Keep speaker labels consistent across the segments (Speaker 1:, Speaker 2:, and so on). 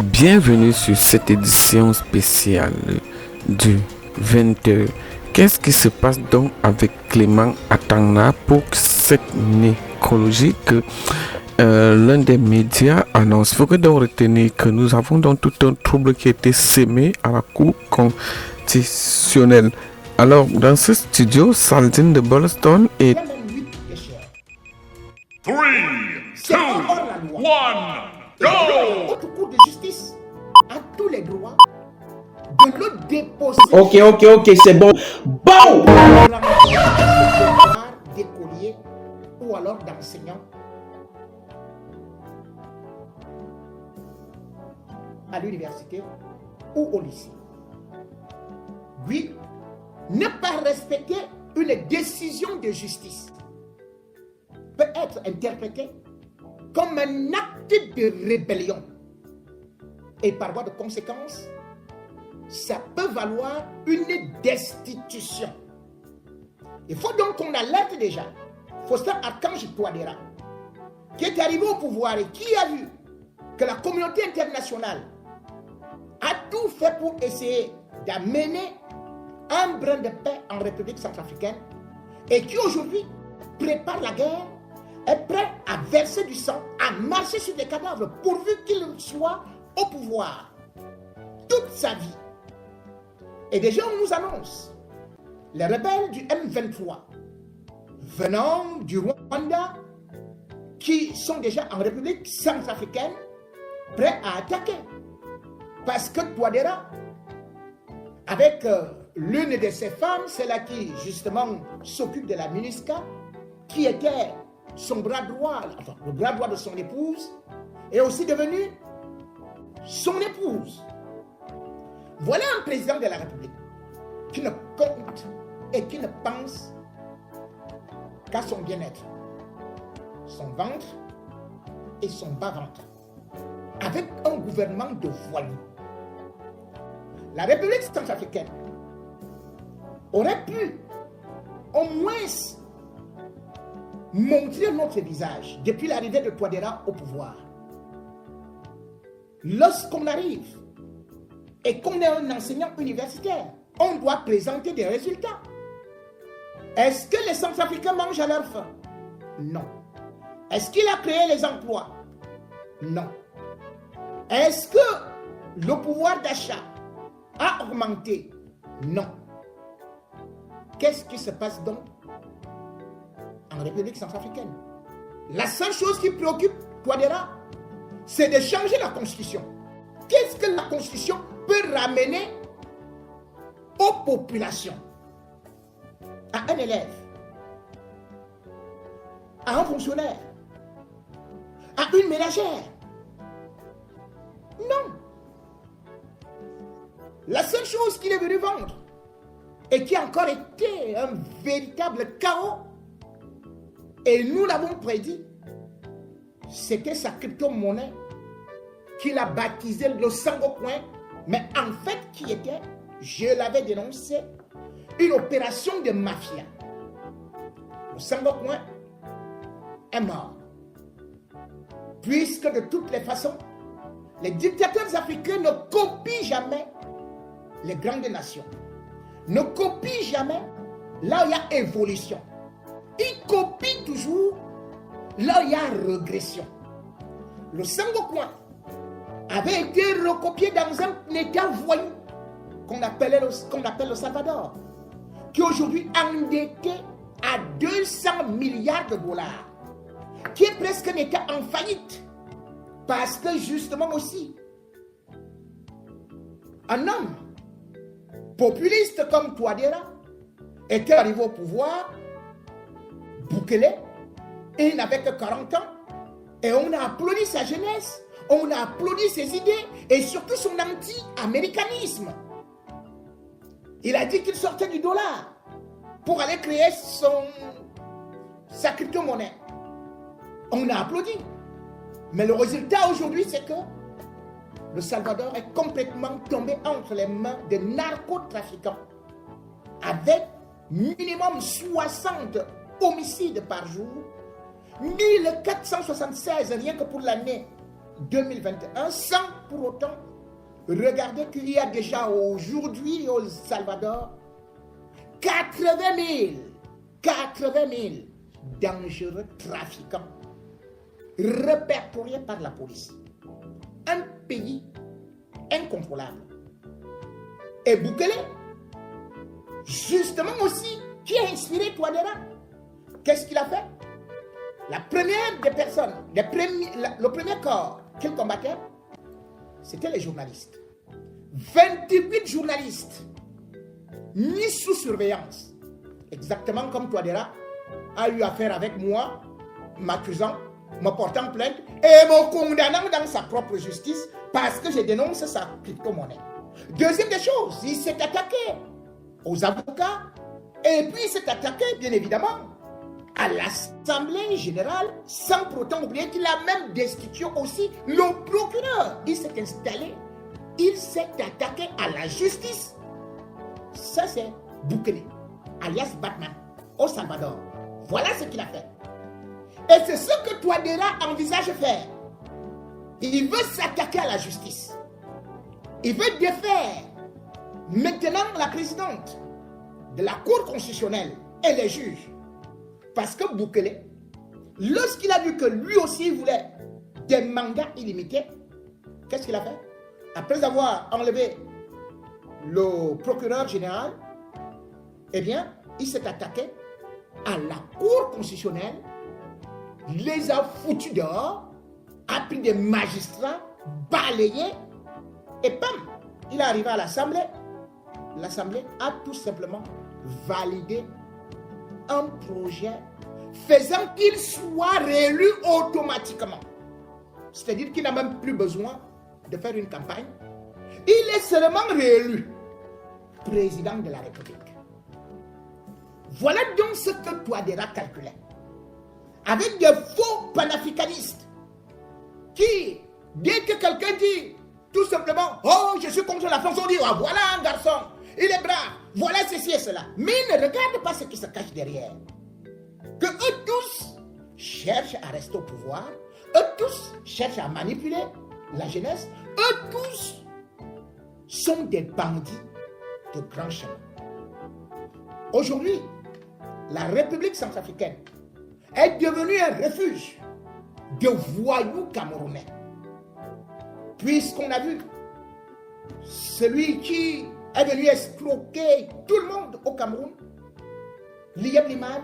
Speaker 1: Bienvenue sur cette édition spéciale du 20h. Qu'est-ce qui se passe donc avec Clément Atangna pour cette nécrologie que l'un des médias annonce? Il faudrait donc retenir que nous avons donc tout un trouble qui a été sémé à la Cour constitutionnelle. Alors, dans ce studio, Saldine de Bolston et
Speaker 2: 3, 2, 1, go!
Speaker 3: Notre cour de justice a tous les droits de le déposer.
Speaker 4: Ok, c'est bon. Bon!
Speaker 3: D'écolier ou alors d'enseignant à l'université ou au lycée. Oui, ne pas respecter une décision de justice peut être interprété comme un acte de rébellion. Et par voie de conséquence, ça peut valoir une destitution. Il faut donc qu'on alerte déjà Faustin Archange Touadéra, qui est arrivé au pouvoir et qui a vu que la communauté internationale a tout fait pour essayer d'amener un brin de paix en République centrafricaine et qui aujourd'hui prépare la guerre, est prêt à verser du sang, à marcher sur des cadavres pourvu qu'il soit au pouvoir toute sa vie. Et déjà on nous annonce les rebelles du M23 venant du Rwanda qui sont déjà en République centrafricaine prêts à attaquer. Parce que Touadéra, avec l'une de ses femmes, celle qui justement s'occupe de la MINUSCA, qui était son bras droit, enfin le bras droit de son épouse, est aussi devenu son épouse. Voilà un président de la République qui ne compte et qui ne pense qu'à son bien-être, son ventre et son bas-ventre, avec un gouvernement de voyous. La République centrafricaine aurait pu au moins montrer notre visage depuis l'arrivée de Touadéra au pouvoir. Lorsqu'on arrive et qu'on est un enseignant universitaire, on doit présenter des résultats. Est-ce que les Centrafricains mangent à leur faim? Non. Est-ce qu'il a créé les emplois? Non. Est-ce que le pouvoir d'achat a augmenté? Non. Qu'est-ce qui se passe donc en République centrafricaine? La seule chose qui préoccupe Touadéra, c'est de changer la Constitution. Qu'est-ce que la Constitution peut ramener aux populations? À un élève, à un fonctionnaire, à une ménagère? Non. La seule chose qu'il est venu vendre et qui a encore été un véritable chaos, et nous l'avons prédit, c'était sa crypto-monnaie qu'il a baptisé le Sangocoin, mais en fait qui était, je l'avais dénoncé, une opération de mafia. Le Sangocoin est mort. Puisque de toutes les façons, les dictateurs africains ne copient jamais les grandes nations. Ne copient jamais là où il y a évolution. Ils copient toujours là où il y a régression. Le Sangocoin avait été recopié dans un état voyou qu'on appelle le Salvador, qui est aujourd'hui endetté à 200 milliards de dollars, qui est presque un état en faillite, parce que justement aussi, un homme populiste comme Touadéra était arrivé au pouvoir, Bukele, et il n'avait que 40 ans, et on a applaudi sa jeunesse, on a applaudi ses idées, et surtout son anti-américanisme. Il a dit qu'il sortait du dollar pour aller créer sa crypto-monnaie. On a applaudi. Mais le résultat aujourd'hui, c'est que le Salvador est complètement tombé entre les mains des narcotrafiquants, avec minimum 60 homicides par jour, 1476 rien que pour l'année 2021 sans pour autant regarder qu'il y a déjà aujourd'hui au Salvador 80 000 dangereux trafiquants répertoriés par la police. Un pays incontrôlable. Et Bukele, justement aussi, qui a inspiré Touadéra, qu'est-ce qu'il a fait? La première des personnes, le premier corps qu'il combattait, c'était les journalistes. 28 journalistes mis sous surveillance, exactement comme Touadéra a eu affaire avec moi, m'accusant, me portant plainte et me condamnant dans sa propre justice parce que je dénonce sa crypto-monnaie. Deuxième des choses, il s'est attaqué aux avocats et puis il s'est attaqué, bien évidemment, à l'Assemblée générale, sans pour autant oublier qu'il a même destitué aussi le procureur. Il s'est installé, il s'est attaqué à la justice. Ça, c'est Bukele, alias Batman, au Salvador. Voilà ce qu'il a fait. Et c'est ce que Touadéra envisage faire. Il veut s'attaquer à la justice. Il veut défaire maintenant la présidente de la Cour constitutionnelle et les juges. Parce que Bukele, lorsqu'il a vu que lui aussi voulait des mandats illimités, qu'est-ce qu'il a fait? Après avoir enlevé le procureur général, eh bien, il s'est attaqué à la Cour constitutionnelle, les a foutus dehors, a pris des magistrats, balayés, et bam, il est arrivé à l'Assemblée. L'Assemblée a tout simplement validé un projet faisant qu'il soit réélu automatiquement. C'est-à-dire qu'il n'a même plus besoin de faire une campagne. Il est seulement réélu président de la République. Voilà donc ce que Touadéra calculait. Avec des faux panafricanistes qui, dès que quelqu'un dit tout simplement, oh, je suis contre la France, on dit, oh, voilà un garçon, il est brave, voilà ceci et cela. Mais ils ne regardent pas ce qui se cache derrière. Que eux tous cherchent à rester au pouvoir, eux tous cherchent à manipuler la jeunesse, eux tous sont des bandits de grand chemin. Aujourd'hui, la République centrafricaine est devenue un refuge de voyous camerounais. Puisqu'on a vu celui qui est venu escroquer tout le monde au Cameroun, Liam Liman,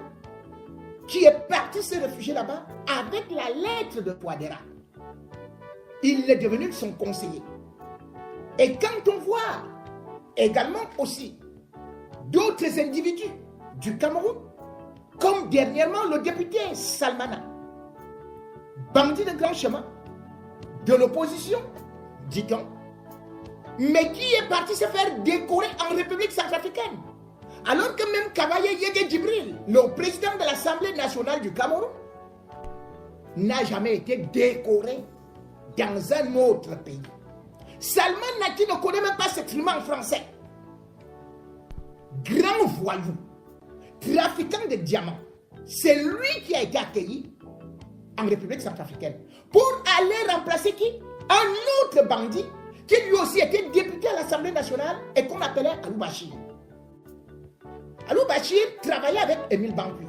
Speaker 3: qui est parti se réfugier là-bas avec la lettre de Touadéra. Il est devenu son conseiller. Et quand on voit également aussi d'autres individus du Cameroun, comme dernièrement le député Salmana, bandit de grand chemin, de l'opposition, dit-on, mais qui est parti se faire décorer en République centrafricaine. Alors que même Kavaye Yege Djibril, le président de l'Assemblée nationale du Cameroun, n'a jamais été décoré dans un autre pays. Salman Naki ne connaît même pas s'exprimer en français. Grand voyou, trafiquant de diamants, c'est lui qui a été accueilli en République centrafricaine pour aller remplacer qui? Un autre bandit qui lui aussi était député à l'Assemblée nationale et qu'on appelait Alou Bachir. Alou Bachir travaillait avec Émile Bangui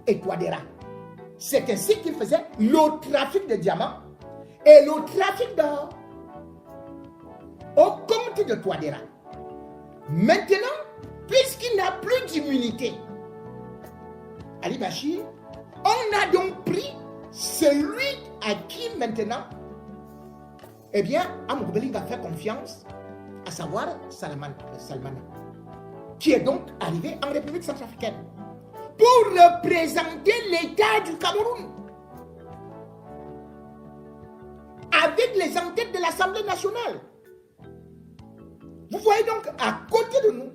Speaker 3: et Touadéra. C'est ainsi qu'il faisait le trafic de diamants et le trafic d'or au compte de Touadéra. Maintenant, puisqu'il n'a plus d'immunité, Ali Bachir, on a donc pris celui à qui maintenant, eh bien, Amoubeli va faire confiance, à savoir Salmana, qui est donc arrivé en République centrafricaine pour représenter l'État du Cameroun avec les entêtes de l'Assemblée nationale. Vous voyez donc, à côté de nous,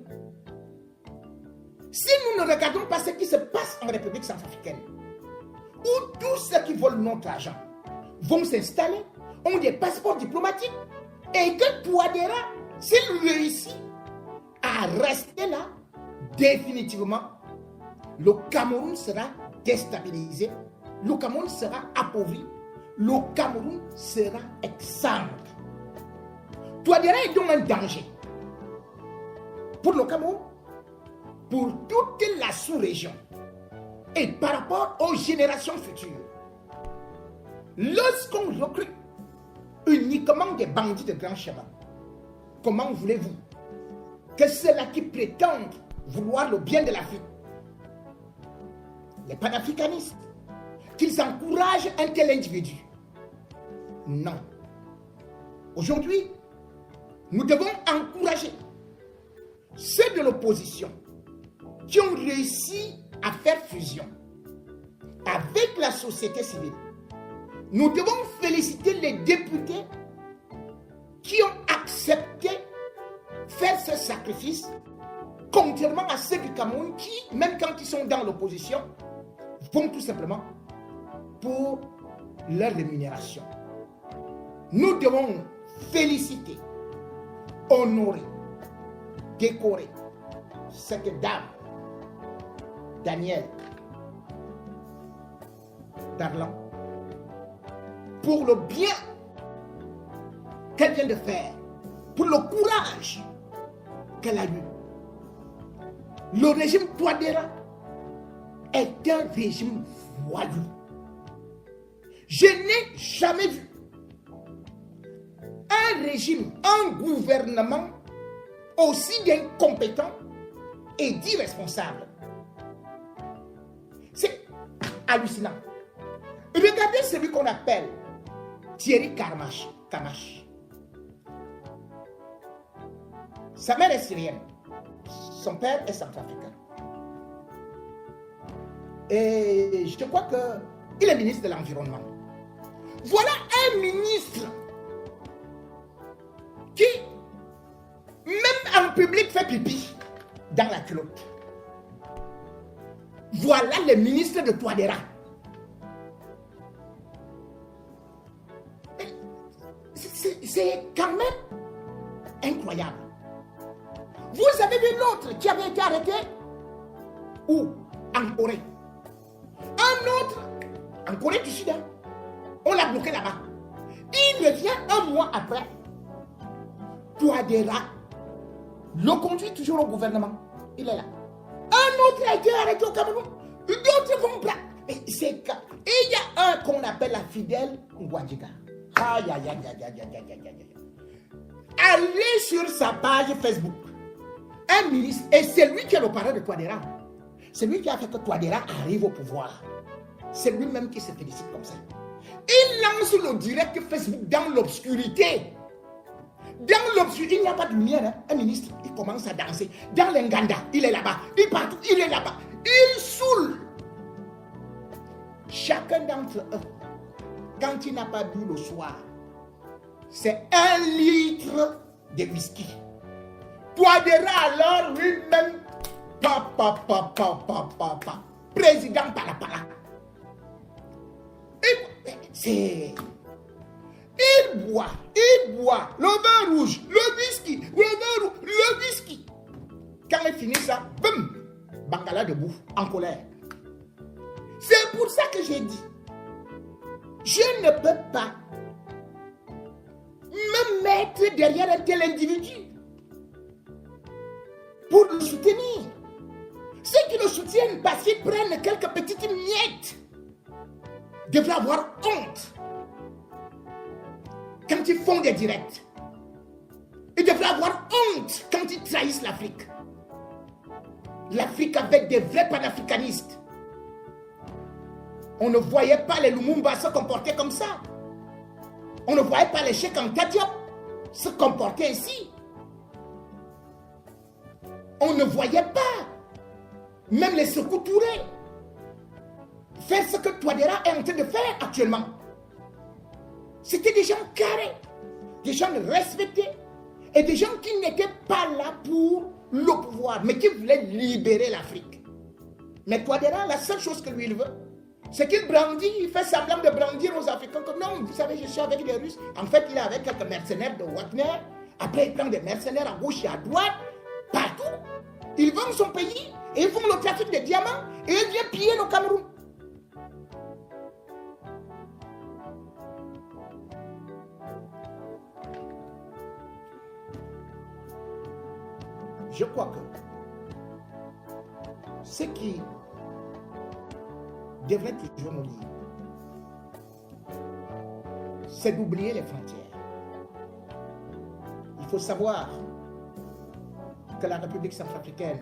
Speaker 3: si nous ne regardons pas ce qui se passe en République centrafricaine, où tous ceux qui volent notre argent vont s'installer, ont des passeports diplomatiques, et que Touadéra, s'il réussit à rester là, définitivement, le Cameroun sera déstabilisé, le Cameroun sera appauvri, le Cameroun sera exsangue. Touadéra est donc un danger pour le Cameroun, pour toute la sous-région et par rapport aux générations futures. Lorsqu'on recrute uniquement des bandits de grand chemin, comment voulez-vous que ceux-là qui prétendent vouloir le bien de l'Afrique, les panafricanistes, qu'ils encouragent un tel individu? Non. Aujourd'hui, nous devons encourager ceux de l'opposition qui ont réussi à faire fusion avec la société civile. Nous devons féliciter les députés qui ont accepté faire ce sacrifice, contrairement à ceux du Cameroun qui, même quand ils sont dans l'opposition, vont tout simplement pour leur rémunération. Nous devons féliciter, honorer, décorer cette dame, Danielle Darlan, pour le bien qu'elle vient de faire, pour le courage qu'elle a eu. Le régime Touadéra est un régime voyou. Je n'ai jamais vu un régime, un gouvernement aussi incompétent et d'irresponsable. C'est hallucinant. Regardez celui qu'on appelle Thierry Camache. Sa mère est syrienne, son père est centrafricain. Et je crois qu'il est ministre de l'Environnement. Voilà un ministre qui, même en public, fait pipi dans la culotte. Voilà le ministre de Touadéra. C'est quand même incroyable. Vous avez vu l'autre qui avait été arrêté où? En Corée. Un autre en Corée du Sud. On l'a bloqué là-bas. Il revient un mois après. Touadéra le conduit toujours au gouvernement. Il est là. Un autre a été arrêté au Cameroun. D'autres vont prendre. Et il y a un qu'on appelle la fidèle Ngwadjiga. Aïe, aïe, aïe, aïe, aïe, aïe, aïe, aïe. Allez sur sa page Facebook. Un ministre, et c'est lui qui est le parrain de Touadéra. C'est lui qui a fait que Touadéra arrive au pouvoir. C'est lui-même qui se félicite comme ça. Il lance le direct Facebook dans l'obscurité. Dans l'obscurité, il n'y a pas de lumière. Hein. Un ministre, il commence à danser. Dans l'Enganda, il est là-bas. Il partout, il est là-bas. Il saoule. Chacun d'entre eux, quand il n'a pas bu le soir, c'est 1 litre de whisky. Touadéra alors lui-même, président Palapala. Il boit le vin rouge, le whisky, le whisky. Quand il finit ça, boum, Bangala debout, en colère. C'est pour ça que j'ai dit, je ne peux pas me mettre derrière un tel individu pour le soutenir. Ceux qui le soutiennent parce qu'ils prennent quelques petites miettes devraient avoir honte. Quand ils font des directs, ils devraient avoir honte quand ils trahissent l'Afrique. L'Afrique avec des vrais panafricanistes. On ne voyait pas les Lumumba se comporter comme ça. On ne voyait pas les Cheikh Anta Diop se comporter ainsi. On ne voyait pas même les Sékou Touré faire ce que Touadéra est en train de faire actuellement. C'était des gens carrés, des gens respectés et des gens qui n'étaient pas là pour le pouvoir, mais qui voulaient libérer l'Afrique. Mais Touadéra, la seule chose que lui il veut, c'est qu'il brandit, il fait semblant de brandir aux Africains que non, vous savez, je suis avec les Russes. En fait, il est avec quelques mercenaires de Wagner. Après, il prend des mercenaires à gauche et à droite, partout. Ils vendent son pays et ils font le trafic de diamants et ils viennent piller le Cameroun. je crois que ce qui devrait toujours nous lier, c'est d'oublier les frontières. Il faut savoir que la République centrafricaine,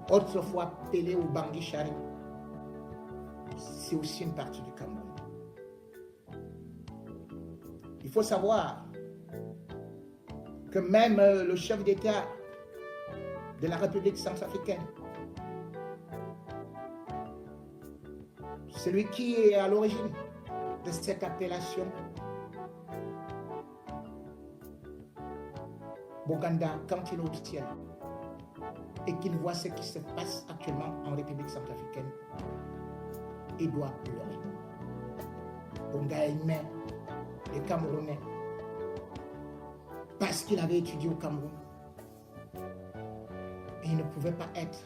Speaker 3: autrefois Pelé ou Bangui Chari, c'est aussi une partie du Cameroun. Il faut savoir que même le chef d'État de la République centrafricaine, celui qui est à l'origine de cette appellation, Boganda, quand il est au ciel et qu'il voit ce qui se passe actuellement en République centrafricaine, il doit pleurer. Bonga aimait les Camerounais parce qu'il avait étudié au Cameroun. Et il ne pouvait pas être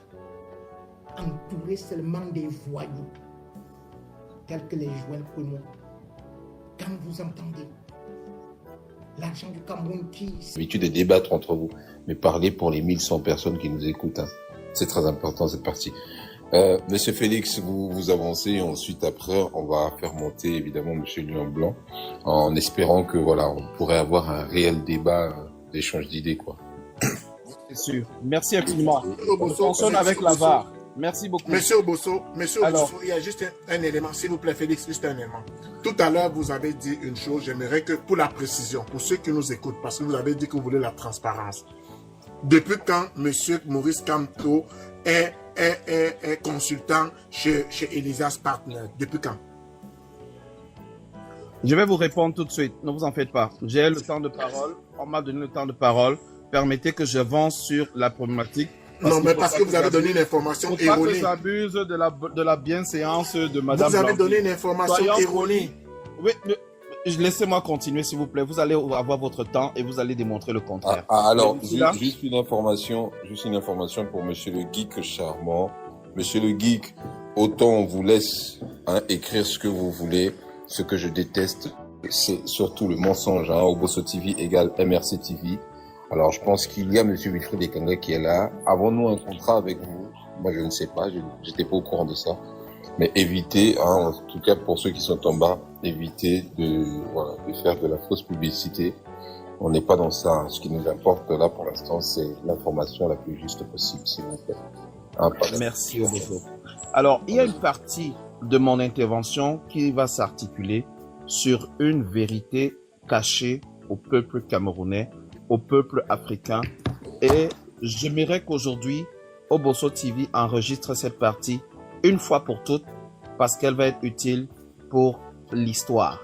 Speaker 3: entouré seulement des voyous tels que les Joël Kouemou. Quand vous entendez l'argent du Cameroun qui...
Speaker 5: L'habitude de débattre entre vous, mais parler pour les 1100 personnes qui nous écoutent. Hein. C'est très important cette partie. Monsieur Félix, vous avancez, ensuite après, on va faire monter évidemment Monsieur Lion Blanc, en espérant que voilà, on pourrait avoir un réel débat d'échange d'idées, quoi.
Speaker 6: C'est sûr. Merci infiniment. On fonctionne avec la VAR. Merci beaucoup.
Speaker 7: Monsieur Obosso, il y a juste un élément, s'il vous plaît, Félix, juste un élément. Tout à l'heure, vous avez dit une chose, j'aimerais que, pour la précision, pour ceux qui nous écoutent, parce que vous avez dit que vous voulez la transparence. Depuis quand Monsieur Maurice Kamto est consultant chez Elisas Partner? Depuis quand?
Speaker 6: Je vais vous répondre tout de suite. Ne vous en faites pas. J'ai le temps de parole. On m'a donné le temps de parole. Permettez que j'avance sur la problématique.
Speaker 7: Non, mais parce que vous avez donné une information erronée.
Speaker 6: Faut pas que j'abuse de la bienséance de Madame
Speaker 7: Vous avez
Speaker 6: Blanqui.
Speaker 7: donné une information erronée.
Speaker 6: Oui, mais laissez-moi continuer, s'il vous plaît. Vous allez avoir votre temps et vous allez démontrer le contraire.
Speaker 5: Alors, juste une information pour Monsieur le Geek charmant. Monsieur le Geek, autant on vous laisse écrire ce que vous voulez. Ce que je déteste, c'est surtout le mensonge. Obosso TV égale MRC TV. Alors, je pense qu'il y a Monsieur Wilfried Ekanga qui est là. Avons-nous un contrat avec vous? Moi, je ne sais pas. J'étais pas au courant de ça. Mais évitez, en tout cas pour ceux qui sont en bas, évitez de faire de la fausse publicité. On n'est pas dans ça. Ce qui nous importe là pour l'instant, c'est l'information la plus juste possible, s'il vous plaît.
Speaker 6: Merci Obosso. Alors, il y a une partie de mon intervention qui va s'articuler sur une vérité cachée au peuple camerounais, au peuple africain. Et j'aimerais qu'aujourd'hui, Obosso TV enregistre cette partie une fois pour toutes parce qu'elle va être utile pour l'histoire.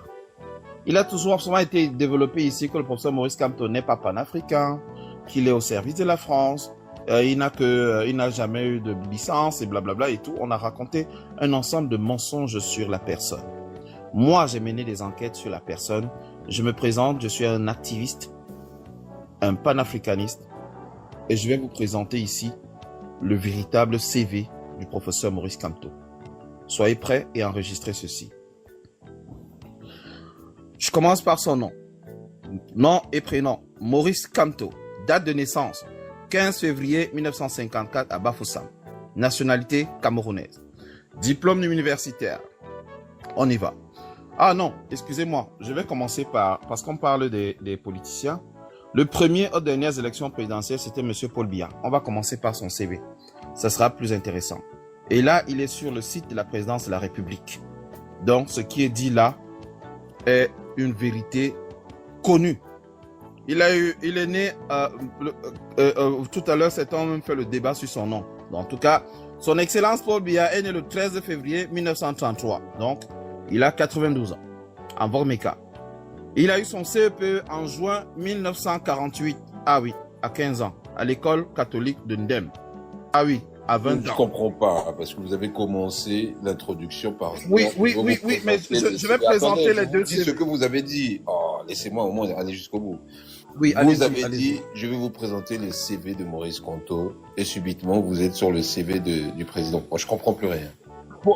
Speaker 6: Il a toujours souvent été développé ici que le professeur Maurice Kamto n'est pas panafricain, qu'il est au service de la France, il n'a jamais eu de licence et blablabla et tout. On a raconté un ensemble de mensonges sur la personne. Moi, j'ai mené des enquêtes sur la personne. Je me présente, je suis un activiste, un panafricaniste et je vais vous présenter ici le véritable CV du professeur Maurice Kamto. Soyez prêts et enregistrez ceci. Je commence par son nom. Nom et prénom, Maurice Kamto. Date de naissance, 15 février 1954 à Bafoussam. Nationalité camerounaise. Diplôme universitaire. On y va. Ah non, excusez-moi, je vais commencer parce qu'on parle des politiciens. Le premier aux dernières élections présidentielles, c'était M. Paul Biya. On va commencer par son CV. Ça sera plus intéressant. Et là, il est sur le site de la présidence de la République. Donc, ce qui est dit là est une vérité connue. Il est né, tout à l'heure, cet homme fait le débat sur son nom. Donc, en tout cas, son Excellence Paul Biya est né le 13 février 1933. Donc, il a 92 ans, en Vormeka. Il a eu son CEPE en juin 1948. Ah oui, à 15 ans, à l'école catholique de Ndem. Ah oui, à 20 ans.
Speaker 5: Je ne comprends pas, parce que vous avez commencé l'introduction par...
Speaker 6: Oui, mais je vais présenter les deux CV.
Speaker 5: Ce que vous avez dit, laissez-moi au moins aller jusqu'au bout.
Speaker 6: Oui,
Speaker 5: vous avez dit, je vais vous présenter le CV de Maurice Kamto, et subitement, vous êtes sur le CV du président. Moi, je comprends plus rien.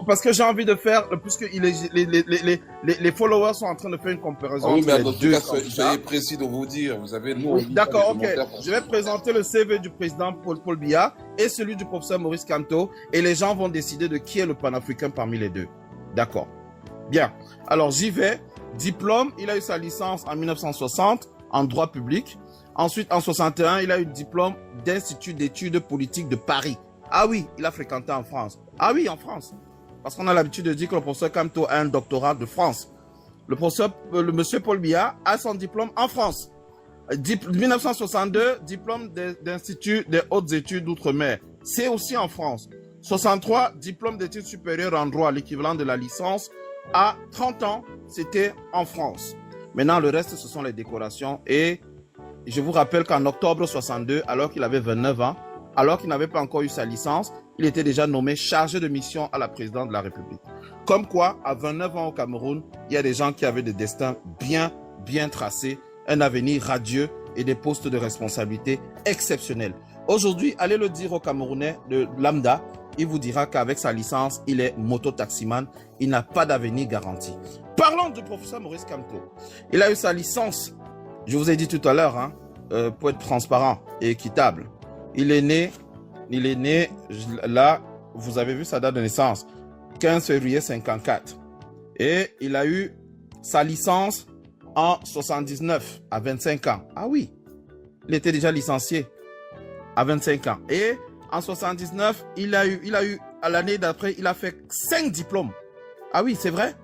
Speaker 6: parce que j'ai envie de faire, puisque les followers sont en train de faire une comparaison.
Speaker 5: Ah oui, mais
Speaker 6: entre
Speaker 5: en
Speaker 6: les
Speaker 5: tout
Speaker 6: deux
Speaker 5: cas,
Speaker 6: candidats.
Speaker 5: soyez précis de vous dire. Vous avez nous.
Speaker 6: Oui, d'accord, ok. Je vais présenter le CV du président Paul Biya et celui du professeur Maurice Kamto, et les gens vont décider de qui est le panafricain parmi les deux. D'accord. Bien. Alors, j'y vais. Diplôme, il a eu sa licence en 1960 en droit public. Ensuite, en 61, il a eu le diplôme d'Institut d'études politiques de Paris. Ah oui, il a fréquenté en France. Ah oui, en France. Parce qu'on a l'habitude de dire que le professeur Kamto a un doctorat de France. Le monsieur Paul Biya a son diplôme en France. 1962, diplôme d'Institut des hautes études d'outre-mer. C'est aussi en France. 63, diplôme d'études supérieures en droit, l'équivalent de la licence. À 30 ans, c'était en France. Maintenant, le reste, ce sont les décorations. Et je vous rappelle qu'en octobre 62, alors qu'il avait 29 ans, alors qu'il n'avait pas encore eu sa licence, il était déjà nommé chargé de mission à la présidente de la République. Comme quoi, à 29 ans au Cameroun, il y a des gens qui avaient des destins bien tracés, un avenir radieux et des postes de responsabilité exceptionnels. Aujourd'hui, allez le dire aux Camerounais de lambda, il vous dira qu'avec sa licence, il est moto-taximan, il n'a pas d'avenir garanti. Parlons du professeur Maurice Kamto. Il a eu sa licence, je vous ai dit tout à l'heure, pour être transparent et équitable. Il est né, là, vous avez vu sa date de naissance, 15 février 54. Et il a eu sa licence en 79, à 25 ans. Ah oui, il était déjà licencié à 25 ans. Et en 79, il a eu, à l'année d'après, il a fait 5 diplômes. Ah oui, c'est vrai.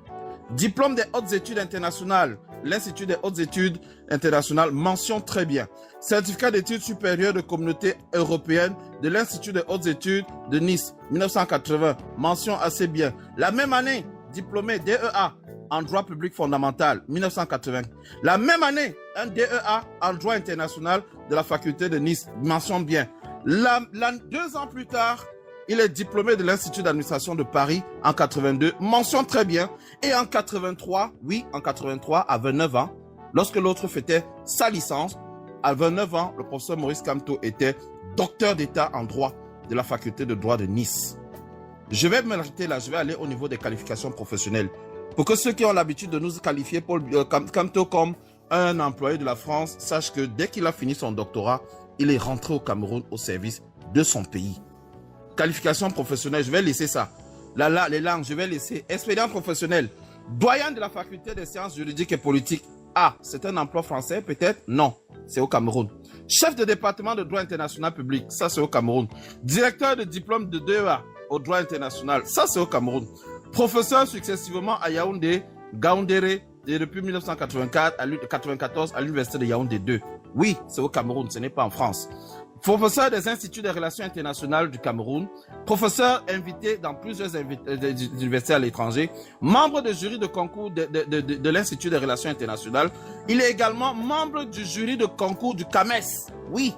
Speaker 6: Diplôme des hautes études internationales, l'Institut des hautes études internationales, mention très bien. Certificat d'études supérieures de communauté européenne de l'Institut des hautes études de Nice, 1980, mention assez bien. La même année, diplômé DEA en droit public fondamental, 1980. La même année, un DEA en droit international de la faculté de Nice, mention bien. 2 ans plus tard, il est diplômé de l'Institut d'administration de Paris en 82, mention très bien. Et en 83, oui, en 83, à 29 ans, lorsque l'autre fêtait sa licence, à 29 ans, le professeur Maurice Kamto était docteur d'État en droit de la faculté de droit de Nice. Je vais m'arrêter là, je vais aller au niveau des qualifications professionnelles. Pour que ceux qui ont l'habitude de nous qualifier Kamto comme un employé de la France sachent que dès qu'il a fini son doctorat, il est rentré au Cameroun au service de son pays. Qualification professionnelle, je vais laisser ça. Là, les langues, je vais laisser. Expérience professionnelle. Doyen de la faculté des sciences juridiques et politiques. Ah, c'est un emploi français peut-être? Non, c'est au Cameroun. Chef de département de droit international public. Ça, c'est au Cameroun. Directeur de diplôme de DEA au droit international. Ça, c'est au Cameroun. Professeur successivement à Yaoundé, Gaoundéré, et depuis 1994 à l'université de Yaoundé 2. Oui, c'est au Cameroun, ce n'est pas en France. Professeur des instituts des relations internationales du Cameroun, professeur invité dans plusieurs universités à l'étranger, membre du jury de concours de l'Institut des relations internationales. Il est également membre du jury de concours du CAMES. Oui,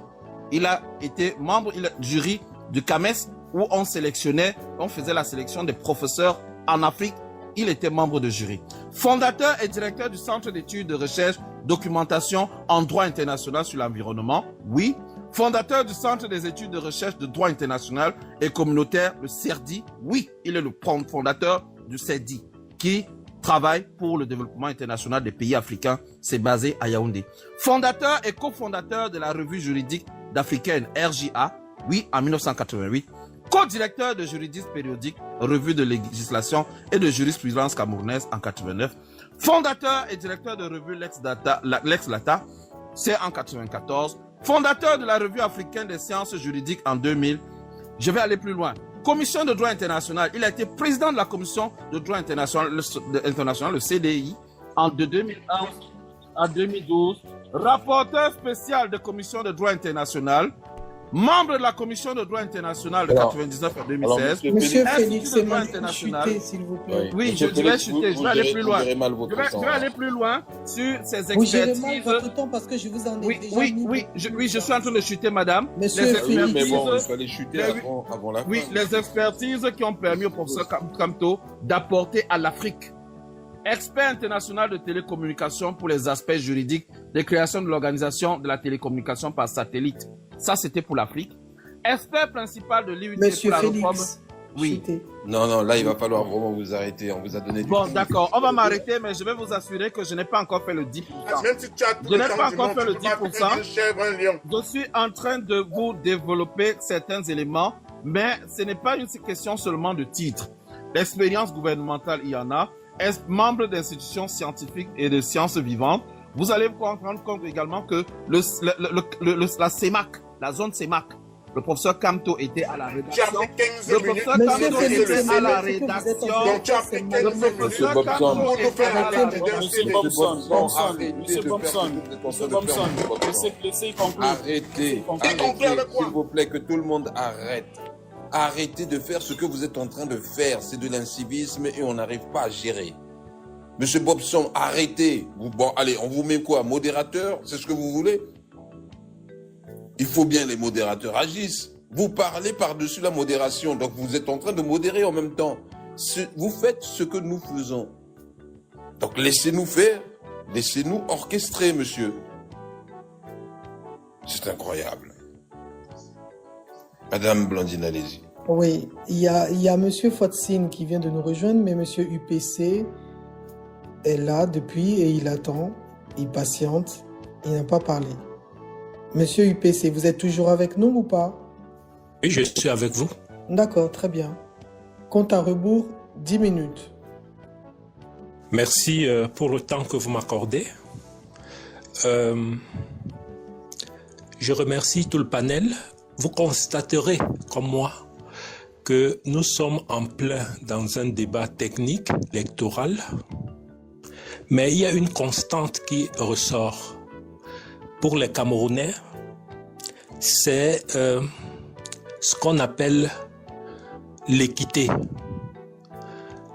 Speaker 6: il a été membre du jury du CAMES où on faisait la sélection des professeurs en Afrique. Il était membre de jury. Fondateur et directeur du Centre d'études de recherche, documentation en droit international sur l'environnement. Oui. Fondateur du Centre des études de recherche de droit international et communautaire, le CERDI. Oui, il est le fondateur du CERDI qui travaille pour le développement international des pays africains. C'est basé à Yaoundé. Fondateur et cofondateur de la revue juridique d'Africaine RJA. Oui, en 1988. Co-directeur de juridisme périodique, revue de législation et de jurisprudence camerounaise en 89. Fondateur et directeur de revue Lex Lata, c'est en 94. Fondateur de la revue africaine des sciences juridiques en 2000. Je vais aller plus loin. Commission de droit international. Il a été président de la commission de droit international, le CDI, de 2001 à 2012. Rapporteur spécial de commission de droit international. Membre de la commission de droit international de 1999 à 2016.
Speaker 8: Monsieur Félix, c'est moi chuter, s'il vous plaît.
Speaker 6: Oui, je vais chuter, je vais aller plus loin. Je vais aller plus loin sur ces expertises.
Speaker 8: Vous gérez mal votre temps parce que je vous en ai déjà mis.
Speaker 6: Oui, je suis en train de chuter, madame.
Speaker 8: Monsieur Félix.
Speaker 5: Mais bon, il fallait chuter avant la fin.
Speaker 6: Oui, les expertises qui ont permis au professeur Kamto d'apporter à l'Afrique. Expert international de télécommunication pour les aspects juridiques de création de l'organisation de la télécommunication par satellite. Ça, c'était pour l'Afrique. Expert principal de l'IUT pour la réforme. Oui.
Speaker 5: Non, là, il va falloir vraiment vous arrêter. On vous a donné du temps.
Speaker 6: Bon, d'accord, on va m'arrêter, mais je vais vous assurer que je n'ai pas encore fait le 10%.
Speaker 7: Même si tu as tout
Speaker 6: Je
Speaker 7: le
Speaker 6: n'ai
Speaker 7: temps
Speaker 6: pas
Speaker 7: du
Speaker 6: encore
Speaker 7: monde,
Speaker 6: fait le
Speaker 7: tu peux pas
Speaker 6: 10%.
Speaker 7: faire un chèvre, un lion.
Speaker 6: Je suis en train de vous développer certains éléments, mais ce n'est pas une question seulement de titre. L'expérience gouvernementale, il y en a. Est membre d'institutions scientifiques et de sciences vivantes, vous allez vous rendre compte également que la CEMAC, la zone CEMAC, le professeur Kamto était à la rédaction. Le professeur Kamto était à la rédaction.
Speaker 7: Donc tu as pris 15
Speaker 6: Le professeur Kamto était à la rédaction.
Speaker 5: Arrêtez, s'il vous plaît, que tout le monde arrête. Arrêtez de faire ce que vous êtes en train de faire. C'est de l'incivisme et on n'arrive pas à gérer. Monsieur Bobson, arrêtez. Bon, allez, on vous met quoi? Modérateur? C'est ce que vous voulez? Il faut bien les modérateurs agissent. Vous parlez par-dessus la modération, donc vous êtes en train de modérer en même temps. Vous faites ce que nous faisons. Donc laissez-nous faire, laissez-nous orchestrer, monsieur. C'est incroyable. Madame Blandine, allez-y.
Speaker 8: Oui, il y a Monsieur Fotzine qui vient de nous rejoindre, mais Monsieur UPC est là depuis et il attend, il patiente, il n'a pas parlé. Monsieur UPC, vous êtes toujours avec nous ou pas?
Speaker 9: Oui, je suis avec vous.
Speaker 8: D'accord, très bien. Compte à rebours, 10 minutes.
Speaker 9: Merci pour le temps que vous m'accordez. Je remercie tout le panel. Vous constaterez, comme moi, que nous sommes en plein dans un débat technique, électoral. Mais il y a une constante qui ressort. Pour les Camerounais, c'est ce qu'on appelle l'équité.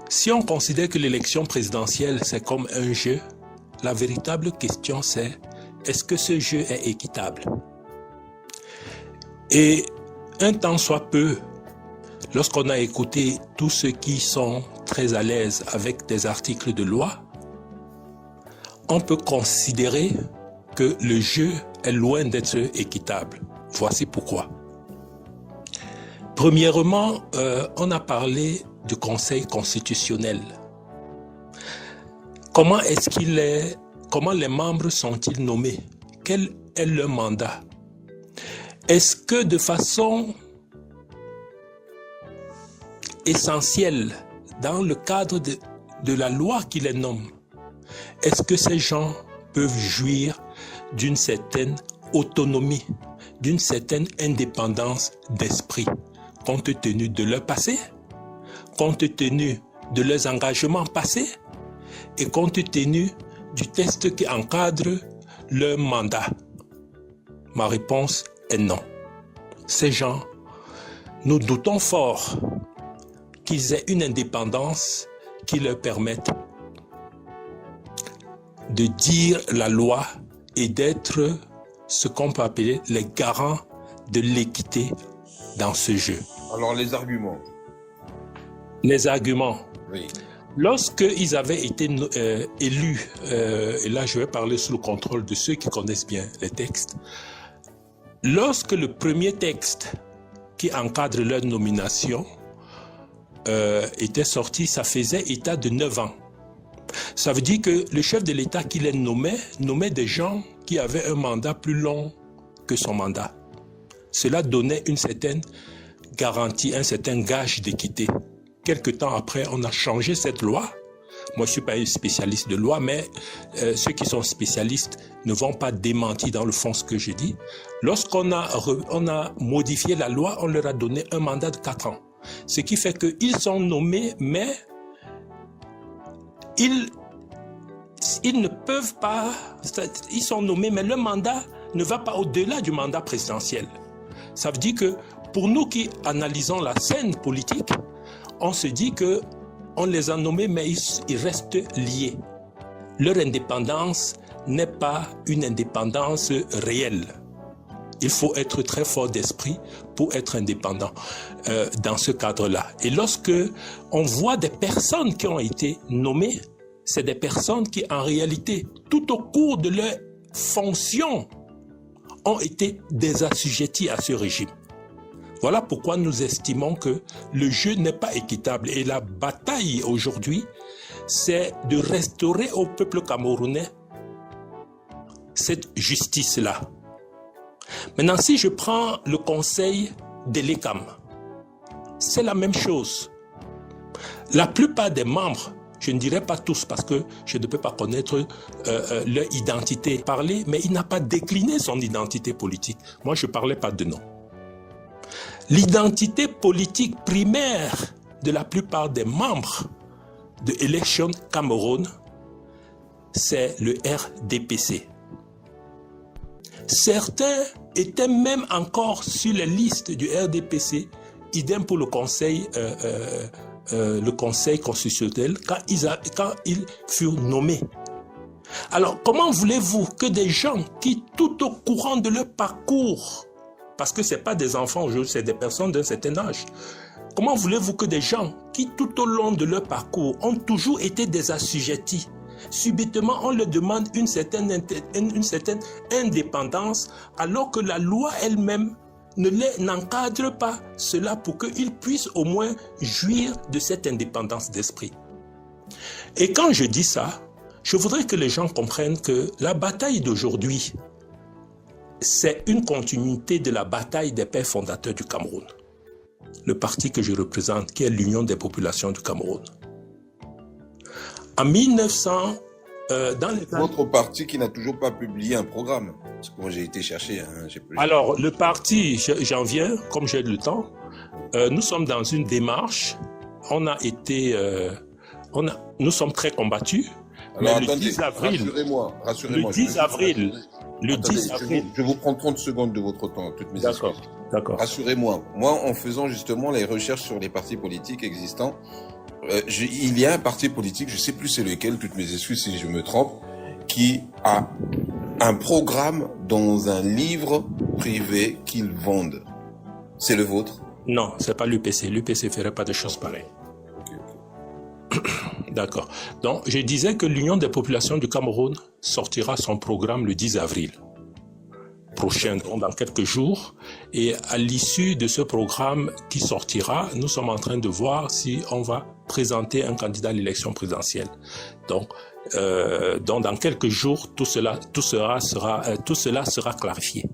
Speaker 9: Si on considère que l'élection présidentielle, c'est comme un jeu, la véritable question c'est, est-ce que ce jeu est équitable? Et un temps soit peu, lorsqu'on a écouté tous ceux qui sont très à l'aise avec des articles de loi, on peut considérer que le jeu est loin d'être équitable. Voici pourquoi. Premièrement, on a parlé du Conseil constitutionnel. Comment les membres sont-ils nommés? Quel est leur mandat? Est-ce que de façon essentielle, dans le cadre de la loi qui les nomme, est-ce que ces gens peuvent jouir d'une certaine autonomie, d'une certaine indépendance d'esprit, compte tenu de leur passé, compte tenu de leurs engagements passés et compte tenu du texte qui encadre leur mandat? Ma réponse est non. Ces gens, nous doutons fort qu'ils aient une indépendance qui leur permette de dire la loi et d'être ce qu'on peut appeler les garants de l'équité dans ce jeu.
Speaker 5: Alors les arguments.
Speaker 9: Les arguments.
Speaker 5: Oui.
Speaker 9: Lorsqu'ils avaient été élus, et là je vais parler sous le contrôle de ceux qui connaissent bien les textes, lorsque le premier texte qui encadre leur nomination était sorti, ça faisait état de 9 ans. Ça veut dire que le chef de l'État qui les nommait des gens qui avaient un mandat plus long que son mandat. Cela donnait une certaine garantie, un certain gage d'équité. Quelque temps après, on a changé cette loi. Moi, je ne suis pas un spécialiste de loi, mais ceux qui sont spécialistes ne vont pas démentir dans le fond ce que je dis. Lorsqu'on a modifié la loi, on leur a donné un mandat de 4 ans. Ce qui fait qu'ils sont nommés, mais ils ne peuvent pas... Ils sont nommés, mais leur mandat ne va pas au-delà du mandat présidentiel. Ça veut dire que pour nous qui analysons la scène politique, on se dit que on les a nommés, mais ils restent liés. Leur indépendance n'est pas une indépendance réelle. Il faut être très fort d'esprit pour être indépendant dans ce cadre-là. Et lorsque on voit des personnes qui ont été nommées, c'est des personnes qui, en réalité, tout au cours de leur fonction, ont été des assujettis à ce régime. Voilà pourquoi nous estimons que le jeu n'est pas équitable. Et la bataille aujourd'hui, c'est de restaurer au peuple camerounais cette justice-là. Maintenant, si je prends le conseil de l'ECAM, c'est la même chose. La plupart des membres, je ne dirais pas tous parce que je ne peux pas connaître leur identité parler, mais il n'a pas décliné son identité politique. Moi, je ne parlais pas de nom. L'identité politique primaire de la plupart des membres de Election Cameroun, c'est le RDPC. Certains étaient même encore sur les listes du RDPC, idem pour le conseil constitutionnel quand ils furent nommés. Alors, comment voulez-vous que des gens qui, tout au courant de leur parcours, parce que ce n'est pas des enfants aujourd'hui, c'est des personnes d'un certain âge, comment voulez-vous que des gens qui, tout au long de leur parcours, ont toujours été des assujettis, subitement on leur demande une certaine indépendance, alors que la loi elle-même n'encadre pas cela pour qu'ils puissent au moins jouir de cette indépendance d'esprit. Et quand je dis ça, je voudrais que les gens comprennent que la bataille d'aujourd'hui, c'est une continuité de la bataille des pères fondateurs du Cameroun. Le parti que je représente, qui est l'Union des populations du Cameroun. En 1900,
Speaker 5: Votre parti qui n'a toujours pas publié un programme. Parce que moi j'ai été chercher.
Speaker 9: Alors, le parti, j'en viens, comme j'ai le temps. Nous sommes dans une démarche. Nous sommes très combattus.
Speaker 5: Alors,
Speaker 9: mais
Speaker 5: attendez,
Speaker 9: le 10 avril,
Speaker 5: rassurez-moi.
Speaker 9: Le 10 avril.
Speaker 5: Je vous prends 30 secondes de votre temps, toutes mes excuses.
Speaker 9: D'accord.
Speaker 5: Rassurez-moi. Moi, en faisant justement les recherches sur les partis politiques existants, il y a un parti politique, je ne sais plus c'est lequel, toutes mes excuses si je me trompe, qui a un programme dans un livre privé qu'ils vendent. C'est le vôtre?
Speaker 9: Non, c'est pas l'UPC. L'UPC ferait pas de choses pareilles. D'accord. Donc, je disais que l'Union des populations du Cameroun sortira son programme le 10 avril prochain, donc dans quelques jours. Et à l'issue de ce programme qui sortira, nous sommes en train de voir si on va présenter un candidat à l'élection présidentielle. Donc dans quelques jours, tout cela sera clarifié.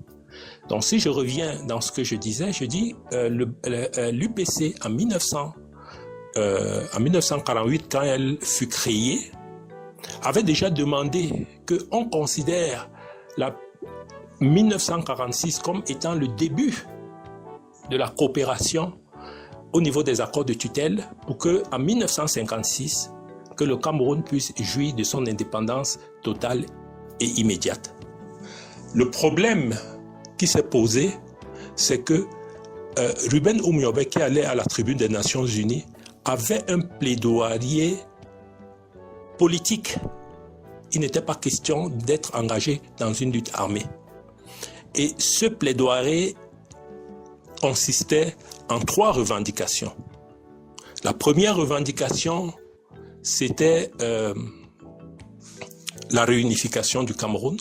Speaker 9: Donc, si je reviens dans ce que je disais, je dis l'UPC en 1948, quand elle fut créée, avait déjà demandé qu'on considère la 1946 comme étant le début de la coopération au niveau des accords de tutelle pour qu'en 1956, que le Cameroun puisse jouir de son indépendance totale et immédiate. Le problème qui s'est posé, c'est que Ruben Oumiobe, qui allait à la tribune des Nations Unies, avait un plaidoyer politique. Il n'était pas question d'être engagé dans une lutte armée. Et ce plaidoyer consistait en 3 revendications. La première revendication, c'était la réunification du Cameroun.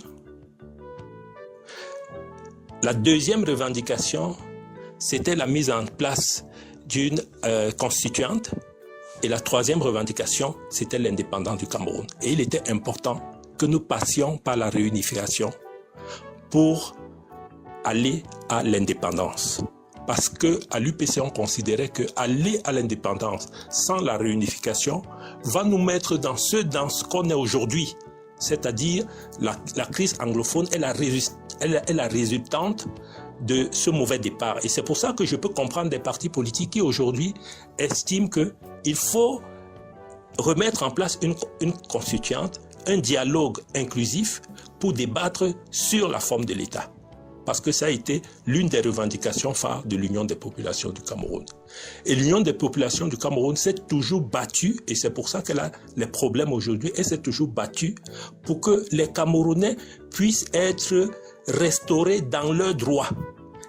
Speaker 9: La deuxième revendication, c'était la mise en place d'une constituante. Et la troisième revendication, c'était l'indépendance du Cameroun. Et il était important que nous passions par la réunification pour aller à l'indépendance. Parce qu'à l'UPC, on considérait qu'aller à l'indépendance sans la réunification va nous mettre dans ce qu'on est aujourd'hui. C'est-à-dire la crise anglophone est la résultante de ce mauvais départ. Et c'est pour ça que je peux comprendre des partis politiques qui aujourd'hui estiment qu'il faut remettre en place une constituante, un dialogue inclusif pour débattre sur la forme de l'État. Parce que ça a été l'une des revendications phares de l'Union des populations du Cameroun. Et l'Union des populations du Cameroun s'est toujours battue, et c'est pour ça qu'elle a les problèmes aujourd'hui, elle s'est toujours battue pour que les Camerounais puissent être restaurés dans leurs droits.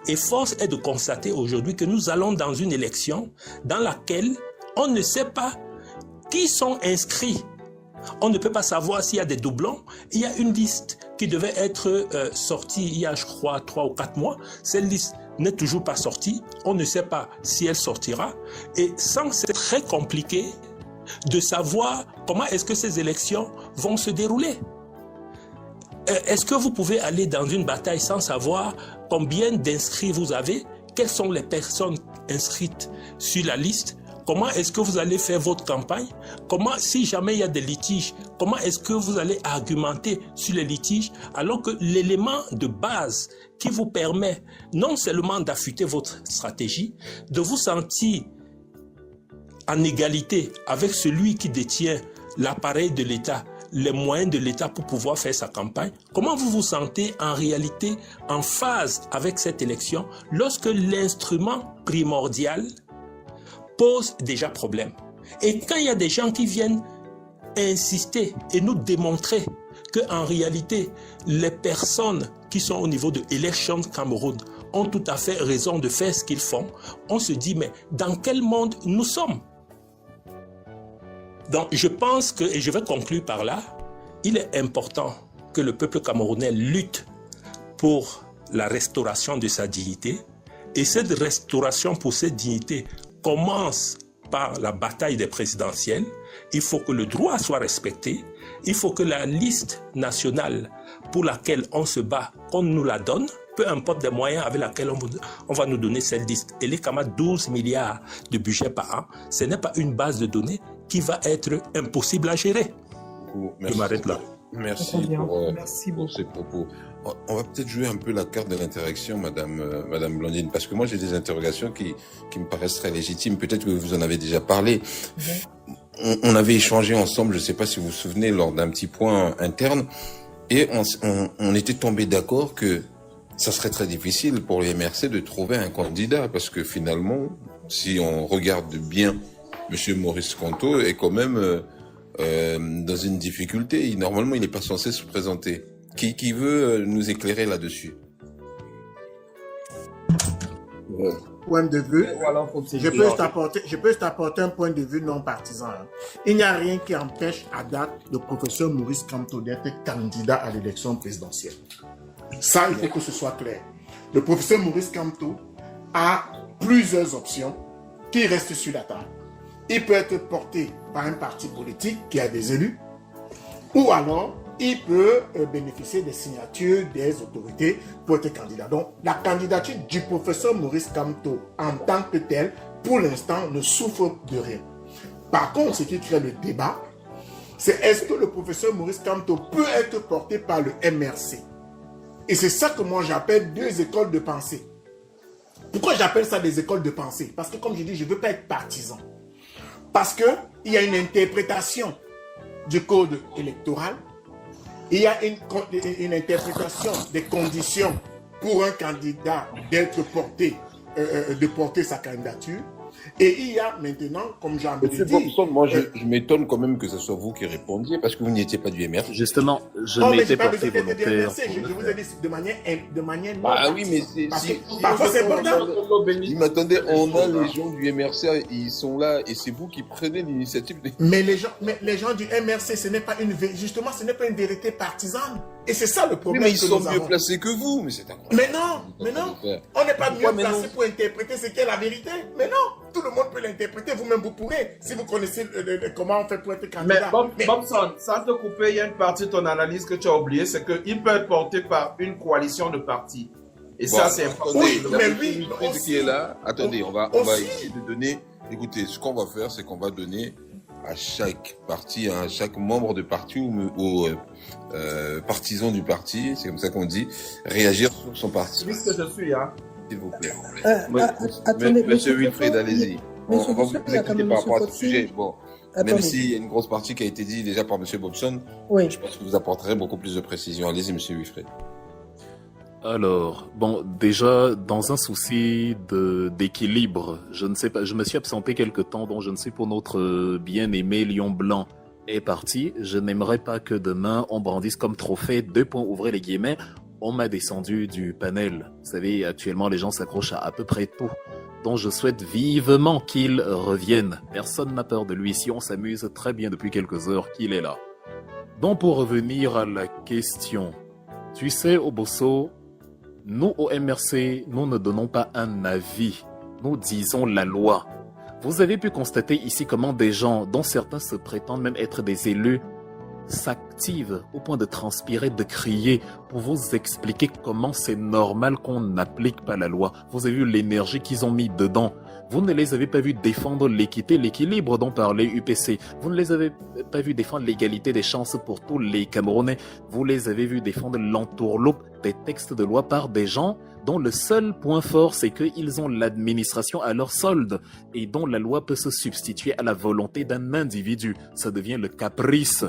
Speaker 9: Et force est de constater aujourd'hui que nous allons dans une élection dans laquelle on ne sait pas qui sont inscrits On ne peut pas savoir s'il y a des doublons. Il y a une liste qui devait être sortie il y a, je crois, 3 ou 4 mois. Cette liste n'est toujours pas sortie. On ne sait pas si elle sortira. Et sans, c'est très compliqué de savoir comment est-ce que ces élections vont se dérouler. Est-ce que vous pouvez aller dans une bataille sans savoir combien d'inscrits vous avez? Quelles sont les personnes inscrites sur la liste? Comment est-ce que vous allez faire votre campagne? Comment, si jamais il y a des litiges, comment est-ce que vous allez argumenter sur les litiges alors que l'élément de base qui vous permet non seulement d'affûter votre stratégie, de vous sentir en égalité avec celui qui détient l'appareil de l'État, les moyens de l'État pour pouvoir faire sa campagne, comment vous vous sentez en réalité en phase avec cette élection lorsque l'instrument primordial pose déjà problème? Et quand il y a des gens qui viennent insister et nous démontrer qu'en réalité, les personnes qui sont au niveau de Election Cameroun ont tout à fait raison de faire ce qu'ils font, on se dit, mais dans quel monde nous sommes? Donc, je pense que, et je vais conclure par là, il est important que le peuple camerounais lutte pour la restauration de sa dignité. Et cette restauration pour cette dignité commence par la bataille des présidentielles. Il faut que le droit soit respecté. Il faut que la liste nationale pour laquelle on se bat, qu'on nous la donne, peu importe des moyens avec lesquels on va nous donner cette liste. Et les CAMA, 12 milliards de budget par an, ce n'est pas une base de données qui va être impossible à gérer.
Speaker 5: Merci.
Speaker 9: Je m'arrête là.
Speaker 5: Merci pour ces propos. On va peut-être jouer un peu la carte de l'interaction, Madame Blandine, parce que moi j'ai des interrogations qui me paraissent très légitimes. Peut-être que vous en avez déjà parlé. On avait échangé ensemble, je ne sais pas si vous vous souvenez, lors d'un petit point interne, et on était tombé d'accord que ça serait très difficile pour les MRC de trouver un candidat, parce que finalement, si on regarde bien, Monsieur Maurice Kamto est quand même dans une difficulté. Normalement, il n'est pas censé se présenter. Qui veut nous éclairer là-dessus?
Speaker 7: Point de vue, je peux t'apporter un point de vue non partisan. Il n'y a rien qui empêche à date le professeur Maurice Kamto d'être candidat à l'élection présidentielle. Ça, il faut que ce soit clair. Le professeur Maurice Kamto a plusieurs options qui restent sur la table. Il peut être porté par un parti politique qui a des élus, ou alors il peut bénéficier des signatures des autorités pour être candidat. Donc, la candidature du professeur Maurice Kamto en tant que tel, pour l'instant, ne souffre de rien. Par contre, ce qui crée le débat, c'est est-ce que le professeur Maurice Kamto peut être porté par le MRC? Et c'est ça que moi j'appelle deux écoles de pensée. Pourquoi j'appelle ça des écoles de pensée? Parce que comme je dis, je ne veux pas être partisan. Parce qu'il y a une interprétation du code électoral, il y a une interprétation des conditions pour un candidat d'être porté, de porter sa candidature. Et il y a maintenant, comme j'ai envie de dire...
Speaker 5: Moi, je m'étonne quand même que ce soit vous qui répondiez, parce que vous n'étiez pas du MRC.
Speaker 10: Justement, je m'étais porté volontaire.
Speaker 7: Je vous ai dit de manière
Speaker 5: ah oui, mais
Speaker 7: parfois c'est important.
Speaker 5: Mais attendez, on a les gens du MRC, ils sont là, et c'est vous qui prenez l'initiative.
Speaker 7: Mais les gens du MRC, ce n'est pas une vérité partisane. Et c'est ça le problème.
Speaker 5: Oui, mais ils sont mieux placés que vous, mais c'est incroyable.
Speaker 7: Mais non, on n'est pas mieux placé pour interpréter ce qu'est la vérité. Mais non, tout le monde peut l'interpréter, vous-même vous pourrez, si vous connaissez comment on fait pour être candidat.
Speaker 6: Mais Bobson, sans te couper, il y a une partie de ton analyse que tu as oubliée, c'est qu'il peut être porté par une coalition de partis. Et bon, ça, c'est important.
Speaker 7: Oui, mais lui,
Speaker 5: qui est là, attendez, on va essayer de donner, écoutez, ce qu'on va faire, c'est qu'on va donner à chaque parti, à chaque membre de parti ou partisan du parti, c'est comme ça qu'on dit, réagir sur son parti.
Speaker 6: C'est ce que je suis, hein.
Speaker 5: S'il vous plaît.
Speaker 8: Attendez,
Speaker 5: Monsieur Wilfried, allez-y. On va vous écouter par rapport à ce sujet. Bon,
Speaker 8: attendez.
Speaker 5: même s'il y a une grosse partie qui a été dit déjà par Monsieur Bobson,
Speaker 8: oui.
Speaker 5: Je pense que vous apporterez beaucoup plus de précision. Allez-y, Monsieur Wilfried.
Speaker 10: Alors, bon, déjà, dans un souci d'équilibre, je ne sais pas, je me suis absenté quelque temps, donc je ne sais pour notre bien-aimé Lion Blanc est parti. Je n'aimerais pas que demain, on brandisse comme trophée, 2 points, ouvrez les guillemets, on m'a descendu du panel. Vous savez, actuellement, les gens s'accrochent à peu près tout. Donc, je souhaite vivement qu'il revienne. Personne n'a peur de lui. Si on s'amuse très bien depuis quelques heures qu'il est là. Donc pour revenir à la question, tu sais, Obosso, nous au MRC, nous ne donnons pas un avis, nous disons la loi. Vous avez pu constater ici comment des gens, dont certains se prétendent même être des élus, s'activent au point de transpirer, de crier pour vous expliquer comment c'est normal qu'on n'applique pas la loi. Vous avez vu l'énergie qu'ils ont mis dedans. Vous ne les avez pas vus défendre l'équité, l'équilibre dont parlait UPC. Vous ne les avez pas vus défendre l'égalité des chances pour tous les Camerounais. Vous les avez vus défendre l'entourloupe des textes de loi par des gens dont le seul point fort, c'est qu'ils ont l'administration à leur solde et dont la loi peut se substituer à la volonté d'un individu. Ça devient le caprice.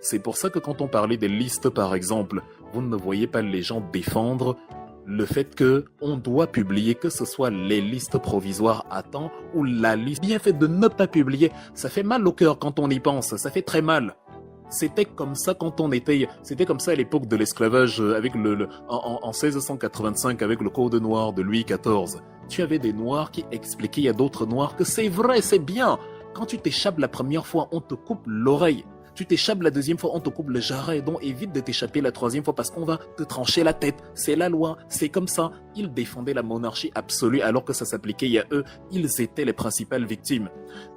Speaker 10: C'est pour ça que quand on parlait des listes, par exemple, vous ne voyez pas les gens défendre le fait que on doit publier, que ce soit les listes provisoires à temps ou la liste bien faite de ne pas publier. Ça fait mal au cœur quand on y pense, ça fait très mal. C'était comme ça quand on était, c'était comme ça à l'époque de l'esclavage avec en 1685 avec le Code noir de Louis XIV. Tu avais des noirs qui expliquaient à d'autres noirs que c'est vrai, c'est bien. Quand tu t'échappes la première fois, on te coupe l'oreille. Tu t'échappes la deuxième fois, on te coupe le jarret. Donc évite de t'échapper la troisième fois parce qu'on va te trancher la tête. C'est la loi, c'est comme ça. Ils défendaient la monarchie absolue alors que ça s'appliquait à eux. Ils étaient les principales victimes.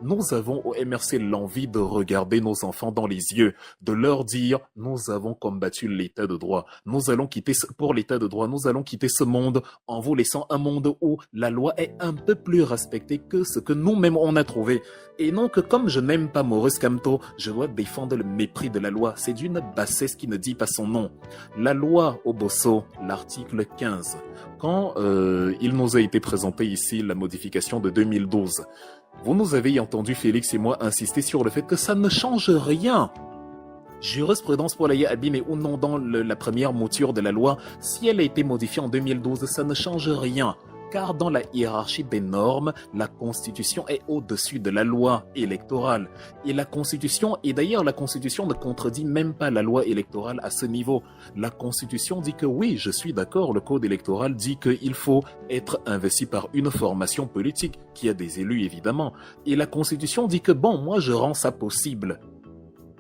Speaker 10: Nous avons au MRC l'envie de regarder nos enfants dans les yeux, de leur dire nous avons combattu l'état de droit. Nous allons quitter pour l'état de droit. Nous allons quitter ce monde en vous laissant un monde où la loi est un peu plus respectée que ce que nous-mêmes on a trouvé. Et non que comme je n'aime pas Maurice Kamto, je dois défendre le mépris de la loi. C'est d'une bassesse qui ne dit pas son nom. La loi Obosso, l'article 15, quand il nous a été présenté ici la modification de 2012, vous nous avez entendu, Félix et moi, insister sur le fait que ça ne change rien. Jurisprudence pour la abîmée ou non dans la première mouture de la loi, si elle a été modifiée en 2012, ça ne change rien. Car dans la hiérarchie des normes, la Constitution est au-dessus de la loi électorale. Et la Constitution, et d'ailleurs la Constitution ne contredit même pas la loi électorale à ce niveau. La Constitution dit que oui, je suis d'accord, le Code électoral dit qu'il faut être investi par une formation politique, qui a des élus évidemment. Et la Constitution dit que bon, moi je rends ça possible.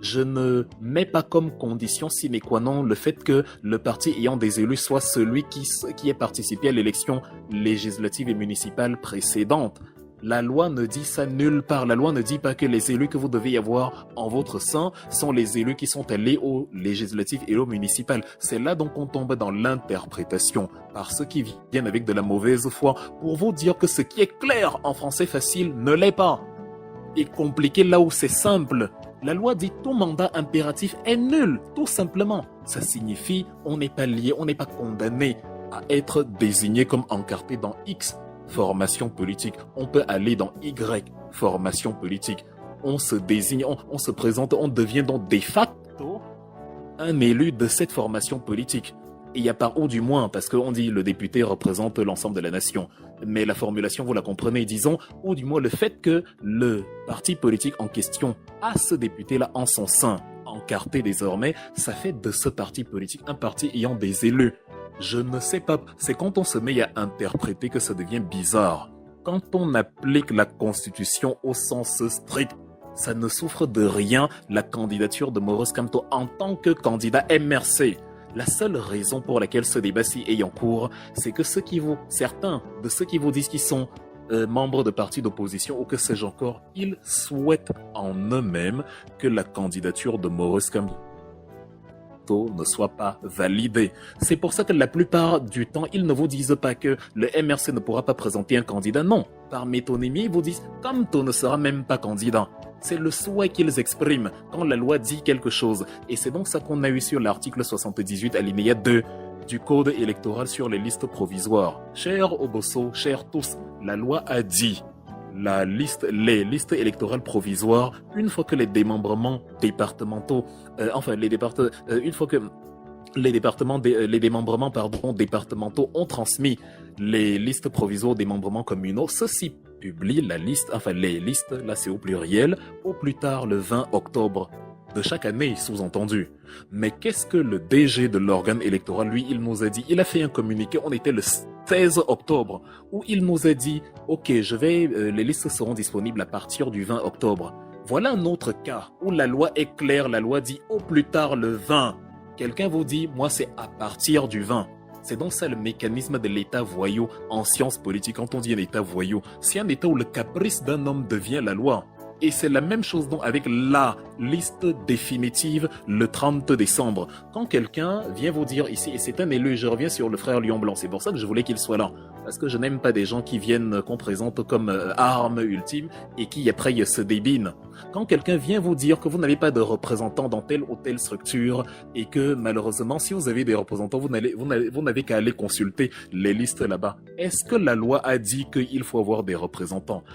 Speaker 10: Je ne mets pas comme condition sine qua non le fait que le parti ayant des élus soit celui qui ait participé à l'élection législative et municipale précédente. La loi ne dit ça nulle part. La loi ne dit pas que les élus que vous devez avoir en votre sein sont les élus qui sont allés aux législatives et aux municipales. C'est là donc qu'on tombe dans l'interprétation par ceux qui viennent avec de la mauvaise foi pour vous dire que ce qui est clair en français facile ne l'est pas. Et compliqué là où c'est simple. La loi dit tout mandat impératif est nul, tout simplement. Ça signifie on n'est pas lié, on n'est pas condamné à être désigné comme encarté dans X formation politique. On peut aller dans Y formation politique. On se désigne, on se présente, on devient donc de facto un élu de cette formation politique. Et il y a par ou du moins, parce qu'on dit le député représente l'ensemble de la nation. Mais la formulation, vous la comprenez, disons, ou du moins le fait que le parti politique en question a ce député-là en son sein, encarté désormais, ça fait de ce parti politique un parti ayant des élus. Je ne sais pas, c'est quand on se met à interpréter que ça devient bizarre. Quand on applique la Constitution au sens strict, ça ne souffre de rien la candidature de Maurice Kamto en tant que candidat MRC. La seule raison pour laquelle ce débat-ci est en cours, c'est que certains de ceux qui vous disent qu'ils sont membres de partis d'opposition ou que sais-je encore, ils souhaitent en eux-mêmes que la candidature de Maurice Kamto ne soit pas validée. C'est pour ça que la plupart du temps, ils ne vous disent pas que le MRC ne pourra pas présenter un candidat. Non, par métonymie, ils vous disent Kamto ne sera même pas candidat. C'est le souhait qu'ils expriment quand la loi dit quelque chose. Et c'est donc ça qu'on a eu sur l'article 78 alinéa 2 du Code électoral sur les listes provisoires. Chers Obosso, chers tous, la loi a dit les listes électorales provisoires, une fois que les démembrements départementaux, une fois que les démembrements départementaux ont transmis les listes provisoires aux démembrements communaux, ceux-ci publient les listes, là c'est au pluriel, au plus tard le 20 octobre de chaque année, sous-entendu. Mais qu'est-ce que le DG de l'organe électoral, lui, il nous a dit, il a fait un communiqué, on était le 16 octobre, où il nous a dit, ok, les listes seront disponibles à partir du 20 octobre. Voilà un autre cas où la loi est claire, la loi dit au plus tard le 20. Quelqu'un vous dit, moi c'est à partir du 20. C'est donc ça le mécanisme de l'État voyou en sciences politiques. Quand on dit un État voyou, c'est un État où le caprice d'un homme devient la loi. Et c'est la même chose donc avec la liste définitive le 30 décembre. Quand quelqu'un vient vous dire ici, et c'est un élu, je reviens sur le frère Lion Blanc, c'est pour ça que je voulais qu'il soit là. Parce que je n'aime pas des gens qui viennent, qu'on présente comme arme ultime et qui après se débinent. Quand quelqu'un vient vous dire que vous n'avez pas de représentants dans telle ou telle structure et que malheureusement, si vous avez des représentants, vous n'avez qu'à aller consulter les listes là-bas. Est-ce que la loi a dit qu'il faut avoir des représentants?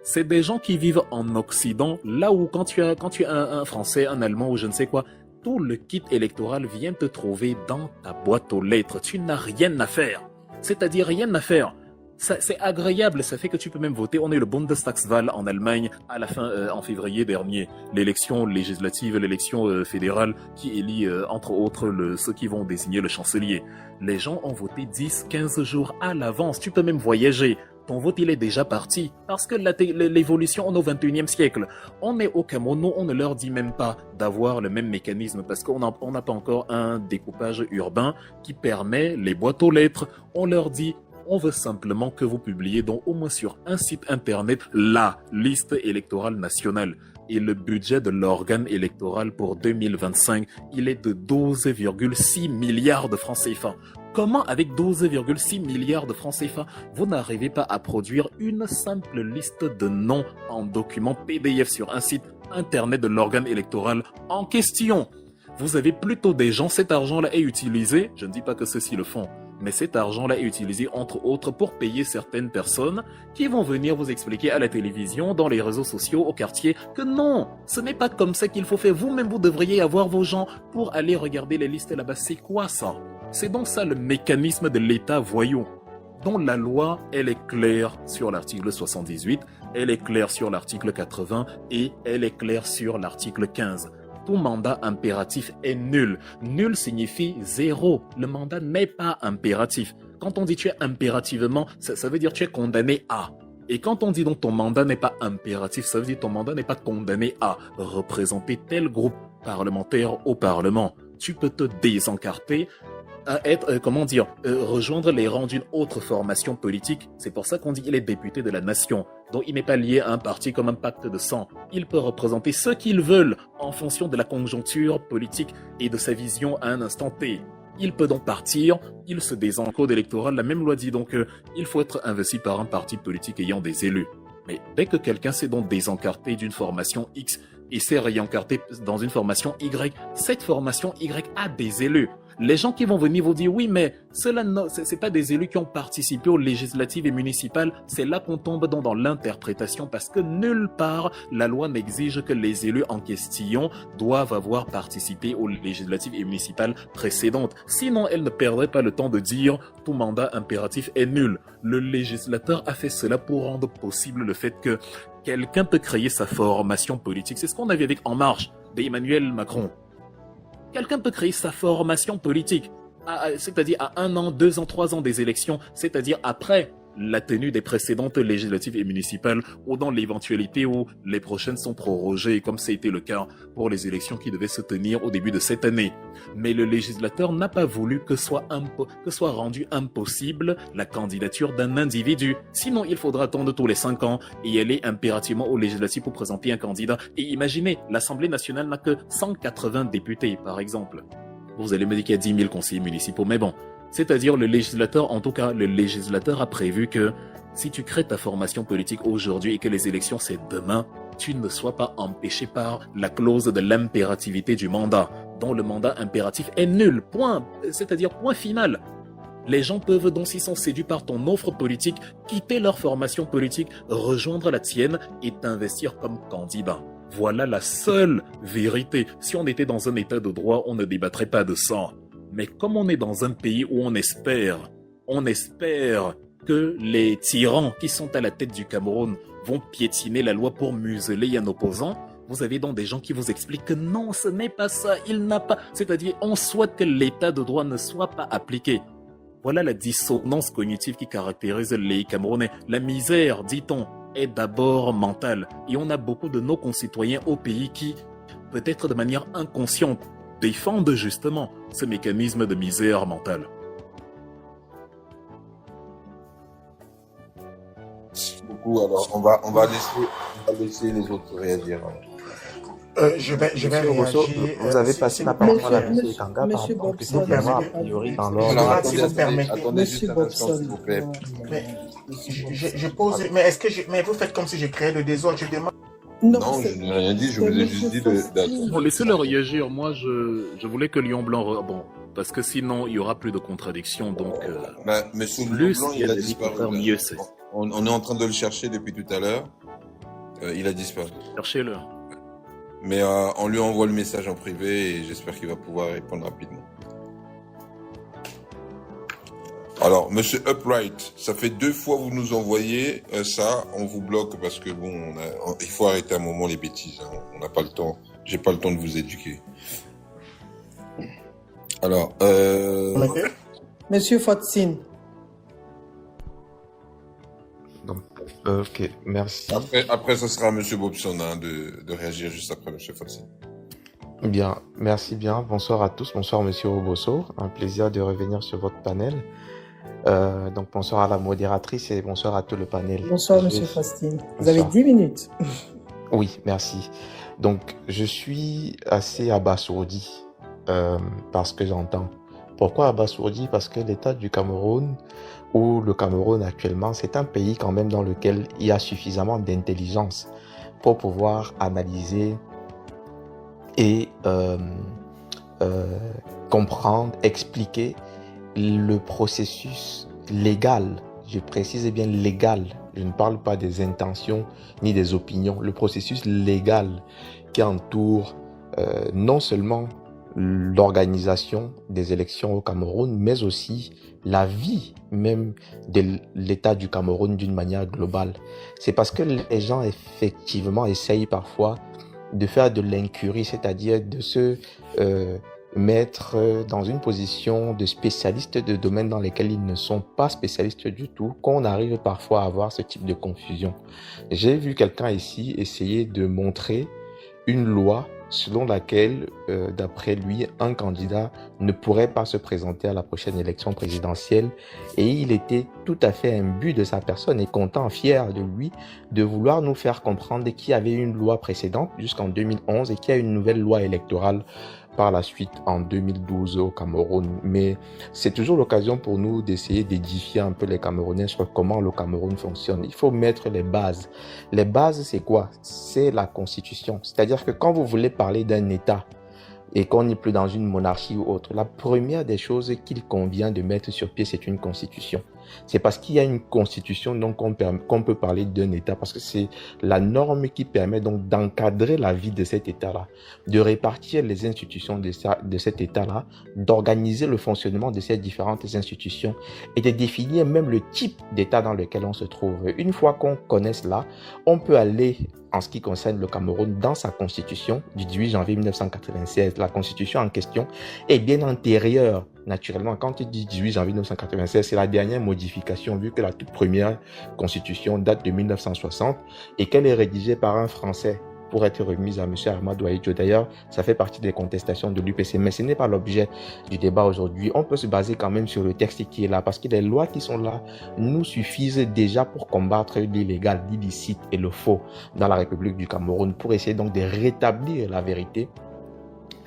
Speaker 10: C'est des gens qui vivent en Occident, là où quand tu es un Français, un Allemand ou je ne sais quoi, tout le kit électoral vient te trouver dans ta boîte aux lettres. Tu n'as rien à faire. C'est-à-dire rien à faire. C'est agréable, ça fait que tu peux même voter. On a eu le Bundestagswahl en Allemagne à la fin, en février dernier. L'élection législative, l'élection fédérale qui élit, entre autres, ceux qui vont désigner le chancelier. Les gens ont voté 10-15 jours à l'avance. Tu peux même voyager. Ton vote, il est déjà parti. Parce que l'évolution, on est au 21e siècle. On est au Cameroun, on ne leur dit même pas d'avoir le même mécanisme parce qu'on n'a pas encore un découpage urbain qui permet les boîtes aux lettres. On leur dit, on veut simplement que vous publiez donc au moins sur un site internet la liste électorale nationale. Et le budget de l'organe électoral pour 2025, il est de 12,6 milliards de francs CFA. Comment avec 12,6 milliards de francs CFA, vous n'arrivez pas à produire une simple liste de noms en document PDF sur un site internet de l'organe électoral en question? Vous avez plutôt des gens, cet argent-là est utilisé, je ne dis pas que ceux-ci le font, mais cet argent-là est utilisé entre autres pour payer certaines personnes qui vont venir vous expliquer à la télévision, dans les réseaux sociaux, au quartier, que non, ce n'est pas comme ça qu'il faut faire. Vous-même, vous devriez avoir vos gens pour aller regarder les listes là-bas. C'est quoi ça? C'est donc ça le mécanisme de l'État voyou, dont la loi, elle est claire sur l'article 78, elle est claire sur l'article 80 et elle est claire sur l'article 15. Tout mandat impératif est nul. Nul signifie zéro. Le mandat n'est pas impératif. Quand on dit tu es impérativement, ça veut dire tu es condamné à. Et quand on dit donc ton mandat n'est pas impératif, ça veut dire ton mandat n'est pas condamné à représenter tel groupe parlementaire au Parlement. Tu peux te désencarter à être, rejoindre les rangs d'une autre formation politique. C'est pour ça qu'on dit qu'il est député de la nation. Donc il n'est pas lié à un parti comme un pacte de sang. Il peut représenter ce qu'il veut en fonction de la conjoncture politique et de sa vision à un instant T. Il peut donc partir, il se désencarte. Code électoral, la même loi dit donc qu'il faut être investi par un parti politique ayant des élus. Mais dès que quelqu'un s'est donc désencarté d'une formation X et s'est réencarté dans une formation Y, cette formation Y a des élus. Les gens qui vont venir vous dire oui, mais cela c'est pas des élus qui ont participé aux législatives et municipales. C'est là qu'on tombe dans l'interprétation parce que nulle part la loi n'exige que les élus en question doivent avoir participé aux législatives et municipales précédentes. Sinon, elle ne perdrait pas le temps de dire tout mandat impératif est nul. Le législateur a fait cela pour rendre possible le fait que quelqu'un peut créer sa formation politique. C'est ce qu'on avait avec En Marche d'Emmanuel Macron. Quelqu'un peut créer sa formation politique, c'est-à-dire à 1 an, 2 ans, 3 ans des élections, c'est-à-dire après la tenue des précédentes législatives et municipales ou dans l'éventualité où les prochaines sont prorogées, comme c'était le cas pour les élections qui devaient se tenir au début de cette année. Mais le législateur n'a pas voulu que soit rendu impossible la candidature d'un individu. Sinon, il faudra attendre tous les 5 ans et aller impérativement aux législatives pour présenter un candidat. Et imaginez, l'Assemblée nationale n'a que 180 députés, par exemple. Vous allez me dire qu'il y a 10 000 conseillers municipaux, mais bon. C'est-à-dire le législateur a prévu que si tu crées ta formation politique aujourd'hui et que les élections c'est demain, tu ne sois pas empêché par la clause de l'impérativité du mandat, dont le mandat impératif est nul, point, c'est-à-dire point final. Les gens peuvent donc, s'ils sont séduits par ton offre politique, quitter leur formation politique, rejoindre la tienne et t'investir comme candidat. Voilà la seule vérité. Si on était dans un état de droit, on ne débattrait pas de ça. Mais comme on est dans un pays où on espère que les tyrans qui sont à la tête du Cameroun vont piétiner la loi pour museler un opposant, vous avez donc des gens qui vous expliquent que non, ce n'est pas ça, il n'a pas... C'est-à-dire, on souhaite que l'état de droit ne soit pas appliqué. Voilà la dissonance cognitive qui caractérise les Camerounais. La misère, dit-on, est d'abord mentale. Et on a beaucoup de nos concitoyens au pays qui, peut-être de manière inconsciente, défendent justement ce mécanisme de misère mentale.
Speaker 5: Merci beaucoup. Alors, on va laisser les autres réagir.
Speaker 3: Je vais
Speaker 11: Rousseau,
Speaker 3: réagir.
Speaker 11: vous avez passé la parole à M.
Speaker 8: Monsieur-
Speaker 11: Kanga par
Speaker 8: Monsieur
Speaker 11: rapport à ce
Speaker 8: Bobson,
Speaker 11: que a priori dans
Speaker 5: Alors,
Speaker 11: l'ordre.
Speaker 3: si vous permettez.
Speaker 5: attendez juste
Speaker 8: Monsieur
Speaker 5: un instant, s'il
Speaker 8: Bobson.
Speaker 5: vous plaît.
Speaker 3: Mais je pose. Mais est-ce que mais vous faites comme si j'ai créé le désordre? Je demande.
Speaker 5: Non, je n'ai rien dit, je vous ai juste dit d'attendre.
Speaker 10: Bon, laissez-le réagir. Moi, je voulais que Lion Blanc... Bon, parce que sinon, il y aura plus de contradictions. Donc,
Speaker 5: Bah, Monsieur
Speaker 10: plus
Speaker 5: Blanc,
Speaker 10: il y a
Speaker 5: il a
Speaker 10: des
Speaker 5: disparu.
Speaker 10: dictateurs,
Speaker 5: là.
Speaker 10: mieux c'est.
Speaker 5: On est en train de le chercher depuis tout à l'heure. Il a disparu.
Speaker 10: Cherchez-le.
Speaker 5: Mais on lui envoie le message en privé et j'espère qu'il va pouvoir répondre rapidement. Alors, Monsieur Upright, ça fait 2 fois que vous nous envoyez ça, on vous bloque parce que bon, il faut arrêter un moment les bêtises. Hein. On n'a pas le temps. J'ai pas le temps de vous éduquer. Alors,
Speaker 8: Monsieur Fotsin.
Speaker 11: Donc, ok, merci.
Speaker 5: après, ce sera à Monsieur Bobson hein, de réagir juste après Monsieur Fossi.
Speaker 11: Bien, merci bien. Bonsoir à tous. Bonsoir, Monsieur Robosso. Un plaisir de revenir sur votre panel. Donc, bonsoir à la modératrice et bonsoir à tout le panel.
Speaker 8: Bonsoir, Monsieur Fostin. Vous avez
Speaker 11: Bonsoir.
Speaker 8: 10 minutes.
Speaker 11: Oui, merci. Donc, je suis assez abasourdi par ce que j'entends. Pourquoi abasourdi? Parce que l'État du Cameroun, ou le Cameroun actuellement, c'est un pays quand même dans lequel il y a suffisamment d'intelligence pour pouvoir analyser et comprendre, expliquer le processus légal. Je précise bien légal. Je ne parle pas des intentions ni des opinions. Le processus légal qui entoure non seulement l'organisation des élections au Cameroun, mais aussi la vie même de l'État du Cameroun d'une manière globale. C'est parce que les gens effectivement essayent parfois de faire de l'incurie, c'est-à-dire de se mettre dans une position de spécialiste de domaines dans lesquels ils ne sont pas spécialistes du tout, qu'on arrive parfois à avoir ce type de confusion. J'ai vu quelqu'un ici essayer de montrer une loi selon laquelle, d'après lui, un candidat ne pourrait pas se présenter à la prochaine élection présidentielle, et il était tout à fait imbu de sa personne et content, fier de lui, de vouloir nous faire comprendre qu'il y avait une loi précédente jusqu'en 2011 et qu'il y a une nouvelle loi électorale par la suite en 2012 au Cameroun. Mais c'est toujours l'occasion pour nous d'essayer d'édifier un peu les Camerounais sur comment le Cameroun fonctionne. Il faut mettre les bases. Les bases, c'est quoi? C'est la Constitution. C'est-à-dire que quand vous voulez parler d'un État et qu'on n'est plus dans une monarchie ou autre, la première des choses qu'il convient de mettre sur pied, c'est une Constitution. C'est parce qu'il y a une Constitution donc qu'on peut parler d'un État, parce que c'est la norme qui permet donc d'encadrer la vie de cet État-là, de répartir les institutions de cet État-là, d'organiser le fonctionnement de ces différentes institutions et de définir même le type d'État dans lequel on se trouve. Une fois qu'on connaît cela, on peut aller, en ce qui concerne le Cameroun, dans sa constitution du 18 janvier 1996. La constitution en question est bien antérieure, naturellement. Quand il dit 18 janvier 1996, c'est la dernière modification, vu que la toute première constitution date de 1960 et qu'elle est rédigée par un Français pour être remise à M. Ahmadou Ahidjo. D'ailleurs, ça fait partie des contestations de l'UPC, mais ce n'est pas l'objet du débat aujourd'hui. On peut se baser quand même sur le texte qui est là, parce que les lois qui sont là nous suffisent déjà pour combattre l'illégal, l'illicite et le faux dans la République du Cameroun, pour essayer donc de rétablir la vérité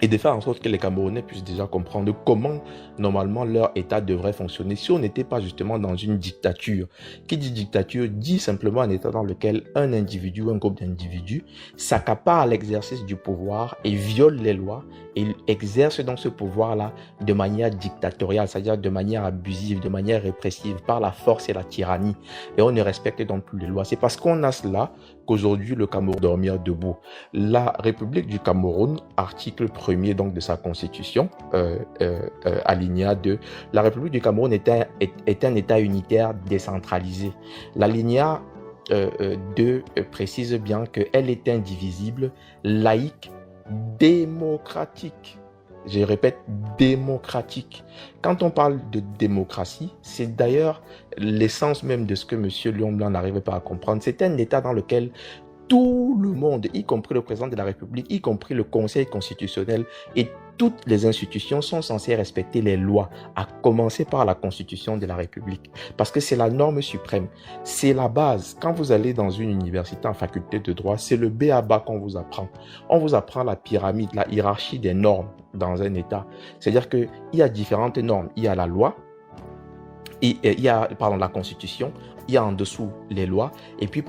Speaker 11: et de faire en sorte que les Camerounais puissent déjà comprendre comment normalement leur État devrait fonctionner si on n'était pas justement dans une dictature. Qui dit dictature dit simplement un État dans lequel un individu ou un groupe d'individus s'accapare l'exercice du pouvoir et viole les lois et exerce donc ce pouvoir-là de manière dictatoriale, c'est-à-dire de manière abusive, de manière répressive, par la force et la tyrannie. Et on ne respecte donc plus les lois. C'est parce qu'on a cela qu'aujourd'hui le Cameroun dormir debout. La République du Cameroun, article 1er donc de sa constitution, alinéa 2, la République du Cameroun est un État unitaire décentralisé. L'alinéa 2 précise bien qu'elle est indivisible, laïque, démocratique. je répète, démocratique. Quand on parle de démocratie, c'est d'ailleurs l'essence même de ce que M. Léon Blanc n'arrivait pas à comprendre. C'est un État dans lequel tout le monde, y compris le président de la République, y compris le Conseil constitutionnel et toutes les institutions sont censées respecter les lois, à commencer par la Constitution de la République. Parce que c'est la norme suprême. C'est la base. Quand vous allez dans une université en faculté de droit, c'est le b.a.-ba qu'on vous apprend. On vous apprend la pyramide, la hiérarchie des normes dans un État. C'est-à-dire qu'il y a différentes normes. Il y a la loi, il y a la Constitution, il y a en dessous les lois, et puis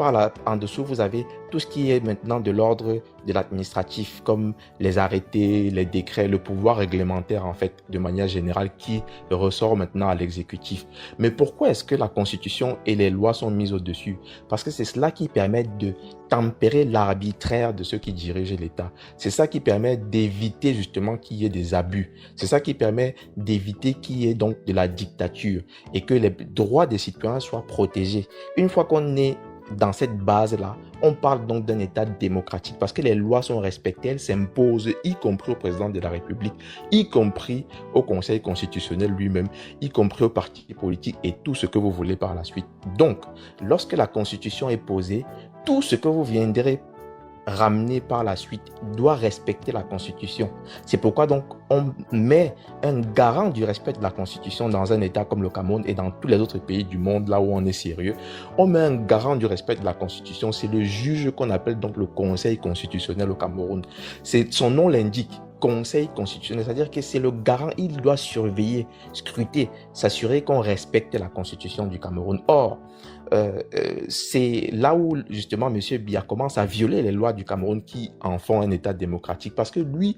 Speaker 11: en dessous, vous avez tout ce qui est maintenant de l'ordre de l'administratif, comme les arrêtés, les décrets, le pouvoir réglementaire, en fait, de manière générale, qui ressort maintenant à l'exécutif. Mais pourquoi est-ce que la Constitution et les lois sont mises au-dessus? Parce que c'est cela qui permet de tempérer l'arbitraire de ceux qui dirigent l'État. C'est ça qui permet d'éviter justement qu'il y ait des abus. C'est ça qui permet d'éviter qu'il y ait donc de la dictature et que les droits des citoyens soient protégés. Une fois qu'on est dans cette base-là, on parle donc d'un État démocratique parce que les lois sont respectées, elles s'imposent, y compris au président de la République, y compris au Conseil constitutionnel lui-même, y compris aux partis politiques et tout ce que vous voulez par la suite. Donc, lorsque la Constitution est posée, tout ce que vous viendrez ramener par la suite doit respecter la Constitution. C'est pourquoi donc on met un garant du respect de la Constitution dans un État comme le Cameroun et dans tous les autres pays du monde là où on est sérieux. On met un garant du respect de la Constitution, c'est le juge qu'on appelle donc le Conseil constitutionnel au Cameroun. Son nom l'indique. Conseil constitutionnel, c'est-à-dire que c'est le garant, il doit surveiller, scruter, s'assurer qu'on respecte la Constitution du Cameroun. Or, c'est là où justement M. Biya commence à violer les lois du Cameroun qui en font un État démocratique parce que lui,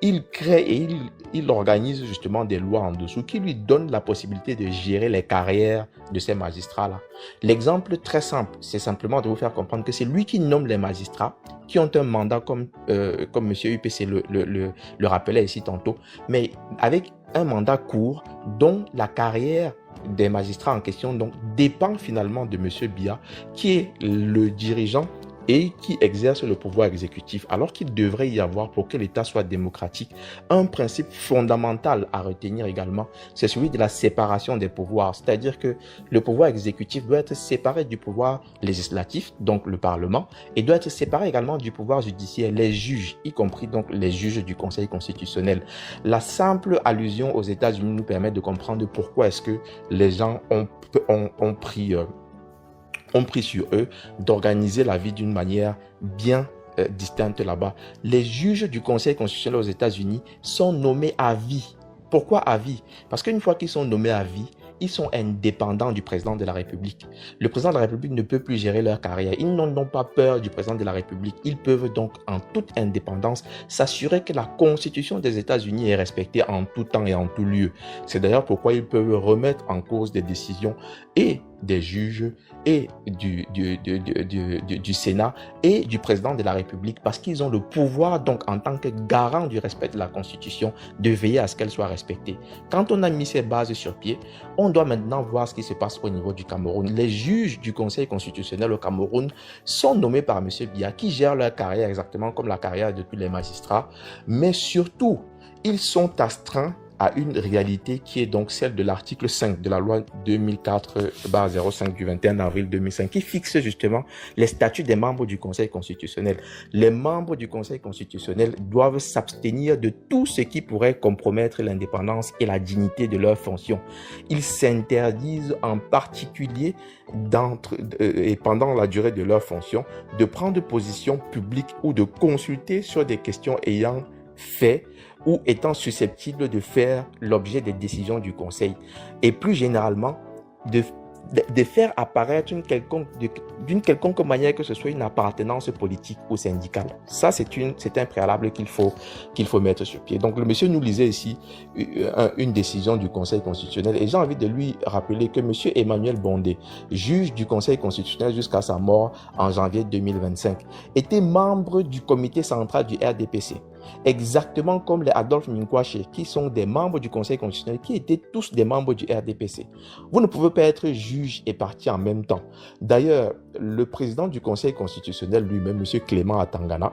Speaker 11: il crée et il organise justement des lois en dessous qui lui donnent la possibilité de gérer les carrières de ces magistrats-là. L'exemple très simple, c'est simplement de vous faire comprendre que c'est lui qui nomme les magistrats qui ont un mandat comme M. UPC le rappelait ici tantôt, mais avec un mandat court dont la carrière des magistrats en question donc dépend finalement de M. Biya, qui est le dirigeant et qui exerce le pouvoir exécutif, alors qu'il devrait y avoir, pour que l'État soit démocratique, un principe fondamental à retenir également, c'est celui de la séparation des pouvoirs, c'est-à-dire que le pouvoir exécutif doit être séparé du pouvoir législatif, donc le Parlement, et doit être séparé également du pouvoir judiciaire, les juges, y compris donc les juges du Conseil constitutionnel. La simple allusion aux États-Unis nous permet de comprendre pourquoi est-ce que les gens ont pris sur eux d'organiser la vie d'une manière bien distincte là-bas. Les juges du Conseil constitutionnel aux États-Unis sont nommés à vie. Pourquoi à vie? Parce qu'une fois qu'ils sont nommés à vie, ils sont indépendants du président de la République. Le président de la République ne peut plus gérer leur carrière. Ils n'ont pas peur du président de la République. Ils peuvent donc, en toute indépendance, s'assurer que la Constitution des États-Unis est respectée en tout temps et en tout lieu. C'est d'ailleurs pourquoi ils peuvent remettre en cause des décisions et des juges et du Sénat et du président de la République parce qu'ils ont le pouvoir donc en tant que garant du respect de la Constitution de veiller à ce qu'elle soit respectée. Quand on a mis ces bases sur pied, on doit maintenant voir ce qui se passe au niveau du Cameroun. Les juges du Conseil constitutionnel au Cameroun sont nommés par M. Biya qui gère leur carrière exactement comme la carrière de tous les magistrats, mais surtout, ils sont astreints à une réalité qui est donc celle de l'article 5 de la loi 2004/05 du 21 avril 2005 qui fixe justement les statuts des membres du Conseil constitutionnel. Les membres du Conseil constitutionnel doivent s'abstenir de tout ce qui pourrait compromettre l'indépendance et la dignité de leurs fonctions. Ils s'interdisent en particulier et pendant la durée de leur fonction de prendre position publique ou de consulter sur des questions ayant fait ou étant susceptibles de faire l'objet des décisions du Conseil et plus généralement de faire apparaître d'une quelconque manière que ce soit une appartenance politique ou syndicale. Ça, c'est un préalable qu'il faut mettre sur pied. Donc, le monsieur nous lisait ici une décision du Conseil constitutionnel et j'ai envie de lui rappeler que monsieur Emmanuel Bondé, juge du Conseil constitutionnel jusqu'à sa mort en janvier 2025, était membre du comité central du RDPC. Exactement comme les Adolphe Minkwache, qui sont des membres du Conseil constitutionnel, qui étaient tous des membres du RDPC. Vous ne pouvez pas être juge et parti en même temps. D'ailleurs, le président du Conseil constitutionnel lui-même, M. Clément Atangana,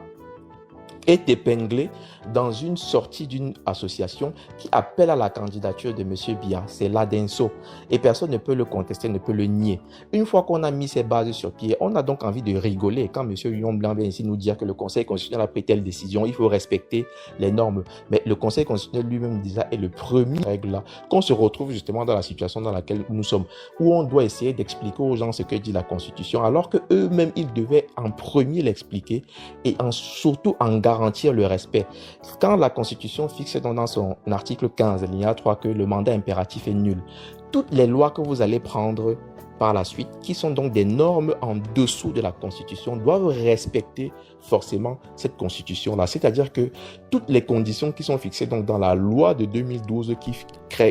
Speaker 11: est épinglé dans une sortie d'une association qui appelle à la candidature de M. Biya. C'est l'ADENSO. Et personne ne peut le contester, ne peut le nier. Une fois qu'on a mis ces bases sur pied, on a donc envie de rigoler. Quand M. Lion Blanc vient ici nous dire que le Conseil constitutionnel a pris telle décision, il faut respecter les normes. Mais le Conseil constitutionnel lui-même déjà est le premier règle là, qu'on se retrouve justement dans la situation dans laquelle nous sommes, où on doit essayer d'expliquer aux gens ce que dit la Constitution, alors que eux-mêmes, ils devaient en premier l'expliquer et surtout en garantir le respect. Quand la Constitution fixe dans son article 15, alinéa 3, que le mandat impératif est nul, toutes les lois que vous allez prendre par la suite, qui sont donc des normes en dessous de la Constitution, doivent respecter forcément cette Constitution-là. C'est-à-dire que toutes les conditions qui sont fixées donc dans la loi de 2012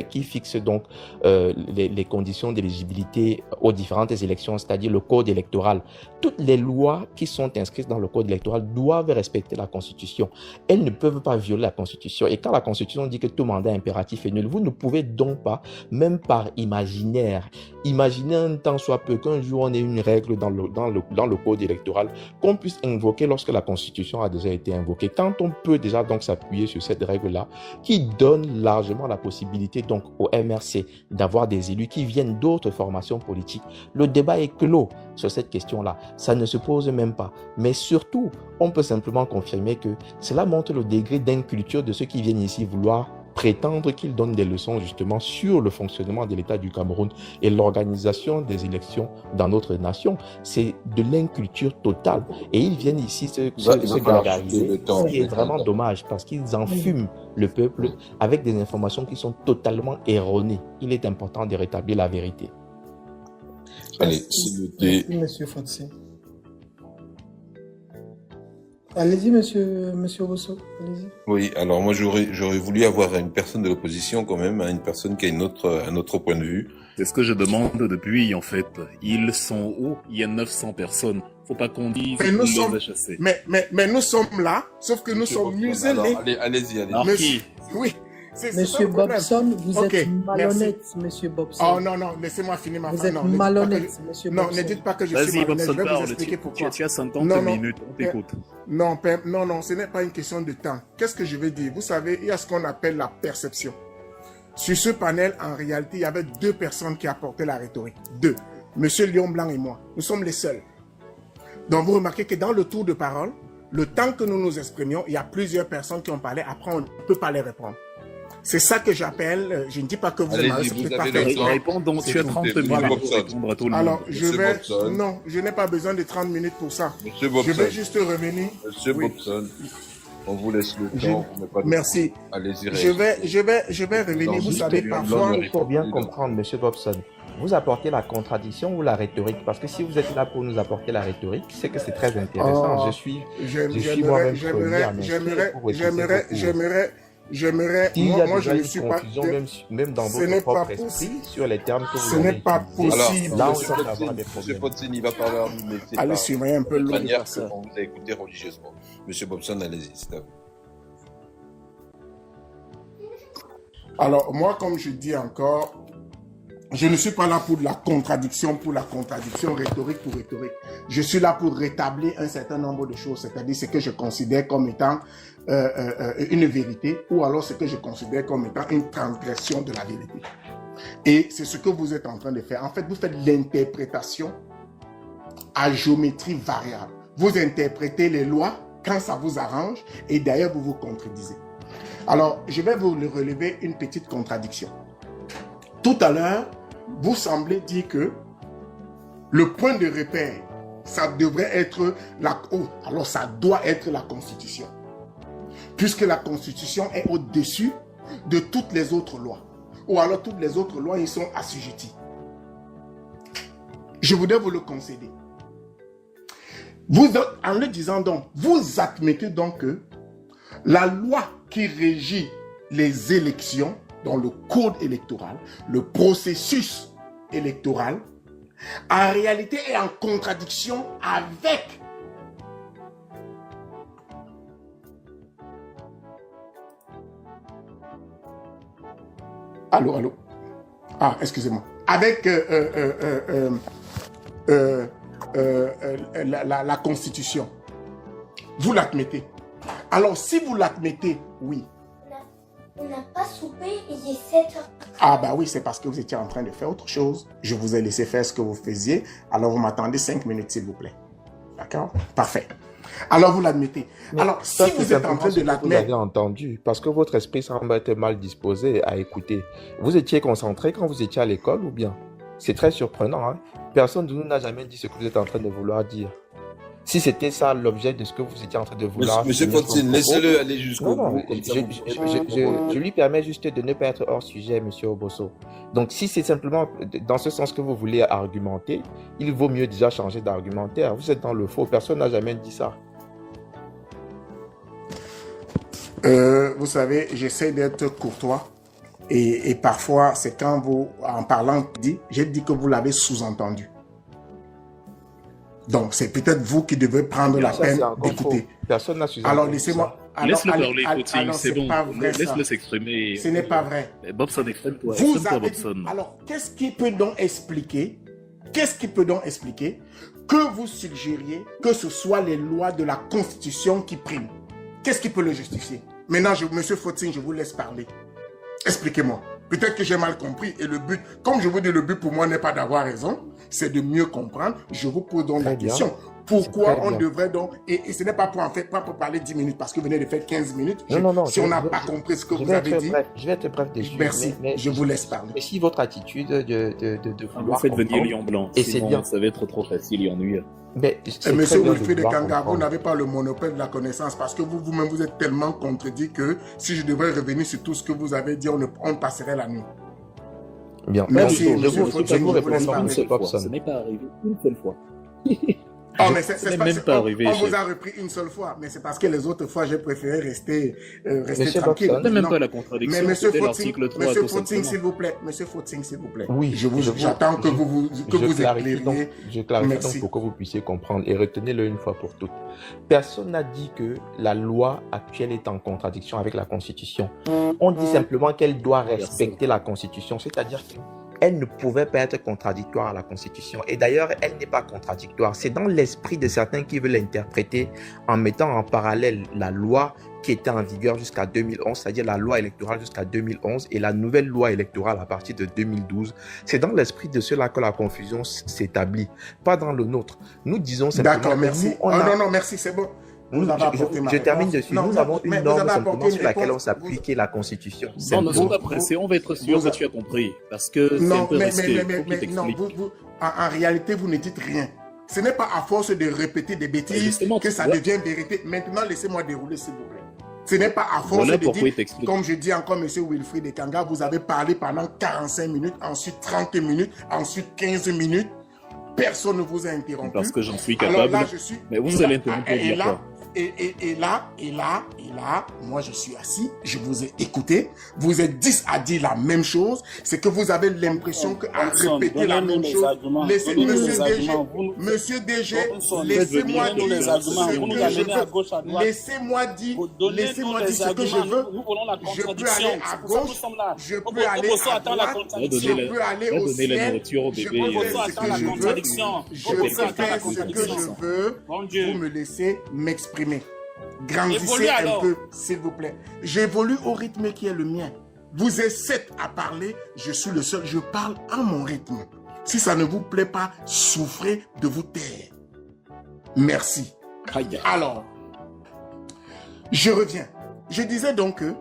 Speaker 11: qui fixe donc les conditions d'éligibilité aux différentes élections, c'est-à-dire le code électoral, toutes les lois qui sont inscrites dans le code électoral doivent respecter la Constitution. Elles ne peuvent pas violer la Constitution. Et quand la Constitution dit que tout mandat impératif est nul, vous ne pouvez donc pas, même par imaginaire, imaginer un temps soit peu qu'un jour on ait une règle dans le code électoral qu'on puisse invoquer lorsque la Constitution a déjà été invoquée. Quand on peut déjà donc s'appuyer sur cette règle-là qui donne largement la possibilité donc au MRC d'avoir des élus qui viennent d'autres formations politiques, le débat est clos sur cette question-là. Ça ne se pose même pas. Mais surtout, on peut simplement confirmer que cela montre le degré d'inculture de ceux qui viennent ici vouloir prétendre qu'ils donnent des leçons justement sur le fonctionnement de l'État du Cameroun et l'organisation des élections dans notre nation. C'est de l'inculture totale. Et ils viennent ici se gargariser, ce qui est vraiment dommage parce qu'ils enfument le peuple avec des informations qui sont totalement erronées. Il est important de rétablir la vérité.
Speaker 5: Allez, c'est noté.
Speaker 8: Merci, M. Fotsi. Allez-y, monsieur Bosso. Allez-y.
Speaker 5: Oui, alors moi j'aurais voulu avoir une personne de l'opposition quand même, une personne qui a un autre point de vue.
Speaker 10: C'est ce que je demande depuis, en fait. Ils sont où? Il y a 900 personnes. Faut pas qu'on dise qu'ils les a chassés.
Speaker 7: Mais nous sommes là, sauf que nous sommes muselés.
Speaker 5: Allez-y.
Speaker 7: Oui.
Speaker 8: Monsieur Bobson, vous êtes malhonnête, monsieur Bobson.
Speaker 7: Oh non, laissez-moi finir ma phrase.
Speaker 8: Vous êtes malhonnête, monsieur Bobson.
Speaker 7: Non, ne dites pas que je suis malhonnête. Je vais vous expliquer pourquoi.
Speaker 10: Tu as 50 minutes, on t'écoute.
Speaker 7: Non, ce n'est pas une question de temps. Qu'est-ce que je veux dire? Vous savez, il y a ce qu'on appelle la perception. Sur ce panel, en réalité, il y avait deux personnes qui apportaient la rhétorique. Deux. Monsieur Lion Blanc et moi. Nous sommes les seuls. Donc, vous remarquez que dans le tour de parole, le temps que nous nous exprimions, il y a plusieurs personnes qui ont parlé. Après, on ne peut pas les répondre. C'est ça que j'appelle, je ne dis pas que vous êtes
Speaker 10: Réponds donc, tu as 30 minutes pour répondre à tout le monde.
Speaker 7: Alors, non, je n'ai pas besoin de 30 minutes pour ça.
Speaker 5: Monsieur Bobson.
Speaker 7: Je vais juste revenir.
Speaker 5: Monsieur Bobson, on vous laisse le temps.
Speaker 7: Merci.
Speaker 5: Allez-y.
Speaker 7: Je vais revenir. Vous savez, parfois...
Speaker 11: Il faut bien comprendre, monsieur Bobson. Vous apportez la contradiction ou la rhétorique? Parce que si vous êtes là pour nous apporter la rhétorique, c'est que c'est très intéressant.
Speaker 7: J'aimerais, moi je ne suis pas...
Speaker 11: Même dans votre propre esprit, sur les termes que vous
Speaker 7: Ce n'est pas possible.
Speaker 11: Là, on va avoir des problèmes.
Speaker 5: Monsieur Potsin, il va parler à nous, mais c'est
Speaker 7: allez surveiller un peu
Speaker 5: de manière qu'on vous a écouté religieusement. Monsieur Bobson, allez-y, c'est à vous.
Speaker 7: Alors, moi, comme je dis encore, je ne suis pas là pour la contradiction, rhétorique pour rhétorique. Je suis là pour rétablir un certain nombre de choses, c'est-à-dire ce que je considère comme étant une vérité ou alors ce que je considère comme étant une transgression de la vérité. Et c'est ce que vous êtes en train de faire. En fait, vous faites l'interprétation à géométrie variable. Vous interprétez les lois quand ça vous arrange et d'ailleurs vous vous contredisez. Alors, je vais vous relever une petite contradiction. Tout à l'heure, vous semblez dire que le point de repère, ça devrait être alors ça doit être la Constitution. Puisque la Constitution est au-dessus de toutes les autres lois. Ou alors toutes les autres lois, ils sont assujettis. Je voudrais vous le concéder. En le disant donc, vous admettez donc que la loi qui régit les élections, dans le code électoral, le processus électoral, en réalité est en contradiction avec Allô. Ah, excusez-moi. Avec la Constitution. Vous l'admettez. Alors, si vous l'admettez, oui.
Speaker 12: On n'a pas soupé, il est 7h.
Speaker 7: Ah bah oui, c'est parce que vous étiez en train de faire autre chose. Je vous ai laissé faire ce que vous faisiez. Alors, vous m'attendez 5 minutes, s'il vous plaît. D'accord? Parfait. Alors, vous l'admettez. Alors, si
Speaker 11: Ça, c'est
Speaker 7: vous êtes en
Speaker 11: simplement
Speaker 7: train
Speaker 11: ce
Speaker 7: de
Speaker 11: que vous
Speaker 7: l'admettre...
Speaker 11: avez entendu, parce que votre esprit semble être mal disposé à écouter. Vous étiez concentré quand vous étiez à l'école ou bien? C'est très surprenant, hein? Personne de nous n'a jamais dit ce que vous êtes en train de vouloir dire. Si c'était ça l'objet de ce que vous étiez en train de vouloir...
Speaker 5: Monsieur
Speaker 11: finir
Speaker 5: Fotine,
Speaker 11: vos
Speaker 5: laissez-le
Speaker 11: propos.
Speaker 5: aller jusqu'au
Speaker 11: Non,
Speaker 5: bout.
Speaker 11: non,
Speaker 5: Comme ça, vous pouvez-
Speaker 11: je lui permets juste de ne pas être hors sujet, monsieur Obosso. Donc, si c'est simplement dans ce sens que vous voulez argumenter, il vaut mieux déjà changer d'argumentaire. Vous êtes dans le faux, personne n'a jamais dit ça.
Speaker 7: Vous savez, j'essaie d'être courtois. Et parfois, c'est quand vous, en parlant, j'ai dit que vous l'avez sous-entendu. Donc, c'est peut-être vous qui devez prendre la
Speaker 11: Ça,
Speaker 7: peine
Speaker 11: c'est encore
Speaker 7: d'écouter.
Speaker 11: faux. Personne n'a sous-entendu
Speaker 7: Alors, laissez-moi... alors,
Speaker 10: Laisse-le
Speaker 7: allez,
Speaker 10: parler,
Speaker 7: allez,
Speaker 10: Footing,
Speaker 7: alors,
Speaker 10: c'est
Speaker 7: c'est
Speaker 10: bon.
Speaker 7: pas vrai, ça.
Speaker 10: Laisse-le s'exprimer.
Speaker 7: Ce n'est pas vrai.
Speaker 10: Bobson, exprime-toi.
Speaker 7: Vous
Speaker 10: Exprime-toi,
Speaker 7: avez dit...
Speaker 10: Bobson.
Speaker 7: Alors, qu'est-ce qui peut donc expliquer que vous suggériez que ce soit les lois de la Constitution qui priment? Qu'est-ce qui peut le justifier? Maintenant, monsieur Fotine, je vous laisse parler. Expliquez-moi. Peut-être que j'ai mal compris et le but, comme je vous dis, le but pour moi n'est pas d'avoir raison, c'est de mieux comprendre. Je vous pose donc la question. Pourquoi on devrait donc, et ce n'est pas pour en fait, pas pour parler 10 minutes, parce que vous venez de faire 15 minutes.
Speaker 11: Non,
Speaker 7: si on n'a pas compris ce que vous avez dit.
Speaker 11: Je vais être bref dessus.
Speaker 7: Merci,
Speaker 11: mais
Speaker 7: je vous laisse parler.
Speaker 11: Mais si votre attitude de
Speaker 10: Vous
Speaker 11: vouloir
Speaker 10: faites venir
Speaker 11: comprendre,
Speaker 10: Lion Blanc.
Speaker 11: et c'est
Speaker 10: Sinon,
Speaker 11: bien.
Speaker 10: ça va être trop facile et ennuyeux.
Speaker 11: Mais c'est
Speaker 7: Monsieur
Speaker 11: très bien de
Speaker 7: Wilfried de
Speaker 11: vouloir
Speaker 7: Kanga, vous
Speaker 11: comprendre.
Speaker 7: n'avez pas le monopole de la connaissance parce que vous-même vous êtes tellement contredit que si je devrais revenir sur tout ce que vous avez dit, on passerait la nuit.
Speaker 11: Bien.
Speaker 7: Merci,
Speaker 11: je
Speaker 7: monsieur
Speaker 11: vous
Speaker 7: Fotine, je vous
Speaker 11: réponds
Speaker 7: laisse
Speaker 11: non,
Speaker 7: parler.
Speaker 11: monsieur Bobson.
Speaker 10: Ce n'est pas arrivé une seule fois.
Speaker 7: Oh, mais
Speaker 10: Ce n'est même pas arrivé,
Speaker 7: on
Speaker 10: chef.
Speaker 7: vous a repris une seule fois, mais c'est parce que les autres fois, j'ai préféré rester
Speaker 11: Monsieur
Speaker 7: tranquille.
Speaker 11: Bobson.
Speaker 10: Ce n'est même
Speaker 7: Non.
Speaker 10: pas la contradiction,
Speaker 7: Mais monsieur
Speaker 10: c'était
Speaker 7: Fotine,
Speaker 10: l'article 3,
Speaker 7: monsieur
Speaker 10: tout
Speaker 7: Fotine,
Speaker 10: simplement.
Speaker 7: s'il vous plaît, monsieur Fotine, s'il vous plaît.
Speaker 11: Oui,
Speaker 7: J'attends que vous
Speaker 11: clarifie donc,
Speaker 7: éclairiez.
Speaker 11: je clarifie
Speaker 7: Merci.
Speaker 11: donc pour que vous puissiez comprendre et retenez-le une fois pour toutes. Personne n'a dit que la loi actuelle est en contradiction avec la Constitution. On dit simplement qu'elle doit respecter la Constitution, c'est-à-dire qu'elle ne pouvait pas être contradictoire à la Constitution. Et d'ailleurs, elle n'est pas contradictoire. C'est dans l'esprit de certains qui veulent l'interpréter en mettant en parallèle la loi qui était en vigueur jusqu'à 2011, c'est-à-dire la loi électorale jusqu'à 2011 et la nouvelle loi électorale à partir de 2012. C'est dans l'esprit de cela que la confusion s'établit, pas dans le nôtre. Nous disons simplement
Speaker 7: D'accord,
Speaker 11: que
Speaker 7: merci.
Speaker 11: nous, on a...
Speaker 7: Non, merci, c'est bon. Vous avez apporté ma
Speaker 11: Je termine
Speaker 7: réponse.
Speaker 11: dessus.
Speaker 7: Non,
Speaker 11: Nous
Speaker 7: non,
Speaker 11: avons
Speaker 7: mais
Speaker 11: une
Speaker 7: vous
Speaker 11: norme
Speaker 7: avez
Speaker 11: simplement
Speaker 7: apporté
Speaker 11: sur
Speaker 7: une
Speaker 11: laquelle on
Speaker 7: réponse.
Speaker 11: s'appuie, qui est la Constitution.
Speaker 10: Non, ne sois pas
Speaker 11: Simplement.
Speaker 10: pressé, on va être sûr que tu as compris. Parce que c'est un
Speaker 7: Non,
Speaker 10: peu
Speaker 7: mais
Speaker 10: risqué. Faut qu'il
Speaker 7: non,
Speaker 10: t'explique.
Speaker 7: en réalité, vous ne dites rien. Ce n'est pas à force de répéter des bêtises
Speaker 10: Justement,
Speaker 7: que ça
Speaker 10: ouais.
Speaker 7: devient vérité. Maintenant, laissez-moi dérouler, s'il vous plaît. Ce n'est pas à force
Speaker 10: Voilà
Speaker 7: de
Speaker 10: pourquoi il
Speaker 7: dire,
Speaker 10: t'explique.
Speaker 7: comme je dis encore, monsieur Wilfried de Kanga, vous avez parlé pendant 45 minutes, ensuite 30 minutes, ensuite 15 minutes. Personne ne vous a interrompu.
Speaker 10: Parce que j'en suis
Speaker 7: Alors
Speaker 10: capable.
Speaker 7: là, je suis...
Speaker 10: Mais vous allez interrompre pour
Speaker 7: et
Speaker 10: dire
Speaker 7: là,
Speaker 10: quoi?
Speaker 7: et là, moi je suis assis, je vous ai écouté, vous êtes 10 à dire la même chose, c'est que vous avez l'impression qu'à répéter la même chose, laissez, monsieur DG, laissez-moi dire ce que je veux, laissez-moi dire ce que je veux, je peux aller à gauche, je peux aller à droite, je peux aller au ciel, je peux faire ce que je veux, je peux faire ce que je veux, vous me laissez m'exprimer. Grandissez un peu, s'il vous plaît. J'évolue au rythme qui est le mien. Vous êtes 7 à parler, je suis le seul, je parle à mon rythme. Si ça ne vous plaît pas, souffrez de vous taire. Merci. Alors, je reviens. Je disais donc que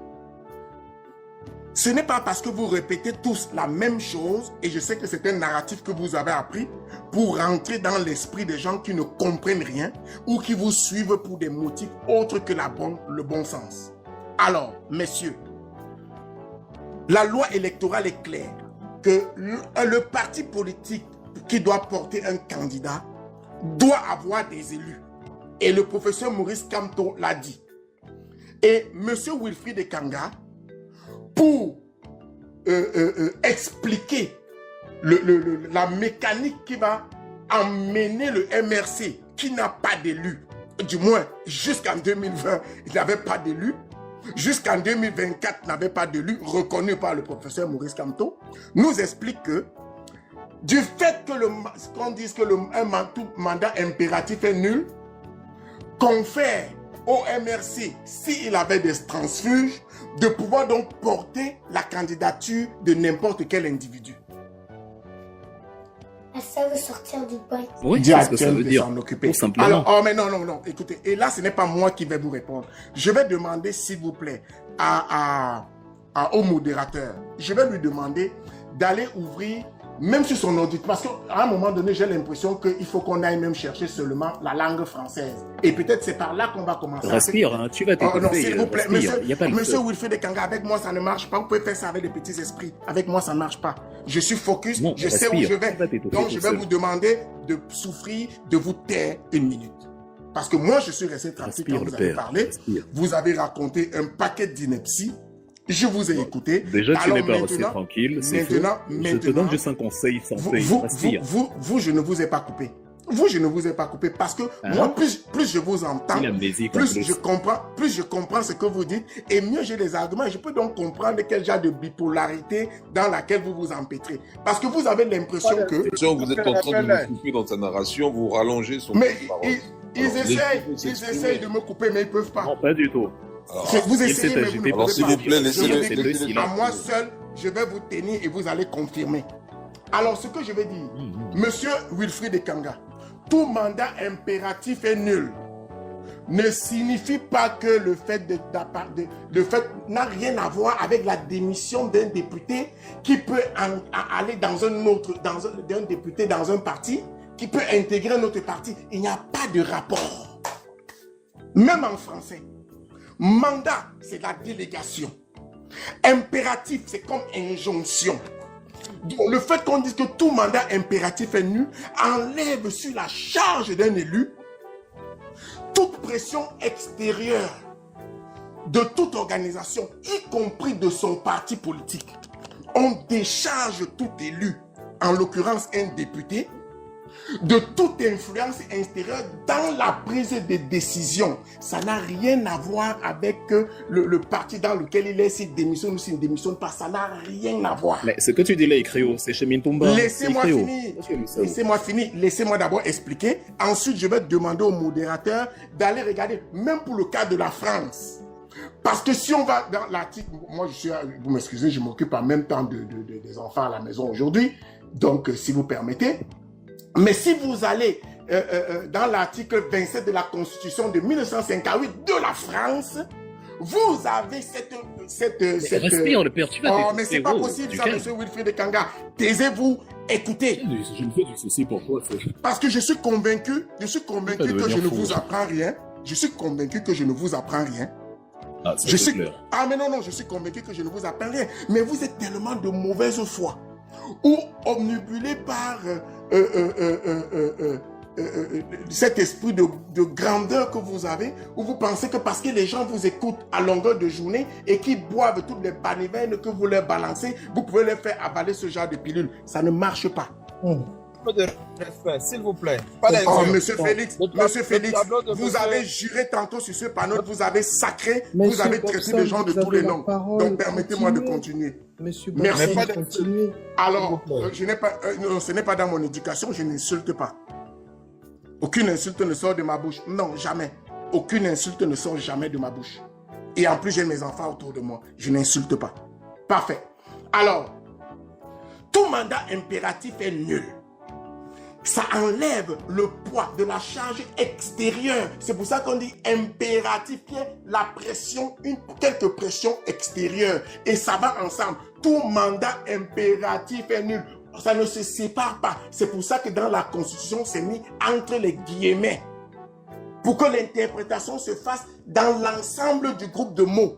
Speaker 7: ce n'est pas parce que vous répétez tous la même chose, et je sais que c'est un narratif que vous avez appris, pour rentrer dans l'esprit des gens qui ne comprennent rien ou qui vous suivent pour des motifs autres que le bon sens. Alors, messieurs, la loi électorale est claire que le parti politique qui doit porter un candidat doit avoir des élus. Et le professeur Maurice Kamto l'a dit. Et monsieur Wilfried de Kanga, pour expliquer la mécanique qui va emmener le MRC, qui n'a pas d'élu, du moins jusqu'en 2020, il n'avait pas d'élu, jusqu'en 2024, il n'avait pas d'élu, reconnu par le professeur Maurice Kamto, nous explique que du fait que qu'on dise que un mandat impératif est nul, confère au MRC, s'il avait des transfuges, de pouvoir donc porter la candidature de n'importe quel individu.
Speaker 12: Ça veut sortir du bain.
Speaker 10: Oui,
Speaker 7: Dis
Speaker 10: c'est
Speaker 7: à
Speaker 10: ce que ça
Speaker 7: Ken
Speaker 10: veut
Speaker 7: de
Speaker 10: dire.
Speaker 7: s'en occuper.
Speaker 10: Tout simplement.
Speaker 7: Alors, oh mais non, écoutez, et là ce n'est pas moi qui vais vous répondre. Je vais demander s'il vous plaît au modérateur, je vais lui demander d'aller ouvrir même sur son audit, parce qu'à un moment donné, j'ai l'impression qu'il faut qu'on aille même chercher seulement la langue française. Et peut-être c'est par là qu'on va commencer.
Speaker 10: Respire, hein, tu vas t'écouter.
Speaker 7: Oh non, s'il vous plaît,
Speaker 10: Respire,
Speaker 7: monsieur Wilfried Ekanga, avec moi ça ne marche pas. Vous pouvez faire ça avec les petits esprits. Avec moi ça ne marche pas. Je suis focus,
Speaker 10: Non,
Speaker 7: je sais où
Speaker 10: respire.
Speaker 7: je vais.
Speaker 10: Tu vas t'étouffer
Speaker 7: Donc
Speaker 10: tout
Speaker 7: je vais
Speaker 10: seul.
Speaker 7: vous demander de souffrir, de vous taire une minute. Parce que moi je suis resté tranquille
Speaker 10: Respire,
Speaker 7: quand
Speaker 10: le
Speaker 7: vous avez
Speaker 10: père.
Speaker 7: parlé.
Speaker 10: Respire.
Speaker 7: Vous avez raconté un paquet d'inepties. Je vous ai écouté.
Speaker 10: Déjà, tu
Speaker 7: Alors
Speaker 10: n'es pas resté
Speaker 7: maintenant-
Speaker 10: tranquille. C'est faux.
Speaker 7: Maintenant,
Speaker 10: Je te donne juste un conseil santé. Respire.
Speaker 7: vous, je ne vous ai pas coupé. Vous, je ne vous ai pas coupé parce que moi, plus je vous entends,
Speaker 10: Il a amnésique en
Speaker 7: plus
Speaker 10: plus.
Speaker 7: je comprends ce que vous dites et mieux j'ai des arguments. Je peux donc comprendre quel genre de bipolarité dans laquelle vous vous empêtrez. Parce que vous avez l'impression que...
Speaker 5: Vous êtes en train de me couper dans sa narration, vous rallongez son
Speaker 7: Mais
Speaker 5: parole.
Speaker 7: ils
Speaker 5: Alors,
Speaker 7: essayent de me couper, mais ils ne peuvent pas.
Speaker 10: Non, pas du tout.
Speaker 7: Vous
Speaker 10: il
Speaker 7: essayez,
Speaker 10: s'est
Speaker 7: mais vous
Speaker 10: agité
Speaker 7: ne
Speaker 10: pour
Speaker 7: pouvez
Speaker 5: s'il
Speaker 7: pas.
Speaker 5: vous plaît, laissez-le-
Speaker 7: Je vous dis
Speaker 10: laissez-le
Speaker 7: que à
Speaker 10: silence.
Speaker 7: moi seul, je vais vous tenir et vous allez confirmer. Alors, ce que je vais dire, Monsieur Wilfried Ekanga, tout mandat impératif est nul. Ne signifie pas que le fait n'a rien à voir avec la démission d'un député qui peut aller dans d'un député dans un parti, qui peut intégrer notre parti. Il n'y a pas de rapport. Même en français. Mandat, c'est la délégation. Impératif, c'est comme injonction. Donc, le fait qu'on dise que tout mandat impératif est nul enlève sur la charge d'un élu toute pression extérieure de toute organisation, y compris de son parti politique. On décharge tout élu, en l'occurrence un député, de toute influence extérieure dans la prise de décision. Ça n'a rien à voir avec le parti dans lequel il est, s'il démissionne ou s'il ne démissionne pas. Ça n'a rien à voir.
Speaker 10: Mais ce que tu dis là est créole, c'est chez Mintumba.
Speaker 7: Laissez-moi finir. Laissez-moi d'abord expliquer. Ensuite, je vais demander au modérateur d'aller regarder, même pour le cas de la France. Parce que si on va dans l'article, moi vous m'excusez, je m'occupe en même temps des enfants à la maison aujourd'hui. Donc, si vous permettez. Mais si vous allez dans l'article 27 de la Constitution de 1958 de la France, vous avez cette
Speaker 10: Respire, le père, tu vas
Speaker 7: oh, mais c'est pas possible ça, monsieur Wilfried Ekanga. Taisez-vous, écoutez.
Speaker 10: Je me fais du souci pour toi.
Speaker 7: Parce que je suis convaincu que je ne vous apprends rien. Je suis convaincu que je ne vous apprends rien.
Speaker 10: Ah,
Speaker 7: je suis convaincu que je ne vous apprends rien. Mais vous êtes tellement de mauvaise foi ou omnibulé par cet esprit de grandeur que vous avez, où vous pensez que parce que les gens vous écoutent à longueur de journée et qu'ils boivent toutes les banivernes que vous leur balancez, vous pouvez leur faire avaler ce genre de pilule. Ça ne marche pas.
Speaker 13: peu de respect, s'il vous plaît.
Speaker 7: Monsieur Félix, vous avez juré tantôt sur ce panneau, vous avez sacré, vous avez traité les gens de tous les noms. Donc permettez-moi de continuer.
Speaker 8: Monsieur
Speaker 7: Merci.
Speaker 8: continuez.
Speaker 7: Alors, ce n'est pas dans mon éducation, je n'insulte pas. Aucune insulte ne sort de ma bouche. Non, jamais. Aucune insulte ne sort jamais de ma bouche. Et en plus, j'ai mes enfants autour de moi. Je n'insulte pas. Parfait. Alors, tout mandat impératif est nul. Ça enlève le poids de la charge extérieure. C'est pour ça qu'on dit impératif, qui est la pression, quelque pression extérieure. Et ça va ensemble. Tout mandat impératif est nul. Ça ne se sépare pas. C'est pour ça que dans la Constitution, c'est mis entre les guillemets. Pour que l'interprétation se fasse dans l'ensemble du groupe de mots.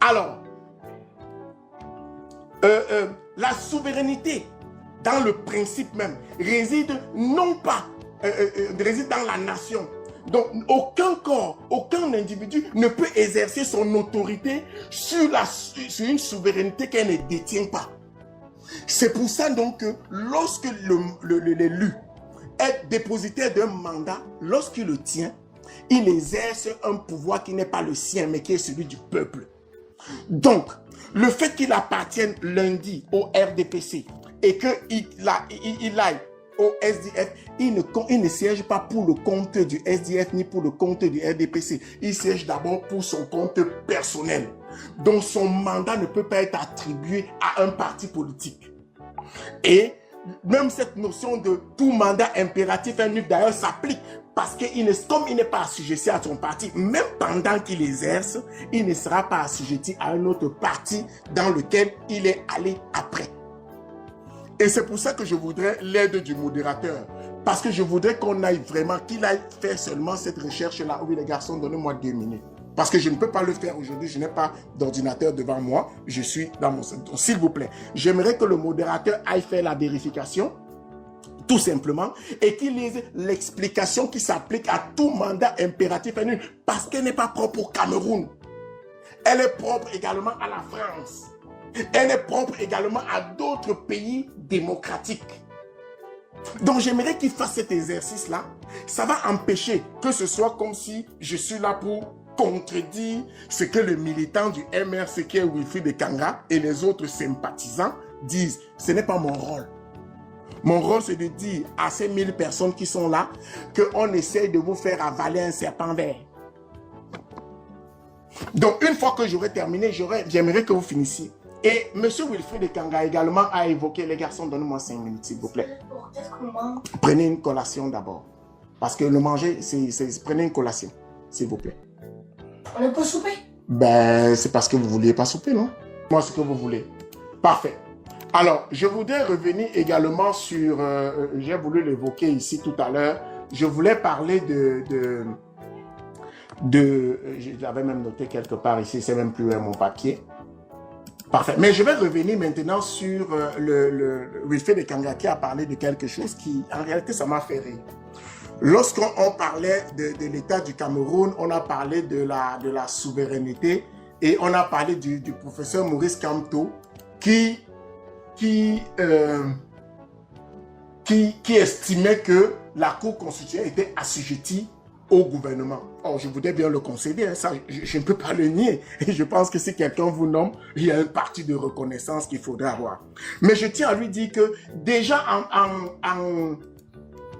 Speaker 7: Alors, la souveraineté, dans le principe même, réside non pas, réside dans la nation. Donc, aucun corps, aucun individu ne peut exercer son autorité sur une souveraineté qu'elle ne détient pas. C'est pour ça donc que lorsque l'élu est dépositaire d'un mandat, lorsqu'il le tient, il exerce un pouvoir qui n'est pas le sien, mais qui est celui du peuple. Donc, le fait qu'il appartienne lundi au RDPC et qu'il aille au SDF, il ne siège pas pour le compte du SDF ni pour le compte du RDPC. Il siège d'abord pour son compte personnel. Donc son mandat ne peut pas être attribué à un parti politique. Et même cette notion de tout mandat impératif d'ailleurs s'applique parce que comme il n'est pas assujetti à son parti, même pendant qu'il exerce, il ne sera pas assujetti à un autre parti dans lequel il est allé après. Et c'est pour ça que je voudrais l'aide du modérateur. Parce que je voudrais qu'on aille vraiment, qu'il aille faire seulement cette recherche-là. Oui, les garçons, donnez-moi 2 minutes. Parce que je ne peux pas le faire aujourd'hui. Je n'ai pas d'ordinateur devant moi. Je suis dans mon... S'il vous plaît, j'aimerais que le modérateur aille faire la vérification, tout simplement, et qu'il lise l'explication qui s'applique à tout mandat impératif parce qu'elle n'est pas propre au Cameroun. Elle est propre également à la France. Elle est propre également à d'autres pays démocratiques. Donc j'aimerais qu'il fasse cet exercice-là. Ça va empêcher que ce soit comme si je suis là pour contredire ce que le militant du MRC qui est Wilfried Ekanga et les autres sympathisants disent. Ce n'est pas mon rôle. Mon rôle, c'est de dire à ces 1000 personnes qui sont là qu'on essaye de vous faire avaler un serpent vert. Donc, une fois que j'aurai terminé, j'aimerais que vous finissiez. Et M. Wilfried Ekanga également a évoqué, les garçons, donnez-moi 5 minutes, s'il vous plaît. Prenez une collation d'abord. Parce que le manger, prenez une collation, s'il vous plaît.
Speaker 12: On ne peut souper?
Speaker 7: Ben, c'est parce que vous ne vouliez pas souper, non? Moi, ce que vous voulez. Parfait. Alors, je voudrais revenir également sur... j'ai voulu l'évoquer ici tout à l'heure. Je voulais parler je l'avais même noté quelque part ici, c'est même plus mon papier. Parfait. Mais je vais revenir maintenant sur le Wilfried Ekanga qui a parlé de quelque chose qui, en réalité, ça m'a fait rire. Lorsqu'on parlait de l'État du Cameroun, on a parlé de la souveraineté et on a parlé du professeur Maurice Kamto qui estimait que la Cour constitutionnelle était assujettie au gouvernement. Or, je voudrais bien le concéder, hein, ça, je ne peux pas le nier. Et je pense que si quelqu'un vous nomme, il y a une partie de reconnaissance qu'il faudrait avoir. Mais je tiens à lui dire que déjà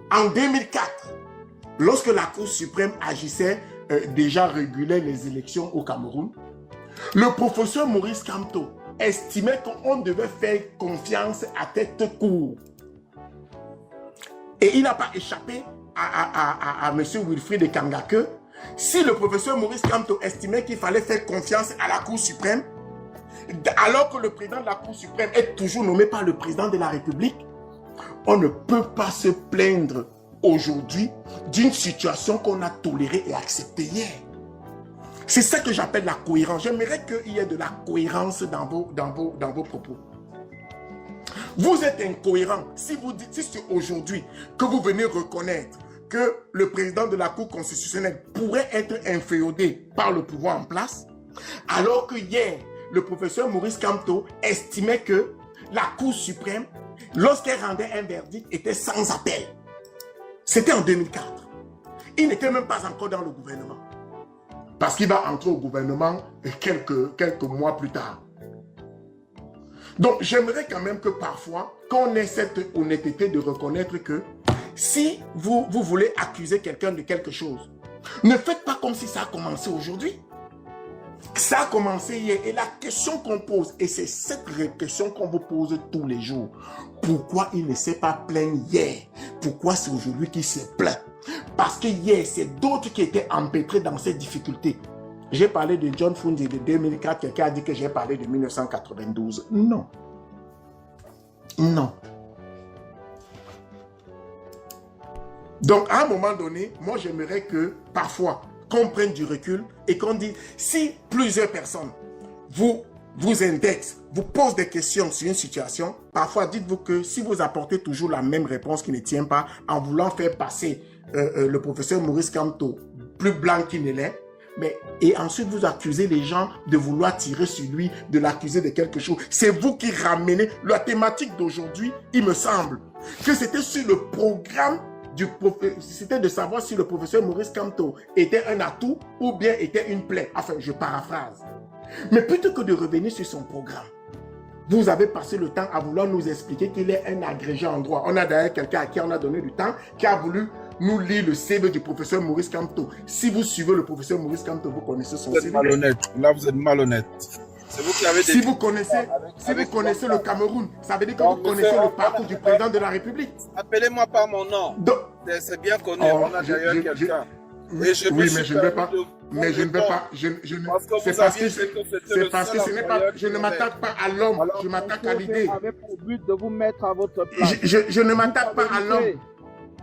Speaker 7: en 2004, lorsque la Cour suprême agissait, déjà régulait les élections au Cameroun, le professeur Maurice Kamto estimait qu'on devait faire confiance à tête court. Et il n'a pas échappé à M. Wilfried Ekanga que si le professeur Maurice Kamto estimait qu'il fallait faire confiance à la Cour suprême, alors que le président de la Cour suprême est toujours nommé par le président de la République, on ne peut pas se plaindre aujourd'hui d'une situation qu'on a tolérée et acceptée hier. C'est ça que j'appelle la cohérence. J'aimerais qu'il y ait de la cohérence dans vos propos. Vous êtes incohérent si c'est aujourd'hui que vous venez reconnaître que le président de la Cour constitutionnelle pourrait être inféodé par le pouvoir en place, alors que hier, le professeur Maurice Kamto estimait que la Cour suprême, lorsqu'elle rendait un verdict, était sans appel. C'était en 2004. Il n'était même pas encore dans le gouvernement. Parce qu'il va entrer au gouvernement quelques mois plus tard. Donc, j'aimerais quand même que parfois, qu'on ait cette honnêteté de reconnaître que si vous voulez accuser quelqu'un de quelque chose, ne faites pas comme si ça a commencé aujourd'hui. Ça a commencé hier. Et la question qu'on pose, et c'est cette question qu'on vous pose tous les jours, pourquoi il ne s'est pas plaint hier? Pourquoi c'est aujourd'hui qu'il se plaint? Parce que hier, c'est d'autres qui étaient empêtrés dans ces difficultés. J'ai parlé de John Fundi de 2004, quelqu'un a dit que j'ai parlé de 1992. Non. Non. Donc, à un moment donné, moi, j'aimerais que, parfois, qu'on prenne du recul et qu'on dise, si plusieurs personnes vous indexent, vous posent des questions sur une situation, parfois, dites-vous que si vous apportez toujours la même réponse qui ne tient pas, en voulant faire passer le professeur Maurice Kamto plus blanc qu'il ne l'est, et ensuite vous accusez les gens de vouloir tirer sur lui, de l'accuser de quelque chose. C'est vous qui ramenez la thématique d'aujourd'hui, il me semble, que c'était sur le programme c'était de savoir si le professeur Maurice Kamto était un atout ou bien était une plaie. Enfin, je paraphrase. Mais plutôt que de revenir sur son programme, Vous avez passé le temps à vouloir nous expliquer qu'il est un agrégé en droit. On a d'ailleurs quelqu'un à qui on a donné du temps, qui a voulu nous lire le CV du professeur Maurice Kamto. Si vous suivez le professeur Maurice Kamto, vous connaissez son CV.
Speaker 13: Vous êtes malhonnête. Là, vous êtes malhonnête. C'est vous qui avez
Speaker 7: si vous connaissez le Cameroun, ça veut dire que vous connaissez le parcours du président de la République.
Speaker 13: Appelez-moi par mon nom. C'est bien connu. On a d'ailleurs quelqu'un.
Speaker 7: Oui, mais je ne vais pas. Mais je ne vais pas. C'est parce que ce n'est pas. Je ne m'attaque pas à l'homme. Je m'attaque à l'idée.
Speaker 13: J'avais pour but de vous mettre à votre place.
Speaker 7: Je ne m'attaque pas à l'homme.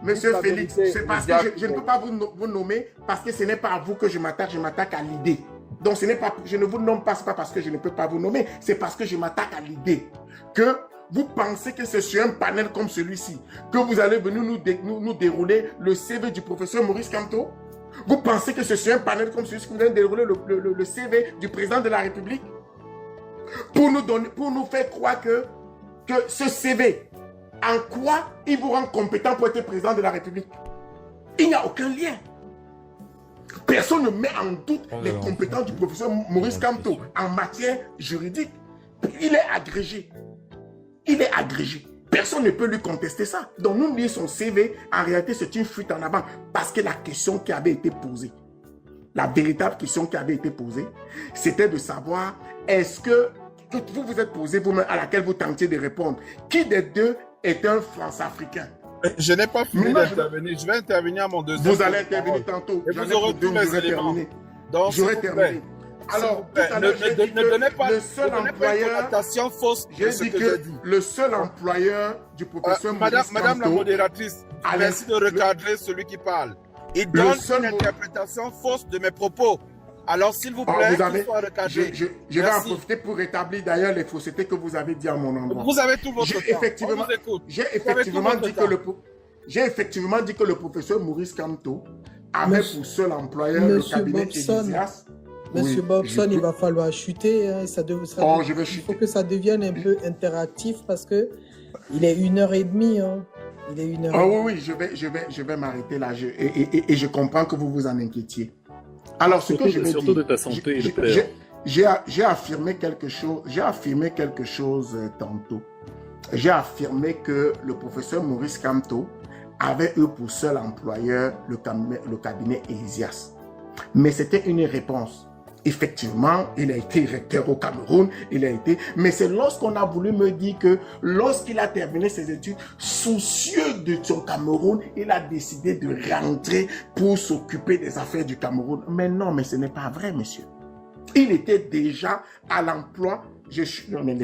Speaker 7: Monsieur Félix, c'est parce que je ne peux pas vous nommer parce que ce n'est pas à vous que je m'attaque à l'idée. Donc ce n'est pas, je ne vous nomme pas, ce n'est pas parce que je ne peux pas vous nommer, c'est parce que je m'attaque à l'idée que vous pensez que c'est sur un panel comme celui-ci que vous allez venir nous dérouler le CV du professeur Maurice Kamto. Vous pensez que c'est sur un panel comme celui-ci que vous allez dérouler le CV du président de la République pour nous faire croire que ce CV, en quoi il vous rend compétent pour être président de la République? Il n'y a aucun lien. Personne ne met en doute les compétences du professeur Maurice Kamto en matière juridique. Il est agrégé. Il est agrégé. Personne ne peut lui contester ça. Donc nous lire son CV, en réalité c'est une fuite en avant parce que la question qui avait été posée, la véritable question qui avait été posée, c'était de savoir est-ce que vous vous êtes posé vous-même à laquelle vous tentiez de répondre, qui des deux est un France-Africain?
Speaker 13: Je n'ai pas fini d'intervenir. Je vais intervenir à mon deuxième.
Speaker 7: Vous allez intervenir tantôt.
Speaker 13: Et vous aurez tous les éléments. Donc,
Speaker 7: j'aurai terminé. Alors,
Speaker 13: ne donnez pas
Speaker 7: le seul employeur.
Speaker 13: J'ai dit que
Speaker 7: le seul employeur du professeur Maurice Kamto.
Speaker 13: Madame la modératrice, merci de recadrer celui qui parle. Il donne une interprétation fausse de mes propos. Alors, s'il vous plaît, qu'il soit recadré.
Speaker 7: Je vais en profiter pour rétablir d'ailleurs les faussetés que vous avez dit à mon endroit.
Speaker 13: Vous avez tout votre temps.
Speaker 7: J'ai effectivement dit que le professeur Maurice Kamto avait pour seul employeur le cabinet Elisias.
Speaker 8: Monsieur Bobson, il va falloir chuter. Hein, il faut que ça devienne un peu interactif parce que il est 1h30. Hein. Il est 1h30.
Speaker 7: Oui, je vais m'arrêter là. Et je comprends que vous vous en inquiétiez. Alors, ce que je vais
Speaker 10: surtout
Speaker 7: dire,
Speaker 10: de ta santé,
Speaker 7: j'ai affirmé quelque chose tantôt. J'ai affirmé que le professeur Maurice Kamto avait eu pour seul employeur le cabinet Elisias. Mais c'était une réponse. Effectivement, il a été recteur au Cameroun, mais c'est lorsqu'on a voulu me dire que lorsqu'il a terminé ses études, soucieux de son Cameroun, il a décidé de rentrer pour s'occuper des affaires du Cameroun. Mais non, mais ce n'est pas vrai, monsieur. Il était déjà à l'emploi.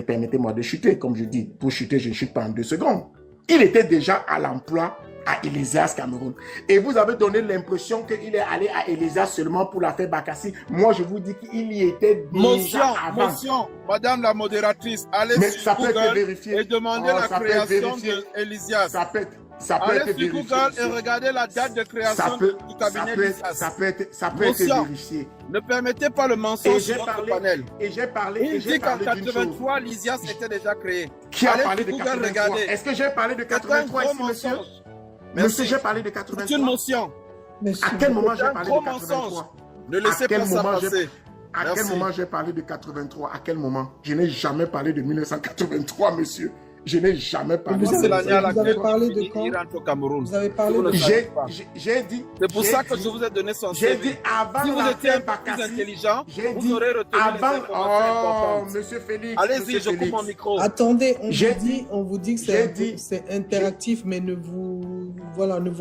Speaker 7: Permettez-moi de chuter, comme je dis. Pour chuter, je ne chute pas en 2 secondes. Il était déjà à l'emploi à Elisias Cameroun. Et vous avez donné l'impression qu'il est allé à Elisias seulement pour l'affaire Bakassi. Moi, je vous dis qu'il y était déjà avant.
Speaker 13: Motion, madame la modératrice, allez sur Google et demandez la création de Elisias. Allez sur Google et regardez la date de création du cabinet Elisias.
Speaker 7: Ça peut être vérifié.
Speaker 13: Ne permettez pas le mensonge sur notre panel.
Speaker 7: Et j'ai parlé
Speaker 13: Il dit qu'en 83, l'Elisias était déjà créé.
Speaker 7: Qui a parlé de 83? Est-ce que j'ai parlé de 83 ici, monsieur? Monsieur, j'ai parlé de 83.
Speaker 13: C'est une motion.
Speaker 7: À quel moment j'ai parlé de 83?
Speaker 13: Ne laissez pas ça passer.
Speaker 7: À quel moment j'ai parlé de 83? À quel moment? Je n'ai jamais parlé de 1983, monsieur. Je n'ai jamais parlé
Speaker 8: de ça. Vous avez parlé de quand? Vous avez parlé de
Speaker 7: J'ai dit.
Speaker 13: C'est pour ça que je vous ai donné son
Speaker 7: CV. J'ai dit avant.
Speaker 13: Si vous étiez un peu plus intelligent, vous aurez retenu les informations importantes.
Speaker 7: Monsieur Félix.
Speaker 13: Allez-y, je coupe mon micro.
Speaker 8: Attendez, on vous dit que c'est interactif, mais ne vous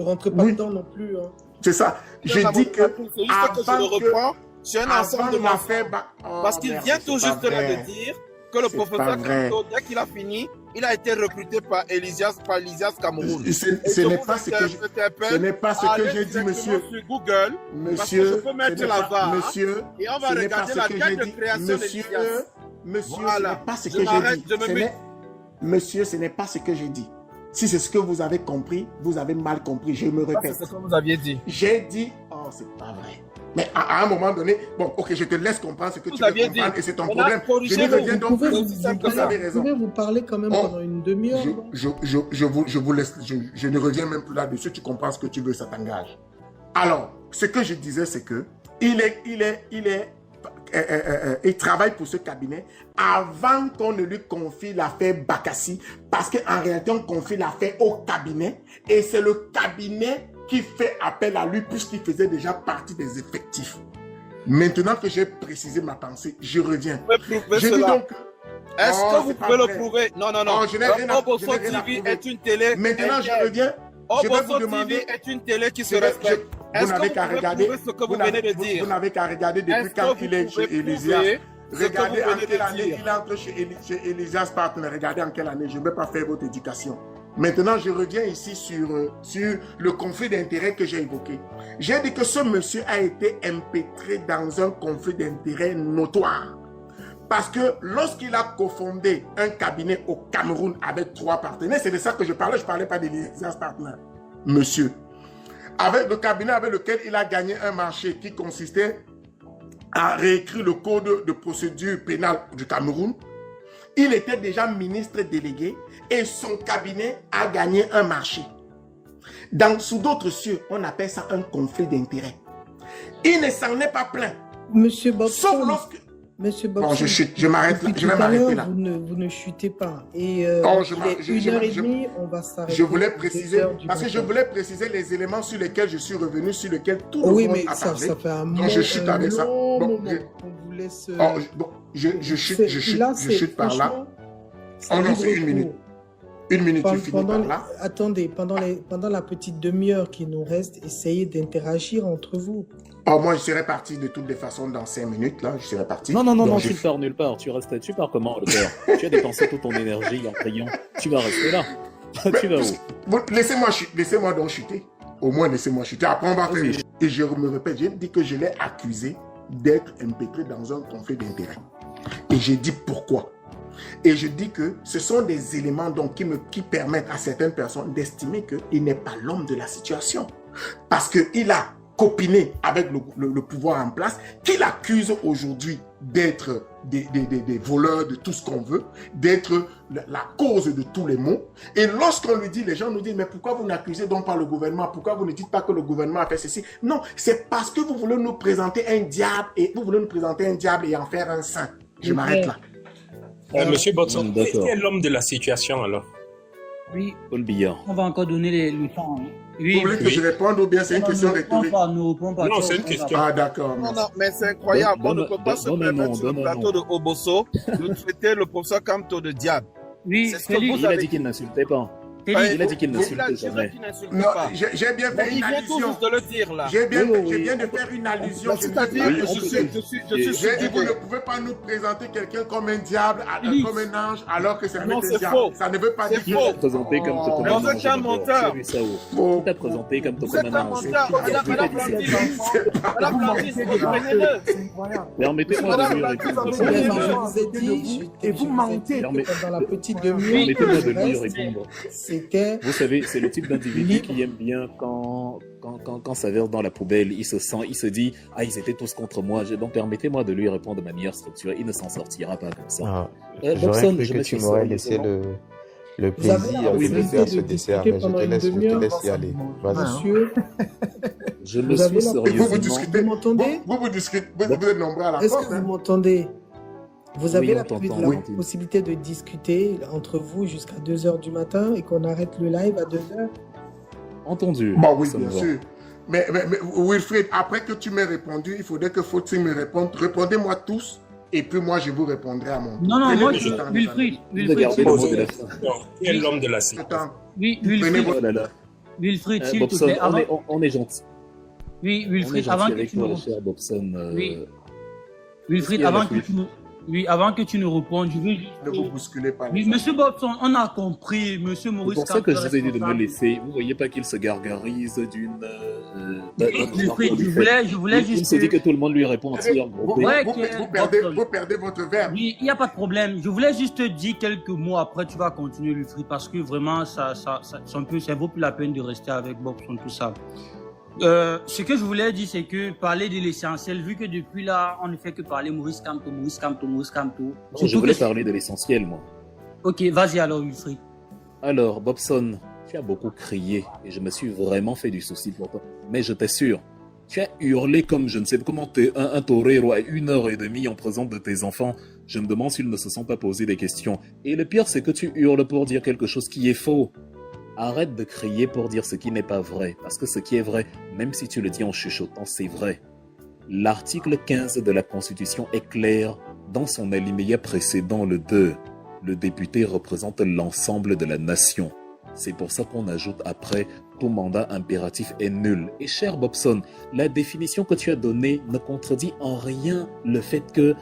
Speaker 8: rentrez pas dedans non plus. Hein.
Speaker 7: C'est ça. Je dis que.
Speaker 13: C'est juste que je le reprends. C'est un ensemble de mensonges. Parce qu'il vient tout juste là de dire que le professeur Kamto, dès qu'il a fini, il a été recruté par Elisias Cameroun.
Speaker 7: Ce n'est pas ce que j'ai dit, monsieur.
Speaker 13: Sur Google,
Speaker 7: monsieur,
Speaker 13: parce que je peux mettre la barre,
Speaker 7: monsieur,
Speaker 13: et on va regarder la date de création d'Elisias.
Speaker 7: Monsieur, ce n'est pas ce que j'ai dit. Monsieur, ce n'est pas ce que j'ai dit. Si c'est ce que vous avez compris, vous avez mal compris. Je me répète.
Speaker 13: C'est ce que vous aviez dit.
Speaker 7: J'ai dit, c'est pas vrai. Mais à un moment donné, bon, ok, je te laisse comprendre ce que tu veux comprendre et c'est ton problème. Je ne reviens donc pas. Vous avez raison.
Speaker 8: Vous pouvez vous parler quand même pendant une demi-heure.
Speaker 7: Je vous laisse, je ne reviens même plus là-dessus. Tu comprends ce que tu veux, ça t'engage. Alors, ce que je disais, c'est que il est il travaille pour ce cabinet avant qu'on ne lui confie l'affaire Bakassi, parce qu'en réalité, on confie l'affaire au cabinet et c'est le cabinet qui fait appel à lui puisqu'il faisait déjà partie des effectifs. Maintenant que j'ai précisé ma pensée, je reviens.
Speaker 13: Je dis donc... Est-ce que vous pouvez le prouver? Non.
Speaker 7: Obosso
Speaker 13: TV est une télé.
Speaker 7: Maintenant, je reviens.
Speaker 13: Obosso TV est une télé qui se respecte.
Speaker 7: Vous n'avez qu'à regarder
Speaker 13: ce que vous venez de dire.
Speaker 7: Vous n'avez qu'à regarder depuis quand il est chez Elysias. Regardez en quelle année il entre chez Elysias Partner. Regardez en quelle année. Je ne vais pas faire votre éducation. Maintenant, je reviens ici sur le conflit d'intérêts que j'ai évoqué. J'ai dit que ce monsieur a été empêtré dans un conflit d'intérêts notoire. Parce que lorsqu'il a cofondé un cabinet au Cameroun avec 3 partenaires, c'est de ça que je parlais pas d'Elysias Partner. Monsieur, avec le cabinet avec lequel il a gagné un marché qui consistait à réécrire le code de procédure pénale du Cameroun, il était déjà ministre délégué et son cabinet a gagné un marché. Sous d'autres cieux, on appelle ça un conflit d'intérêts. Il ne s'en est pas plaint.
Speaker 8: Monsieur Bobson,
Speaker 7: sauf lorsque...
Speaker 8: Monsieur Bobson,
Speaker 7: bon, je m'arrête là. Je vais m'arrêter là.
Speaker 8: Vous ne chutez pas. Et
Speaker 7: il est
Speaker 8: 1h30, on va s'arrêter.
Speaker 7: Je voulais préciser, parce que je voulais préciser les éléments sur lesquels je suis revenu, sur lesquels tout le monde a parlé.
Speaker 8: Ça fait un moment.
Speaker 7: Donc je chute avec ça. Bon,
Speaker 8: on vous laisse.
Speaker 7: Je chute par là. On en fait 1 minute. 1 minute, tu finis par là.
Speaker 8: Attendez, pendant la petite demi-heure qui nous reste, essayez d'interagir entre vous.
Speaker 7: Moi, je serais parti de toutes les façons dans 5 minutes, là, je serais parti.
Speaker 10: Non, tu ne pars nulle part. Tu pars comment, le père? Tu as dépensé toute ton énergie en priant. Tu vas rester là. Tu vas où?
Speaker 7: Laissez-moi donc chuter. Au moins, laissez-moi chuter. Après, on va faire... Et je me répète, j'ai dit que je l'ai accusé d'être empêtré dans un conflit d'intérêts. Et j'ai dit pourquoi. Et je dis que ce sont des éléments donc, qui permettent à certaines personnes d'estimer qu'il n'est pas l'homme de la situation. Parce qu'il a copiné avec le pouvoir en place, qu'il accuse aujourd'hui d'être des voleurs de tout ce qu'on veut, d'être la cause de tous les maux. Et lorsqu'on lui dit, les gens nous disent, mais pourquoi vous n'accusez donc pas le gouvernement? Pourquoi vous ne dites pas que le gouvernement a fait ceci? Non, c'est parce que vous voulez nous présenter un diable et en faire un saint. Je m'arrête là.
Speaker 9: Monsieur Botson, qui est l'homme de la situation alors?
Speaker 14: Oui,
Speaker 10: Paul Billard.
Speaker 14: On va encore donner le temps.
Speaker 7: Oui, vous voulez que je réponde ou bien c'est une question rhétorique?
Speaker 14: Non,
Speaker 9: c'est une question.
Speaker 7: Ah, d'accord.
Speaker 13: Non, mais c'est incroyable. On ne peut pas se permettre sur le plateau de Obosso de traiter le professeur Kamto de diable.
Speaker 14: Oui,
Speaker 10: c'est ce que vous avez dit qu'il n'insultait pas. Il a dit qu'il n'insultait jamais.
Speaker 7: Non, j'ai bien fait une allusion. J'ai bien de faire une allusion.
Speaker 13: C'est-à-dire, je
Speaker 7: suis vous ne pouvez pas nous présenter quelqu'un comme un diable, comme un ange, alors que c'est un diable. Ça ne veut pas dire
Speaker 10: qu'il est présenté comme un ange.
Speaker 13: Vous êtes un menteur.
Speaker 10: Vous êtes présenté comme un ange. Permettez-moi de lui répondre.
Speaker 8: Je vous ai dit, et vous mentez dans la petite demi-heure.
Speaker 10: Permettez-moi de lui répondre. Vous savez, c'est le type d'individu qui aime bien quand ça verse dans la poubelle, il se dit, ah, ils étaient tous contre moi. Donc, permettez-moi de lui répondre de manière structurée. Il ne s'en sortira pas comme ça.
Speaker 11: J'aurais cru que tu m'aurais laissé le plaisir de faire ce dessert, mais je te laisse y aller.
Speaker 8: Monsieur,
Speaker 10: je me suis sérieusement...
Speaker 7: Vous m'entendez? Vous discutez, vous êtes nombreux à la
Speaker 8: Est-ce
Speaker 7: porte.
Speaker 8: que vous m'entendez? Vous avez la possibilité de discuter entre vous jusqu'à 2h du matin et qu'on arrête le live à 2h?
Speaker 10: Entendu.
Speaker 7: Bah oui, bien sûr. Mais Wilfried, après que tu m'aies répondu, il faudrait que Fautine me réponde. Répondez-moi tous et puis moi je vous répondrai à mon tour.
Speaker 14: Non, moi Wilfried.
Speaker 9: Qui est l'homme de la situation?
Speaker 14: Oui, Wilfried, s'il te plaît.
Speaker 10: On est gentil.
Speaker 14: Oui, Wilfried, avant que tu nous... Wilfried, avant que tu nous répondes, je veux juste...
Speaker 7: Ne vous bousculez pas.
Speaker 14: Oui, monsieur Bobson, on a compris, monsieur Maurice...
Speaker 10: C'est pour ça que je vous ai dit de me laisser. Vous voyez pas qu'il se gargarise d'une...
Speaker 14: Je voulais juste...
Speaker 10: Il se dit que tout le monde lui répond en tir.
Speaker 7: Vous perdez votre verbe.
Speaker 14: Oui, il n'y a pas de problème. Je voulais juste te dire quelques mots, après tu vas continuer, Wilfried, parce que vraiment, ça vaut plus la peine de rester avec Bobson, tout ça. Ce que je voulais dire, c'est que parler de l'essentiel, vu que depuis là, on ne fait que parler Maurice Kamto.
Speaker 10: Je voulais parler de l'essentiel, moi.
Speaker 14: Ok, vas-y alors, Wilfried.
Speaker 10: Alors, Bobson, tu as beaucoup crié et je me suis vraiment fait du souci pour toi. Mais je t'assure Tu as hurlé comme je ne sais comment t'es un torero à 1h30 en présence de tes enfants. Je me demande s'ils ne se sont pas posé des questions. Et le pire, c'est que tu hurles pour dire quelque chose qui est faux. Arrête de crier pour dire ce qui n'est pas vrai. Parce que ce qui est vrai, même si tu le dis en chuchotant, c'est vrai. L'article 15 de la Constitution est clair dans son alinéa précédent, le 2. Le député représente l'ensemble de la nation. C'est pour ça qu'on ajoute après « ton mandat impératif est nul ». Et cher Bobson, la définition que tu as donnée ne contredit en rien le fait que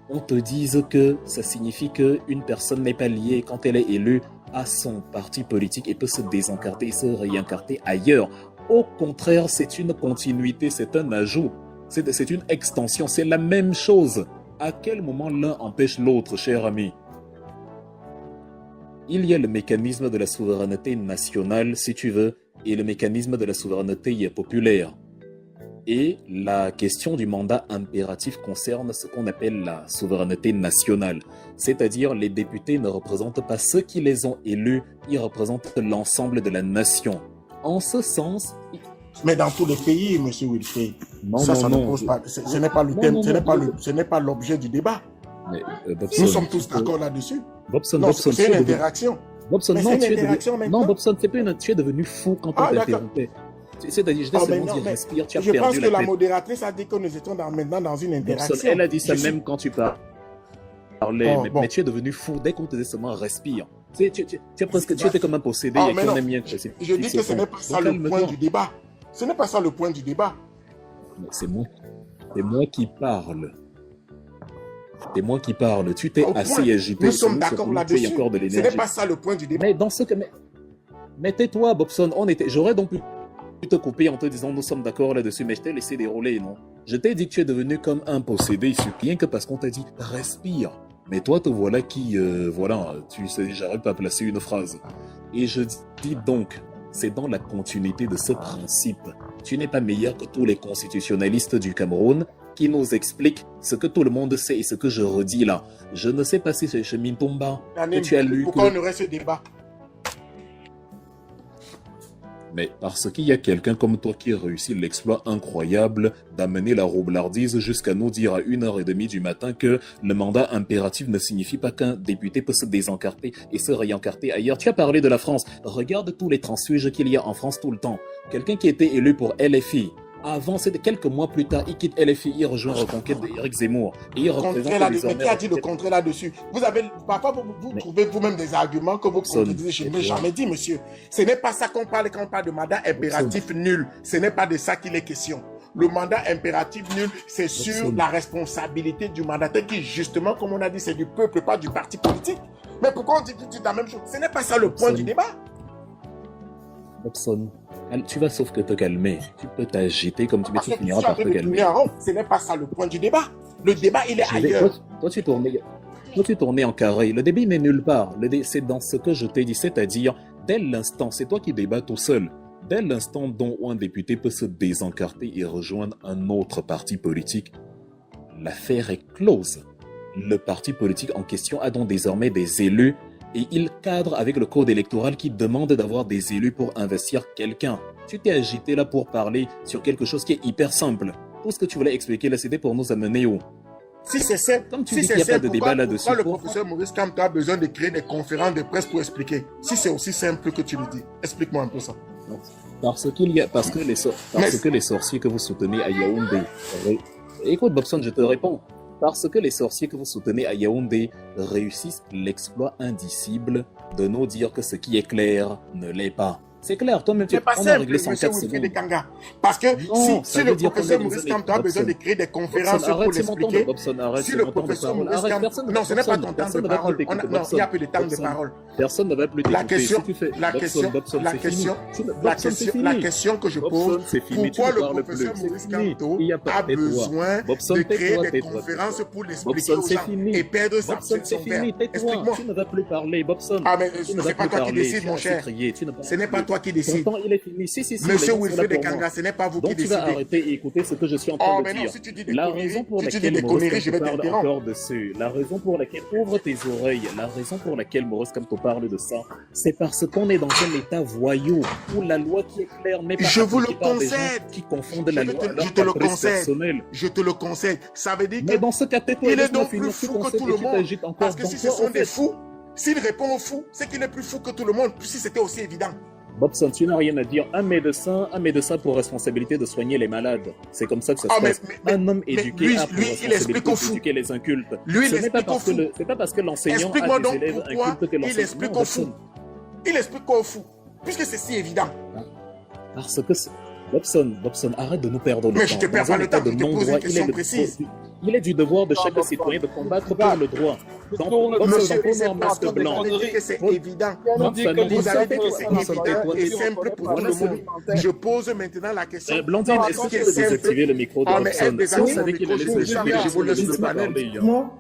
Speaker 10: on te dise que ça signifie qu'une personne n'est pas liée quand elle est élue à son parti politique et peut se désencarter et se réincarter ailleurs. Au contraire, c'est une continuité, c'est un ajout, c'est une extension, c'est la même chose. À quel moment l'un empêche l'autre, cher ami ? Il y a le mécanisme de la souveraineté nationale, si tu veux, et le mécanisme de la souveraineté populaire. Et la question du mandat impératif concerne ce qu'on appelle la souveraineté nationale. C'est-à-dire, les députés ne représentent pas ceux qui les ont élus, ils représentent l'ensemble de la nation. En ce sens...
Speaker 7: Mais dans tous les pays, M. Wilfried, ça ne pose pas... Ce n'est pas le thème, ce n'est pas l'objet du débat.
Speaker 10: Mais,
Speaker 7: nous sommes tous d'accord là-dessus.
Speaker 10: Bobson,
Speaker 7: c'est une interaction.
Speaker 10: Bobson, non, Bobson, tu es devenu fou quand on t'interrompait. C'est-à-dire, je t'ai seulement dit respire, tu as perdu la tête.
Speaker 7: Je pense que la modératrice a dit que nous étions maintenant dans une interaction.
Speaker 10: Bobson, elle a dit ça même quand tu parlais, mais tu es devenu fou dès qu'on te disait seulement respire. Tu étais comme un possédé et qu'on aime bien que c'est.
Speaker 7: Je dis que ce n'est pas ça le point du débat. Ce n'est pas ça le point du débat.
Speaker 10: C'est moi qui parle. C'est moi qui parle. Tu t'es assez agité.
Speaker 7: Nous sommes d'accord là-dessus. Ce n'est pas ça le point du débat.
Speaker 10: Mais dans ce que... Mais tais-toi, Bobson. J'aurais donc pu te couper en te disant nous sommes d'accord là-dessus, mais je t'ai laissé dérouler, non? Je t'ai dit que tu es devenu comme un possédé, rien que parce qu'on t'a dit respire. Mais toi, te voilà qui... tu sais, j'arrive pas à placer une phrase. Et je dis donc, c'est dans la continuité de ce principe. Tu n'es pas meilleur que tous les constitutionnalistes du Cameroun qui nous expliquent ce que tout le monde sait et ce que je redis là. Je ne sais pas si c'est chez Mintomba que tu as lu...
Speaker 7: Pourquoi on aurait ce débat?
Speaker 10: Mais parce qu'il y a quelqu'un comme toi qui réussit l'exploit incroyable d'amener la roublardise jusqu'à nous dire à 1h30 du matin que le mandat impératif ne signifie pas qu'un député peut se désencarter et se réencarter ailleurs. Tu as parlé de la France. Regarde tous les transfuges qu'il y a en France tout le temps. Quelqu'un qui était élu pour LFI. Avant, c'était quelques mois plus tard, il quitte LFI, il rejoint Reconquête d'Éric Zemmour. Et il représente
Speaker 7: mais qui a dit le contraire là-dessus? Parfois, vous trouvez vous-même des arguments que vous contredisez. Je n'ai jamais dit, monsieur. Ce n'est pas ça qu'on parle quand on parle de mandat impératif nul. Ce n'est pas de ça qu'il est question. Le mandat impératif nul, c'est sur la responsabilité du mandataire qui, justement, comme on a dit, c'est du peuple, pas du parti politique. Mais pourquoi on dit la même chose? Ce n'est pas ça le point du débat.
Speaker 10: Bobson, tu vas sauf que te calmer. Tu peux t'agiter comme tu veux, tu finiras par te calmer.
Speaker 7: Ce n'est pas ça le point du débat. Le débat, il est ailleurs.
Speaker 10: Toi, tu tournais en carré. Le débat n'est nulle part. C'est dans ce que je t'ai dit, c'est-à-dire, dès l'instant, c'est toi qui débats tout seul. Dès l'instant dont un député peut se désencarter et rejoindre un autre parti politique, l'affaire est close. Le parti politique en question a donc désormais des élus et il cadre avec le code électoral qui demande d'avoir des élus pour investir quelqu'un. Tu t'es agité là pour parler sur quelque chose qui est hyper simple. Tout ce que tu voulais expliquer là, c'était pour nous amener où?
Speaker 7: Si c'est simple,
Speaker 10: comme tu dis qu'il n'y a pas de débat là-dessus.
Speaker 7: Pourquoi le professeur Maurice Kamto a besoin de créer des conférences de presse pour expliquer? Si c'est aussi simple que tu le dis, explique-moi un peu ça.
Speaker 10: Non. Parce que les sorciers que vous soutenez à Yaoundé... Écoute Bobson, je te réponds. Parce que les sorciers que vous soutenez à Yaoundé réussissent l'exploit indicible de nous dire que ce qui est clair ne l'est pas. C'est clair, toi-même,
Speaker 7: on a réglé 104 secondes. Parce que si le professeur Maurice Kamto a besoin de créer des conférences pour l'expliquer, si le professeur Maurice Kamto... Non, ce n'est pas ton temps de parole. Non, il y a peu de temps de parole.
Speaker 10: Personne ne va plus t'écouter.
Speaker 7: La question que je pose, pourquoi le professeur Maurice Kamto a besoin de créer des conférences pour l'expliquer aux gens et perdre son verre? Explique-moi.
Speaker 10: Tu ne vas plus parler, Bobson.
Speaker 7: Ah, mais ce n'est pas toi qui décides, mon cher. Ce n'est pas toi toi qui décides.
Speaker 10: Ton temps, il est fini. Si,
Speaker 7: Monsieur
Speaker 10: les gens sont là
Speaker 7: Wilfried de
Speaker 10: pour moi.
Speaker 7: Kanga, ce n'est pas vous qui
Speaker 10: Donc tu
Speaker 7: décidez.
Speaker 10: vas arrêter et écouter ce que je suis en train de
Speaker 7: mais non,
Speaker 10: dire.
Speaker 7: si tu dis des
Speaker 10: La
Speaker 7: conneries,
Speaker 10: raison pour
Speaker 7: si tu dis
Speaker 10: laquelle
Speaker 7: des
Speaker 10: Maurice
Speaker 7: conneries, je vais
Speaker 10: Kamto parle
Speaker 7: t'interrompre.
Speaker 10: encore dessus, la raison pour laquelle, ouvre tes oreilles, la raison pour laquelle Maurice Kamto parle de ça, c'est parce qu'on est dans un état voyou où la loi qui est claire n'est pas
Speaker 7: Je vous le
Speaker 10: appliquée par des gens
Speaker 7: concède.
Speaker 10: qui confondent la loi à leur
Speaker 7: Je te le
Speaker 10: caprice
Speaker 7: concède.
Speaker 10: personnel.
Speaker 7: Je te le concède. Ça veut dire
Speaker 10: Mais
Speaker 7: que
Speaker 10: dans ce cas, tais-toi,
Speaker 7: il est
Speaker 10: laisse-moi
Speaker 7: donc
Speaker 10: finir
Speaker 7: plus
Speaker 10: ce
Speaker 7: fou que
Speaker 10: concept
Speaker 7: tout
Speaker 10: et
Speaker 7: le
Speaker 10: tu
Speaker 7: monde.
Speaker 10: t'agites encore.
Speaker 7: Parce que
Speaker 10: Donc
Speaker 7: si ce
Speaker 10: toi,
Speaker 7: sont
Speaker 10: en
Speaker 7: des
Speaker 10: fait,
Speaker 7: fous, s'il répond aux fous, c'est qu'il est plus fou que tout le monde. Si c'était aussi évident.
Speaker 10: Bobson, tu n'as rien à dire. Un médecin pour responsabilité de soigner les malades. C'est comme ça que ça se passe. Un homme éduqué
Speaker 7: lui,
Speaker 10: a pour
Speaker 7: lui, il explique
Speaker 10: responsabilité
Speaker 7: aux fous.
Speaker 10: d'éduquer les incultes.
Speaker 7: Lui, il
Speaker 10: Ce n'est pas
Speaker 7: explique aux
Speaker 10: parce que
Speaker 7: fous.
Speaker 10: c'est pas parce que l'enseignant
Speaker 7: Explique-moi
Speaker 10: a des
Speaker 7: donc
Speaker 10: élèves
Speaker 7: pourquoi
Speaker 10: incultes que
Speaker 7: il
Speaker 10: l'enseignant...
Speaker 7: explique
Speaker 10: Non,
Speaker 7: aux fous.
Speaker 10: Bobson,
Speaker 7: Il explique quoi aux fous? Puisque c'est si évident.
Speaker 10: parce que... Bobson, arrête de nous perdre le temps.
Speaker 7: Mais je te perds pas le temps, je te pose une question précise.
Speaker 10: Il est du devoir de chaque citoyen de combattre pour le droit.
Speaker 7: Monsieur, c'est parce que vous avez dit que c'est évident. Vous avez dit que c'est évident et simple pour tout le monde. Je pose maintenant la question.
Speaker 10: Blandine, est-ce que tu peux désactiver le micro de Bobson? Si on savait qu'il allait s'agiter,
Speaker 7: je vous laisse le panel.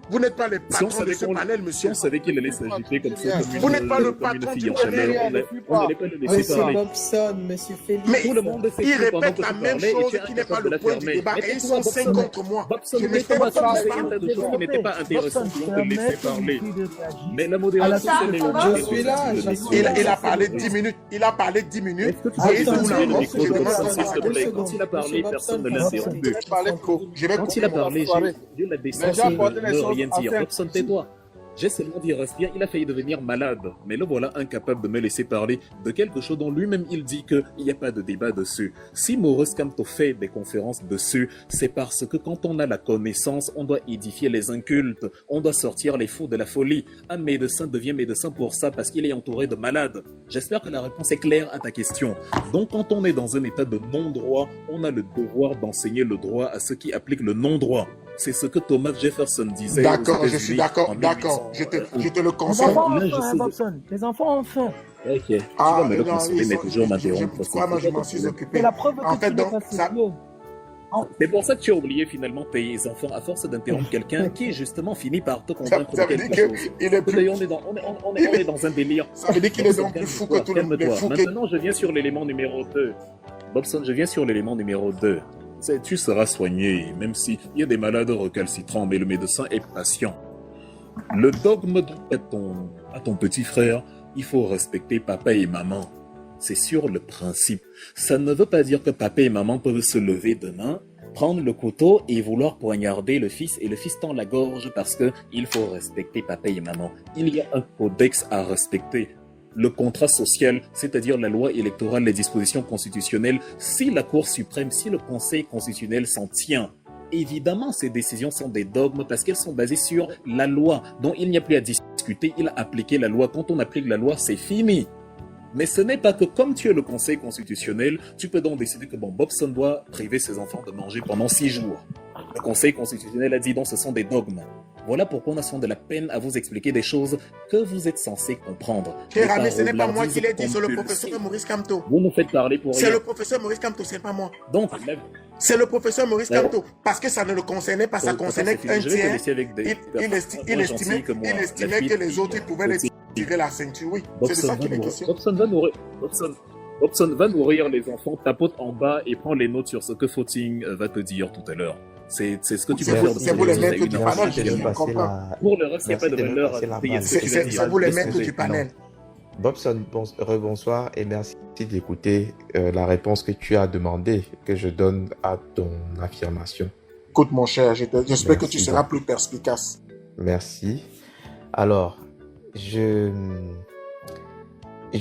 Speaker 7: Vous n'êtes pas le
Speaker 10: Si on
Speaker 7: patron de
Speaker 10: savait
Speaker 7: ce
Speaker 10: qu'on
Speaker 7: panel, monsieur.
Speaker 10: on savait qu'il allait s'agiter comme ça,
Speaker 7: Vous n'êtes pas le
Speaker 10: comme une
Speaker 7: patron
Speaker 10: fille
Speaker 7: du
Speaker 10: en chaleur,
Speaker 7: panel.
Speaker 10: on n'allait pas le laisser
Speaker 8: Monsieur
Speaker 10: parler.
Speaker 8: Bobson, monsieur Félix.
Speaker 7: Mais
Speaker 10: Tout le monde sait
Speaker 7: il
Speaker 10: que pendant
Speaker 7: répète
Speaker 10: que
Speaker 7: la
Speaker 10: tu
Speaker 7: même
Speaker 10: parlais, et
Speaker 7: chose
Speaker 10: tu es
Speaker 7: qui n'est pas
Speaker 10: incapable de
Speaker 7: le
Speaker 10: la
Speaker 7: point du
Speaker 10: fermer.
Speaker 7: débat.
Speaker 10: Mais
Speaker 7: Et ils sont 5
Speaker 10: Bobson,
Speaker 7: contre moi.
Speaker 10: Bobson,
Speaker 7: Je
Speaker 10: ne
Speaker 7: m'étais
Speaker 10: pas
Speaker 7: pas
Speaker 10: parler
Speaker 7: parlé.
Speaker 10: un tas de choses qui n'étaient pas intéressantes, donc te laisser parler. Mais la modération,
Speaker 12: ça,
Speaker 10: c'est les
Speaker 12: ça va.
Speaker 8: Je suis là,
Speaker 7: Il a parlé 10 minutes. Il a parlé 10 minutes.
Speaker 10: Est-ce que tu
Speaker 7: Et
Speaker 10: peux
Speaker 7: il nous
Speaker 10: désactiver le
Speaker 7: l'annonce.
Speaker 10: micro
Speaker 7: Je
Speaker 10: de
Speaker 7: demande
Speaker 10: Bobson,
Speaker 7: à
Speaker 10: s'il te plaît? Quand il a parlé, personne ne l'a interrompu.
Speaker 7: Je vais
Speaker 10: Quand il a parlé,
Speaker 13: parler.
Speaker 10: j'ai eu la
Speaker 13: Mais
Speaker 10: décence
Speaker 13: j'ai apporté
Speaker 10: de
Speaker 13: les
Speaker 10: ne
Speaker 13: choses
Speaker 10: rien
Speaker 13: à
Speaker 10: dire.
Speaker 13: faire.
Speaker 10: Bobson, tais-toi. J'ai seulement dit reste bien, il a failli devenir malade. Mais le voilà incapable de me laisser parler de quelque chose dont lui-même il dit qu'il n'y a pas de débat dessus. Si Maurice Kamto fait des conférences dessus, c'est parce que quand on a la connaissance, on doit édifier les incultes, on doit sortir les fous de la folie. Un médecin devient médecin pour ça parce qu'il est entouré de malades. J'espère que la réponse est claire à ta question. Donc quand on est dans un état de non-droit, on a le devoir d'enseigner le droit à ceux qui appliquent le non-droit. C'est ce que Thomas Jefferson disait.
Speaker 7: D'accord, je suis d'accord, d'accord. Je te le concède.
Speaker 15: Les enfants ont faim.
Speaker 10: Ok, tu vas me le consoler, mais toujours m'interrompre.
Speaker 7: Moi, je m'en suis occupé.
Speaker 15: C'est la preuve
Speaker 7: En
Speaker 15: que
Speaker 7: fait,
Speaker 15: tu n'es
Speaker 7: donc,
Speaker 15: pas
Speaker 7: ça...
Speaker 15: sérieux.
Speaker 10: C'est pour ça que tu as oublié finalement tes enfants à force d'interrompre quelqu'un qui justement finit par te convaincre
Speaker 7: Ça
Speaker 10: de
Speaker 7: veut
Speaker 10: quelque
Speaker 7: dire
Speaker 10: chose.
Speaker 7: qu'il est plus...
Speaker 10: On est dans un délire.
Speaker 7: Ça veut dire qu'il est donc plus fou que tout le monde.
Speaker 10: Calme-toi. Maintenant, je viens sur l'élément numéro 2. Bobson, je viens sur l'élément numéro 2. Tu seras soigné, même s'il y a des malades recalcitrants, mais le médecin est patient. Le dogme à ton petit frère, il faut respecter papa et maman. C'est sur le principe. Ça ne veut pas dire que papa et maman peuvent se lever demain, prendre le couteau et vouloir poignarder le fils et le fils tend la gorge parce que il faut respecter papa et maman. Il y a un codex à respecter. Le contrat social, c'est-à-dire la loi électorale, les dispositions constitutionnelles, si la Cour suprême, si le Conseil constitutionnel s'en tient, évidemment ces décisions sont des dogmes parce qu'elles sont basées sur la loi, dont il n'y a plus à discuter, il a appliqué la loi. Quand on applique la loi, c'est fini. Mais ce n'est pas que comme tu es le Conseil constitutionnel, tu peux donc décider que Bobson doit priver ses enfants de manger pendant 6 jours. Le Conseil constitutionnel a dit donc ce sont des dogmes. Voilà pourquoi on a souvent de la peine à vous expliquer des choses que vous êtes censés comprendre.
Speaker 7: Cher ami, ce n'est pas moi qui l'ai dit, c'est le professeur Maurice Kamto.
Speaker 10: Vous nous faites parler pour rien.
Speaker 7: C'est le professeur Maurice Kamto, c'est pas moi.
Speaker 10: Donc,
Speaker 7: c'est le professeur Maurice Kamto, parce que ça ne le concernait pas, ça concernait un tiers. Il estimait que les autres pouvaient les tirer la ceinture, oui. C'est de ça qu'il est question.
Speaker 10: Bobson va nourrir les enfants, tapote en bas et prend les notes sur ce que Footing va te dire tout à l'heure. C'est ce que tu peux faire.
Speaker 7: C'est vous les maîtres du panel, je comprends.
Speaker 10: Pour le reste, il n'y a pas de valeur à payer.
Speaker 7: C'est vous les maîtres du panel.
Speaker 11: Bobson, rebonsoir et merci d'écouter la réponse que tu as demandé que je donne à ton affirmation.
Speaker 7: Écoute mon cher, j'espère que tu seras plus perspicace.
Speaker 11: Merci. Alors, je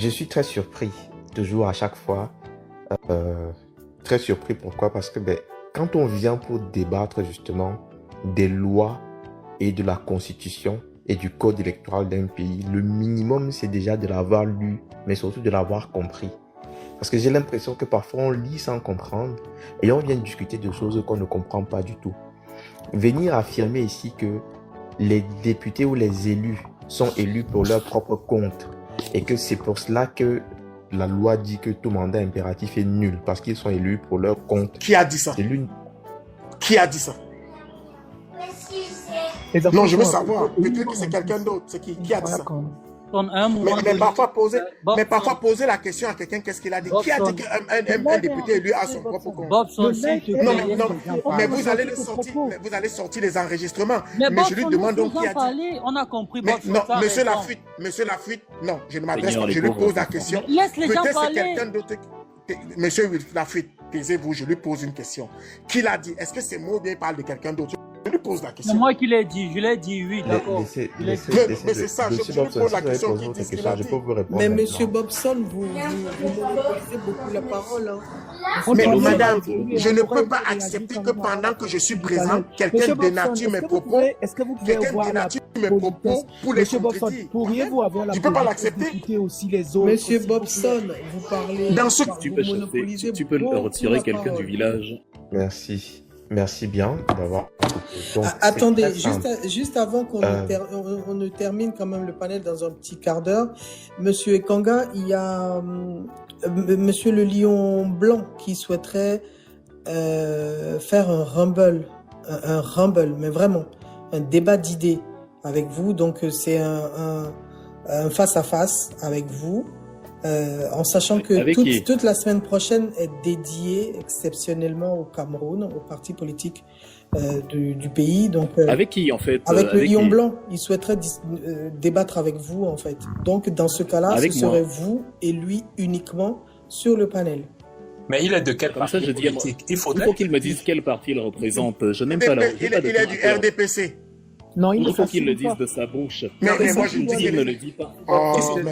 Speaker 11: suis très surpris, toujours à chaque fois. Très surpris, pourquoi? Parce que quand on vient pour débattre justement des lois et de la constitution et du code électoral d'un pays, le minimum c'est déjà de l'avoir lu, mais surtout de l'avoir compris. Parce que j'ai l'impression que parfois on lit sans comprendre et on vient discuter de choses qu'on ne comprend pas du tout. Venir affirmer ici que les députés ou les élus sont élus pour leur propre compte et que c'est pour cela que la loi dit que tout mandat impératif est nul parce qu'ils sont élus pour leur compte.
Speaker 7: Qui a dit ça? Qui a dit ça?
Speaker 12: Mais si,
Speaker 7: Non, je veux savoir. Peut-être que c'est quelqu'un d'autre. C'est qui a dit ça?
Speaker 14: Bobson, à un moment
Speaker 7: Mais parfois
Speaker 14: Bobson.
Speaker 7: poser la question à quelqu'un, qu'est-ce qu'il a dit? Qui a dit qu'un député élu a son propre compte?
Speaker 14: Bobson, s'il te plaît.
Speaker 7: Non, mais vous allez le sortir, vous allez sortir les enregistrements.
Speaker 14: Mais
Speaker 7: je lui demande donc qui a dit.
Speaker 14: On a compris.
Speaker 7: Mais
Speaker 14: Bobson,
Speaker 7: non,
Speaker 14: ça
Speaker 7: monsieur
Speaker 14: répond.
Speaker 7: Lafuite, non, je ne m'adresse
Speaker 10: Seigneur,
Speaker 7: pas, je
Speaker 10: les
Speaker 7: lui
Speaker 10: pauvres.
Speaker 7: pose la question.
Speaker 14: Mais laisse les gens
Speaker 7: Peut-être c'est
Speaker 14: parler.
Speaker 7: quelqu'un d'autre. Monsieur Lafuite, taisez-vous, je lui pose une question. Qui l'a dit? Est-ce que c'est moi ou bien il parle de quelqu'un d'autre? Je lui pose la
Speaker 14: C'est
Speaker 7: question.
Speaker 14: moi qui l'ai dit, je l'ai dit, oui, d'accord.
Speaker 7: Mais c'est ça, je lui pose la question qui dit ce qu'il a dit.
Speaker 8: Mais monsieur Bobson, vous monopolisez beaucoup la parole. Hein.
Speaker 7: Mais madame, je ne peux pas accepter que pendant que je suis présent, quelqu'un dénature mes propos.
Speaker 15: Est-ce que vous pouvez voir la
Speaker 7: propos pour les contredire.
Speaker 15: Pourriez-vous avoir la
Speaker 7: Tu peux pas l'accepter?
Speaker 15: d'écouter aussi les autres?
Speaker 8: Monsieur Bobson, vous parlez.
Speaker 7: Dans ce
Speaker 10: Tu peux retirer quelqu'un du village.
Speaker 11: Merci bien d'avoir. Donc,
Speaker 8: Attendez,
Speaker 11: c'est très simple.
Speaker 8: juste avant qu'on on ne termine quand même le panel dans un petit quart d'heure, Monsieur Ekanga, il y a Monsieur le Lion Blanc qui souhaiterait faire un rumble, mais vraiment un débat d'idées avec vous. Donc c'est un face à face avec vous. En sachant que toute la semaine prochaine est dédiée exceptionnellement au Cameroun, au parti politique du pays. Donc,
Speaker 10: avec qui en fait?
Speaker 8: Avec le Lion Blanc. Il souhaiterait débattre avec vous en fait. Donc dans ce cas-là, ce serait vous et lui uniquement sur le panel.
Speaker 9: Mais il est de quel parti politique? Il faut
Speaker 10: qu'il me dise quel parti il représente. Je n'aime pas
Speaker 7: il est du RDPC.
Speaker 15: Non,
Speaker 10: il faut qu'il le dise de sa bouche.
Speaker 7: Mais moi, je dis
Speaker 10: qu'il ne le dit pas.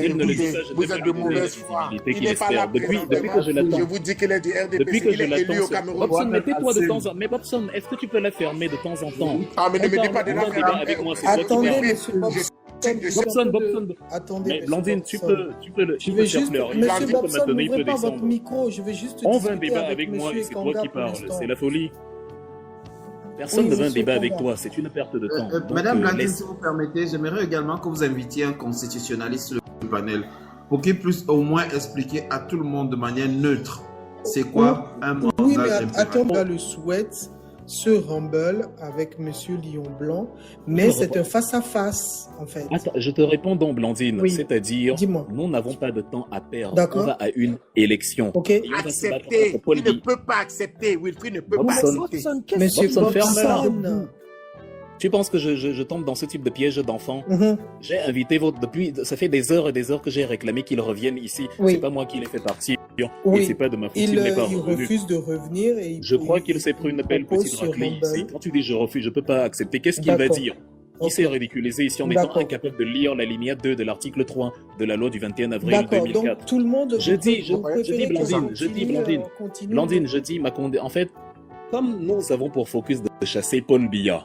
Speaker 7: Il ne le dit pas. Vous êtes de mauvaise foi. Il n'est pas là.
Speaker 10: Depuis que je l'attends.
Speaker 7: Je vous dis qu'il est du RDPC.
Speaker 10: Depuis que je
Speaker 7: il est élu au Cameroun.
Speaker 10: Bobson, mettez-toi de temps en temps. Mais Bobson, est-ce que tu peux la fermer de temps en temps?
Speaker 7: Ah, mais ne me dis pas de la fermer.
Speaker 10: Avec moi, c'est
Speaker 8: attendez, monsieur
Speaker 10: Bobson.
Speaker 8: Attendez,
Speaker 10: mais Blandine, tu peux le.
Speaker 8: Je vais juste, monsieur Bobson, n'ouvrez pas votre micro. Je vais juste.
Speaker 10: On veut un débat avec moi et c'est toi qui parles. C'est la folie. Personne ne veut un débat avec toi, c'est une perte de temps.
Speaker 6: Madame Blandine, si vous permettez, j'aimerais également que vous invitiez un constitutionnaliste sur le panel pour qu'il puisse au moins expliquer à tout le monde de manière neutre c'est quoi un mandat.
Speaker 8: Oui, mais attends, le souhaite ce rumble avec Monsieur Lion Blanc, mais c'est un face-à-face, en fait.
Speaker 10: Attends, je te réponds donc, Blandine, c'est-à-dire, nous n'avons pas de temps à perdre. On va à une élection.
Speaker 7: Accepter, il ne peut pas accepter, Wilfried ne peut pas accepter.
Speaker 8: Monsieur Bobson,
Speaker 10: tu penses que je tombe dans ce type de piège d'enfant? J'ai invité depuis, ça fait des heures et des heures que j'ai réclamé qu'il revienne ici. C'est pas moi qui l'ai fait partir. Et c'est pas de ma faute s'il n'est pas revenu.
Speaker 8: Il refuse de revenir. Et
Speaker 10: je crois qu'il s'est pris une belle petite raclée ici. Quand tu dis je refuse, je peux pas accepter. Qu'est-ce qu'il va dire? Il s'est ridiculisé ici en étant incapable de lire la lignée 2 de l'article 3 de la loi du 21 avril 2004.
Speaker 8: Donc tout le monde.
Speaker 10: Je dis Blandine, en fait, comme nous avons pour focus de chasser Paul Biya,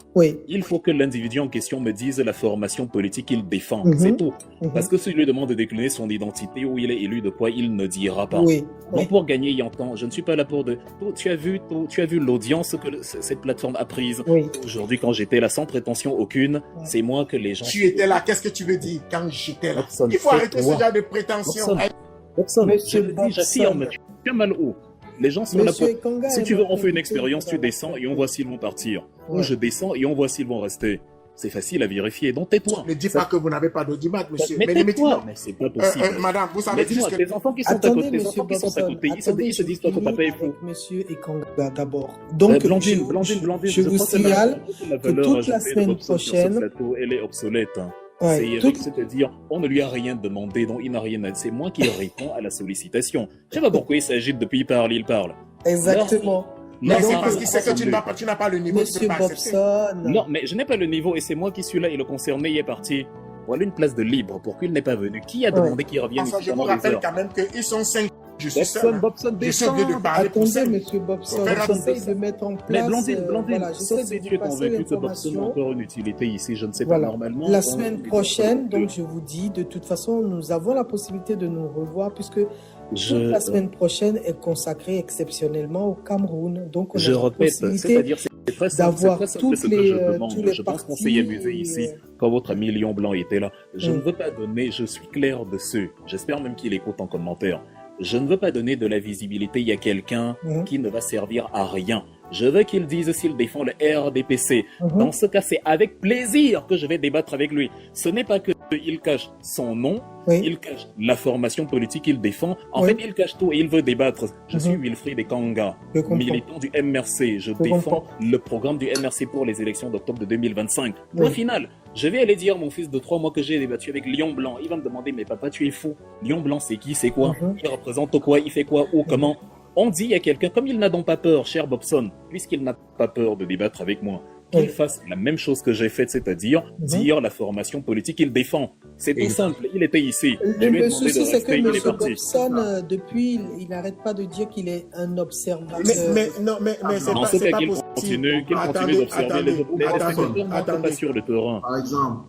Speaker 10: il faut que l'individu en question me dise la formation politique qu'il défend. C'est tout. Parce que si je lui demande de décliner son identité, où il est élu, de quoi il ne dira pas. Donc pour gagner, il entend. Je ne suis pas là pour de... Tu as vu l'audience que cette plateforme a prise. Aujourd'hui, quand j'étais là sans prétention aucune, c'est moi que les gens...
Speaker 7: Tu étais là, qu'est-ce que tu veux dire quand j'étais là? Il faut arrêter ce genre de prétention.
Speaker 10: J'affirme, tu as mal haut. Les gens sont là pour... Si tu veux, on fait une expérience, tu descends et on voit s'ils vont partir. Ou je descends et on voit s'ils vont rester. C'est facile à vérifier, donc tais-toi.
Speaker 7: Ne dis pas que vous n'avez pas d'audimat, monsieur.
Speaker 10: Mais tais-toi, mais c'est pas possible.
Speaker 7: Madame, vous savez
Speaker 10: dis-moi, tes enfants qui sont à côté, ils se disent toi que papa est fou.
Speaker 8: Monsieur Ekanga d'abord. Donc,
Speaker 10: Blandine,
Speaker 8: je vous signale que toute la semaine prochaine...
Speaker 10: Elle est obsolète. C'est-à-dire, on ne lui a rien demandé, donc il n'a rien à dire. C'est moi qui réponds à la sollicitation. Je sais pas pourquoi il s'agite depuis il parle.
Speaker 8: Exactement.
Speaker 7: Mais c'est parce qu'il sait que tu n'as pas le niveau.
Speaker 8: Monsieur Bobson.
Speaker 10: Non, mais je n'ai pas le niveau et c'est moi qui suis là et le concerné y est parti. Voilà une place de libre pour qu'il n'est pas venu. Qui a demandé qu'il revienne ici?
Speaker 7: Je vous rappelle quand même qu'ils sont 5. Je suis seul.
Speaker 15: Bobson,
Speaker 7: je suis obligé de parler pour ça.
Speaker 8: Attendez, monsieur Bobson, j'essaie de mettre en place...
Speaker 10: Mais Blandine, sauf si tu es convaincu que Bobson a encore une utilité ici, je ne sais pas, normalement...
Speaker 8: La semaine prochaine, donc je vous dis, de toute façon, nous avons la possibilité de nous revoir, puisque toute la semaine prochaine est consacrée exceptionnellement au Cameroun. Donc on a la possibilité d'avoir toutes les
Speaker 10: Je pense qu'on s'est amusé ici, quand votre ami Lion Blanc était là. Je ne veux pas donner, je suis clair dessus. J'espère même qu'il écoute en commentaire. Je ne veux pas donner de la visibilité à quelqu'un qui ne va servir à rien. Je veux qu'il dise s'il défend le RDPC. Dans ce cas, c'est avec plaisir que je vais débattre avec lui. Ce n'est pas que il cache son nom,
Speaker 8: Oui.
Speaker 10: il cache la formation politique qu'il défend. En
Speaker 8: Oui.
Speaker 10: fait, il cache tout et il veut débattre. Je suis Wilfried Ekanga,
Speaker 8: Je comprends.
Speaker 10: militant du MRC. Je défends
Speaker 8: comprends.
Speaker 10: le programme du MRC pour les élections d'octobre de 2025. Point
Speaker 8: Oui.
Speaker 10: final. Je vais aller dire à mon fils de 3 mois que j'ai débattu avec Lion Blanc. Il va me demander, mais papa, tu es fou. Lion Blanc, c'est qui, c'est quoi? Il représente quoi? Il fait quoi? Où? Comment? On dit à quelqu'un, comme il n'a donc pas peur, cher Bobson, puisqu'il n'a pas peur de débattre avec moi, qu'il fasse la même chose que j'ai faite, c'est-à-dire dire la formation politique qu'il défend. C'est tout simple. Il était ici. Je lui ai
Speaker 8: Le
Speaker 10: demandé
Speaker 8: souci,
Speaker 10: de
Speaker 8: c'est
Speaker 10: rester,
Speaker 8: que
Speaker 10: il est
Speaker 8: M.
Speaker 10: parti.
Speaker 8: Bobson, depuis, il n'arrête pas de dire qu'il est un observateur.
Speaker 7: Mais c'est
Speaker 10: Non, c'est
Speaker 7: pas
Speaker 10: qu'il
Speaker 7: possible.
Speaker 10: continue
Speaker 7: Attendez,
Speaker 10: d'observer les
Speaker 7: attendez,
Speaker 10: spectateurs pas sur le terrain.
Speaker 4: Par exemple.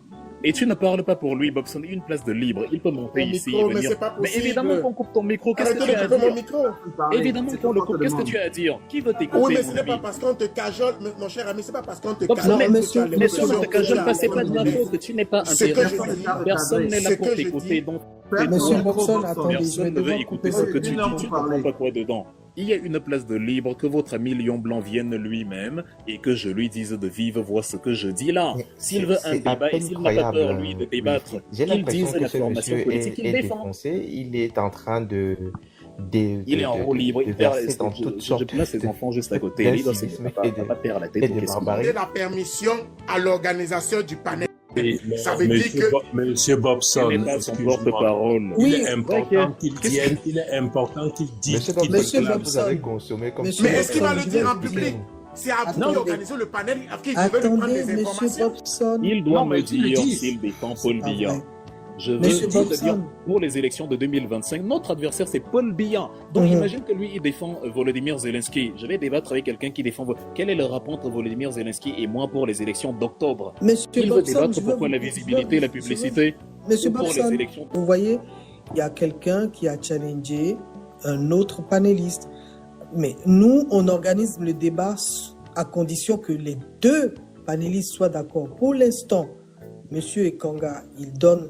Speaker 10: Et tu ne parles pas pour lui, Bobson. Une place de libre. Il peut monter
Speaker 7: Ton
Speaker 10: ici
Speaker 7: micro,
Speaker 10: et
Speaker 7: mais
Speaker 10: venir.
Speaker 7: c'est pas
Speaker 10: Mais
Speaker 7: possible.
Speaker 10: évidemment qu'on coupe ton micro. Qu'est-ce que
Speaker 7: Arrêtez
Speaker 10: tu as
Speaker 7: de
Speaker 10: à
Speaker 7: couper mon
Speaker 10: dire?
Speaker 7: micro.
Speaker 10: Évidemment qu'on le coupe. Qu'est-ce que tu as à dire? Qui veut t'écouter?
Speaker 7: Oui, mais ce
Speaker 10: mon
Speaker 7: n'est pas
Speaker 10: ami?
Speaker 7: parce qu'on te cajole, mon cher ami, c'est pas parce qu'on te
Speaker 10: Bobson,
Speaker 7: cajole.
Speaker 10: mais
Speaker 7: que tu as les
Speaker 10: monsieur, ne
Speaker 7: options
Speaker 10: te cajole
Speaker 7: que
Speaker 10: pas,
Speaker 7: tu
Speaker 10: c'est
Speaker 7: as.
Speaker 10: pas de ma faute. Tu n'es pas
Speaker 7: Ce que
Speaker 10: intéressant.
Speaker 7: je dis,
Speaker 10: Personne n'est là
Speaker 7: ce
Speaker 10: pour
Speaker 7: que je
Speaker 10: t'écouter.
Speaker 7: dis.
Speaker 10: Donc,
Speaker 8: Monsieur Bobson, attendez, je
Speaker 10: personne
Speaker 8: vais
Speaker 10: ne veut
Speaker 8: devoir
Speaker 10: écouter
Speaker 8: couper
Speaker 10: ce que
Speaker 8: votre
Speaker 10: tu dis.
Speaker 8: micro.
Speaker 10: Tu ne comprends pas quoi dedans. Il y a une place de libre, que votre ami Lion Blanc vienne lui-même et que je lui dise de vive voix ce que je dis là. S'il veut un débat et s'il n'a pas peur, lui, de débattre,
Speaker 11: J'ai
Speaker 10: qu'il
Speaker 11: l'impression
Speaker 10: dise
Speaker 11: que
Speaker 10: la
Speaker 11: ce
Speaker 10: formation
Speaker 11: monsieur
Speaker 10: politique qu'il
Speaker 11: est
Speaker 10: défend.
Speaker 11: défoncé. Il est en train de
Speaker 10: Il est en roue libre.
Speaker 11: de verser dans toutes sortes
Speaker 10: Je place ses enfants juste à côté. Il doit se
Speaker 11: d'incivisme
Speaker 10: pas perdre la tête.
Speaker 11: et de
Speaker 10: Qu'est-ce qu'il
Speaker 11: barbarie.
Speaker 7: Donnez la permission à l'organisation du panel. Ça veut dire
Speaker 9: Monsieur,
Speaker 7: que
Speaker 9: Monsieur Bobson,
Speaker 10: n'est pas son
Speaker 9: excuse-moi.
Speaker 10: porte-parole.
Speaker 9: Il
Speaker 8: Oui.
Speaker 9: est important qu'il vienne, il est important qu'il dise
Speaker 11: Monsieur
Speaker 9: qu'il
Speaker 11: Bobson,
Speaker 8: Monsieur
Speaker 11: vous avez
Speaker 8: Bobson.
Speaker 11: consommé comme
Speaker 8: Monsieur
Speaker 7: Mais est-ce qu'il va
Speaker 8: Bobson,
Speaker 7: le
Speaker 8: je
Speaker 7: dire
Speaker 8: vais
Speaker 7: en
Speaker 8: vous
Speaker 7: public?
Speaker 8: dire.
Speaker 7: C'est à vous
Speaker 8: Attendez.
Speaker 7: d'organiser le panel. Est-ce qu'il veut lui prendre
Speaker 8: Attendez,
Speaker 7: des
Speaker 8: Monsieur
Speaker 7: informations?
Speaker 8: Bobson.
Speaker 10: Il doit
Speaker 9: Non,
Speaker 10: me
Speaker 9: mais tu le
Speaker 10: dire
Speaker 9: dis.
Speaker 10: s'il défend Paul
Speaker 8: pas
Speaker 10: Biya.
Speaker 8: vrai.
Speaker 10: Je veux
Speaker 8: Monsieur
Speaker 10: dire
Speaker 8: Bobson.
Speaker 10: pour les élections de 2025, notre adversaire c'est Paul Biya. Donc imagine que lui il défend Volodymyr Zelensky. Je vais débattre avec quelqu'un qui défend. Quel est le rapport entre Volodymyr Zelensky et moi pour les élections d'octobre?
Speaker 8: Monsieur
Speaker 10: Il veut
Speaker 8: Bobson,
Speaker 10: débattre
Speaker 8: je veux
Speaker 10: pourquoi
Speaker 8: vous-
Speaker 10: la visibilité, la publicité
Speaker 8: Monsieur
Speaker 10: ou pour les
Speaker 8: Bobson,
Speaker 10: élections.
Speaker 8: vous voyez, il y a quelqu'un qui a challengé un autre panéliste. Mais nous, on organise le débat à condition que les deux panélistes soient d'accord. Pour l'instant, Monsieur Ekanga, il donne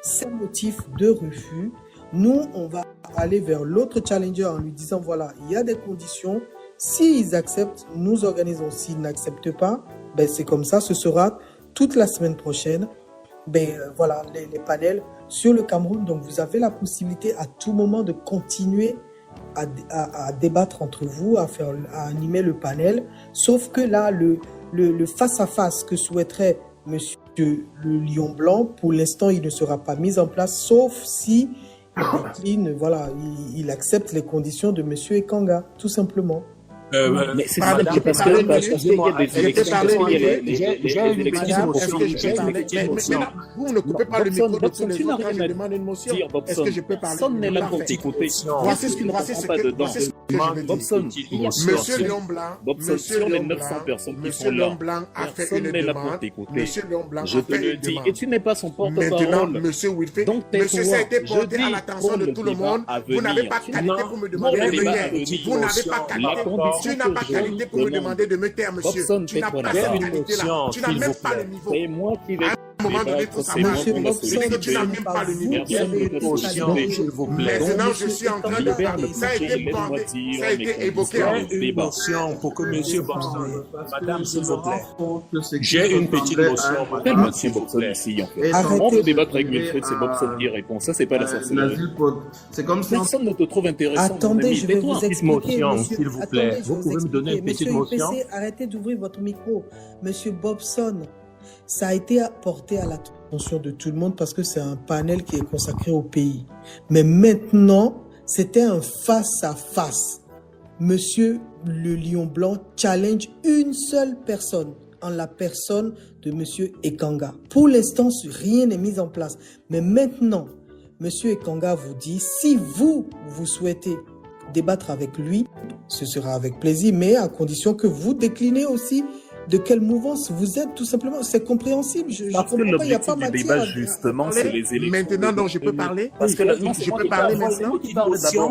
Speaker 8: ses motifs de refus. Nous, on va aller vers l'autre challenger en lui disant, voilà, il y a des conditions. S'ils acceptent, nous organisons. S'ils n'acceptent pas, ben c'est comme ça, ce sera toute la semaine prochaine. Voilà, les panels sur le Cameroun. Donc, vous avez la possibilité à tout moment de continuer à débattre entre vous, à animer le panel. Sauf que là, le face-à-face que souhaiterait Monsieur le Lion Blanc, pour l'instant, il ne sera pas mis en place, sauf si il accepte les conditions de Monsieur Ekanga, tout simplement.
Speaker 10: Mais c'est ça, parce qu'il y a des élections.
Speaker 7: Maintenant, vous ne coupez pas le micro de tous les autres quand je demande une motion. Est-ce que je peux parler?
Speaker 10: Personne n'est là pour t'écouter.
Speaker 7: Voici ce que je
Speaker 10: Bobson,
Speaker 7: Monsieur Lion Blanc,
Speaker 10: sur les 900 personnes qui sont là, personne n'est là pour t'écouter. Je te le dis, et tu n'es pas son
Speaker 7: Maintenant,
Speaker 10: porte-parole.
Speaker 7: Monsieur Wilfried,
Speaker 10: Donc,
Speaker 7: monsieur, ça a été
Speaker 10: je
Speaker 7: porté
Speaker 10: dis,
Speaker 7: à l'attention
Speaker 10: pour
Speaker 7: de
Speaker 10: le
Speaker 7: tout le
Speaker 10: débat
Speaker 7: monde.
Speaker 10: à
Speaker 7: Vous n'avez
Speaker 10: venir.
Speaker 7: pas qualité pour me demander
Speaker 10: Pour
Speaker 7: de
Speaker 10: le
Speaker 7: me
Speaker 10: débat à
Speaker 7: taire.
Speaker 10: venir.
Speaker 7: Vous n'avez pas
Speaker 10: La
Speaker 7: qualité.
Speaker 10: condition
Speaker 7: Tu n'as
Speaker 10: que
Speaker 7: pas
Speaker 10: je
Speaker 7: qualité pour me
Speaker 10: demande.
Speaker 7: demander de me taire, monsieur.
Speaker 10: Bobson,
Speaker 7: Tu n'as
Speaker 10: tais-toi
Speaker 7: pas
Speaker 10: là.
Speaker 7: cette qualité-là. Tu n'as même pas le niveau.
Speaker 10: C'est moi qui vais
Speaker 7: À un moment donné, tout ça va.
Speaker 8: Monsieur
Speaker 7: Je
Speaker 8: Bobson,
Speaker 7: dis que tu n'as même pas le niveau.
Speaker 9: s'il vous plaît.
Speaker 7: Maintenant, je suis en train de parler. Ça a été porté, ça a été évoqué.
Speaker 9: Une motion pour que Monsieur Bobson, Madame, s'il vous plaît. J'ai une petite motion,
Speaker 10: Quel
Speaker 9: Madame,
Speaker 10: monsieur
Speaker 9: s'il vous
Speaker 10: Bobson
Speaker 9: plaît.
Speaker 10: ici, en fait.
Speaker 8: Arrêtez.
Speaker 10: On veut débattre avec Wilfried, c'est Bobson qui répond. Ça, c'est pas la sorcellerie.
Speaker 4: C'est comme si
Speaker 10: Personne ne te trouve intéressant. mon
Speaker 8: Attendez,
Speaker 10: ami.
Speaker 8: je vais
Speaker 10: Tais-toi.
Speaker 8: vous expliquer.
Speaker 9: motion,
Speaker 8: monsieur.
Speaker 9: s'il vous plaît.
Speaker 8: Attendez, je
Speaker 9: Vous
Speaker 8: vais
Speaker 9: pouvez me donner une
Speaker 8: expliquer.
Speaker 9: petite
Speaker 8: Monsieur
Speaker 9: motion?
Speaker 8: UPC, arrêtez d'ouvrir votre micro. Monsieur Bobson, ça a été porté à l'attention de tout le monde parce que c'est un panel qui est consacré au pays. Mais maintenant, c'était un face-à-face. Monsieur le Lion Blanc challenge une seule personne, en la personne de Monsieur Ekanga. Pour l'instant, rien n'est mis en place. Mais maintenant, Monsieur Ekanga vous dit, si vous souhaitez débattre avec lui, ce sera avec plaisir, mais à condition que vous déclinez aussi de quelle mouvance vous êtes, tout simplement. C'est compréhensible.
Speaker 10: Parce que l'objectif du débat, justement, c'est les élections.
Speaker 7: Maintenant, donc, je peux parler?
Speaker 10: Parce que là, non,
Speaker 7: je peux parler maintenant?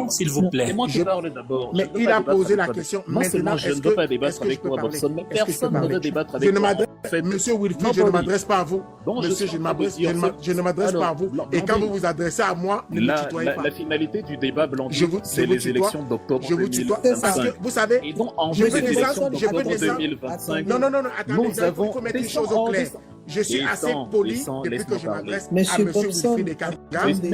Speaker 9: S'il vous plaît.
Speaker 10: C'est moi qui parle d'abord.
Speaker 7: Mais il a posé la question.
Speaker 10: Moi seulement,
Speaker 7: Maintenant,
Speaker 10: je ne
Speaker 7: est-ce
Speaker 10: veux
Speaker 7: que
Speaker 10: pas débattre avec
Speaker 7: je peux
Speaker 10: toi,
Speaker 7: parler?
Speaker 10: Bobson, mais
Speaker 7: Est-ce que je peux
Speaker 10: personne ne
Speaker 7: parler?
Speaker 10: veut débattre
Speaker 7: Je
Speaker 10: avec
Speaker 7: ne
Speaker 10: toi.
Speaker 7: m'adresse, Monsieur Wilfried, je ne m'adresse pas à vous.
Speaker 10: Donc, je
Speaker 7: Monsieur,
Speaker 10: suis
Speaker 7: je
Speaker 10: en train de dire ça.
Speaker 7: ne m'adresse pas à vous.
Speaker 10: Alors,
Speaker 7: Et quand vous vous adressez à moi, ne me tutoyez pas.
Speaker 10: La finalité du débat blanc,
Speaker 7: Je vous
Speaker 10: c'est les élections d'octobre
Speaker 7: Je vous tutoie parce que, vous savez,
Speaker 10: Et donc, en
Speaker 7: je
Speaker 10: vue
Speaker 7: peux
Speaker 10: des
Speaker 7: descendre,
Speaker 10: élections
Speaker 7: je peux
Speaker 10: d'octobre
Speaker 7: descendre.
Speaker 10: 2025,
Speaker 7: Non, attendez,
Speaker 10: nous avons
Speaker 7: il faut mettre les
Speaker 10: des
Speaker 7: choses au clair. je suis assez poli depuis que je m'adresse à
Speaker 8: Monsieur
Speaker 7: M.
Speaker 8: Bobson,
Speaker 7: Wilfried Ekanga.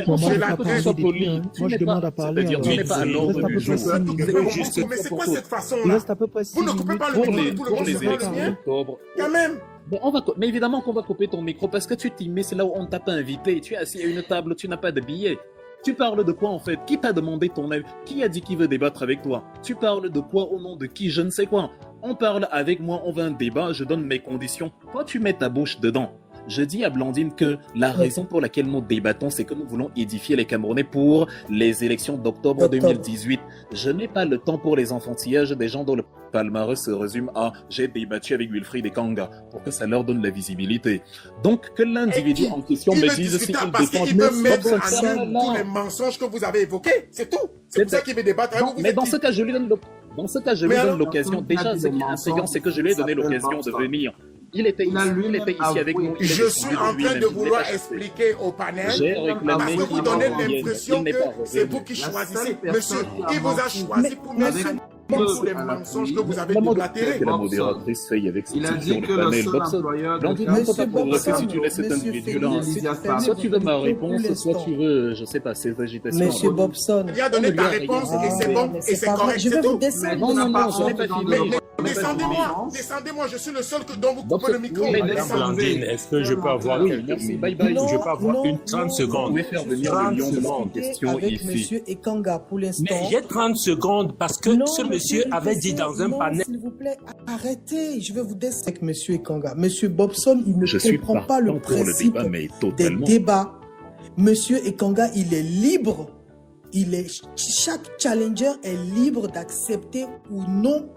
Speaker 15: Moi, je demande à parler.
Speaker 10: C'est-à-dire, tu n'es pas à l'ordre du jour.
Speaker 7: Mais c'est quoi cette façon-là? Vous ne coupez pas le micro de tout le monde, c'est pas le mien? Quand même.
Speaker 10: Bon, mais évidemment qu'on va couper ton micro parce que tu t'y mets, c'est là où on t'a pas invité. Tu es assis à une table, tu n'as pas de billets. Tu parles de quoi en fait? Qui t'a demandé ton avis? Qui a dit qu'il veut débattre avec toi? Tu parles de quoi au nom de qui? Je ne sais quoi. On parle avec moi, on veut un débat, je donne mes conditions. Toi, tu mets ta bouche dedans. Je dis à Blandine que la raison pour laquelle nous débattons, c'est que nous voulons édifier les Camerounais pour les élections d'octobre 2018. Je n'ai pas le temps pour les enfantillages des gens dont le palmarès se résume à « j'ai débattu avec Wilfried Ekanga » pour que ça leur donne la visibilité. Donc, que l'individu en question me dise si il défend...
Speaker 7: Il veut mettre en avant tous les mensonges que vous avez évoqués, c'est tout. C'est pour ça qu'il veut débattre avec vous.
Speaker 10: Mais dans ce cas, je lui donne l'occasion. Déjà, ce qui est intriguant, c'est que je lui ai donné l'occasion de venir. Il était ici avec nous.
Speaker 7: Je suis en train de vouloir expliquer au panel parce que vous donnez l'impression que c'est vous qui choisissez. Monsieur, il vous a choisi pour mettre tous les mensonges que vous avez déblatérés.
Speaker 10: Que la modératrice fait avec cette section de panel. Blandine, on ne peut pas progresser si tu laisses cet individu-là. Soit tu veux ma réponse, soit tu veux, je ne sais pas, ces agitations.
Speaker 8: Monsieur Bobson.
Speaker 7: Il a donné ta réponse et c'est bon et c'est correct.
Speaker 8: Je vais vous descendre.
Speaker 10: Non, je n'ai pas fini.
Speaker 7: Descendez-moi, je suis le seul dont vous coupez le micro.
Speaker 9: Blandine, est-ce que je peux avoir
Speaker 10: merci, bye bye.
Speaker 9: Je peux avoir une 30 secondes.
Speaker 10: Vous pouvez faire venir le lion de la question
Speaker 8: avec
Speaker 10: ici.
Speaker 8: Monsieur Ekanga pour l'instant.
Speaker 9: Mais j'ai 30 secondes parce que ce monsieur avait dit dans un panel.
Speaker 8: S'il vous plaît, arrêtez. Je vais vous descendre avec Monsieur Ekanga. Monsieur Bobson, il ne comprend pas le principe des débats. Monsieur Ekanga, il est libre. Chaque challenger est libre d'accepter ou non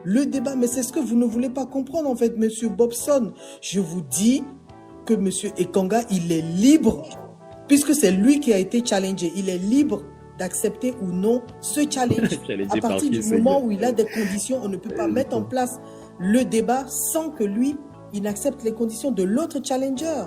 Speaker 8: le débat. Mais c'est ce que vous ne voulez pas comprendre en fait, Monsieur Bobson. Je vous dis que Monsieur Ekanga, il est libre, puisque c'est lui qui a été challengé. Il est libre d'accepter ou non ce challenge. À partir du moment où il a des conditions, on ne peut pas mettre en place le débat sans que lui, il accepte les conditions de l'autre challenger.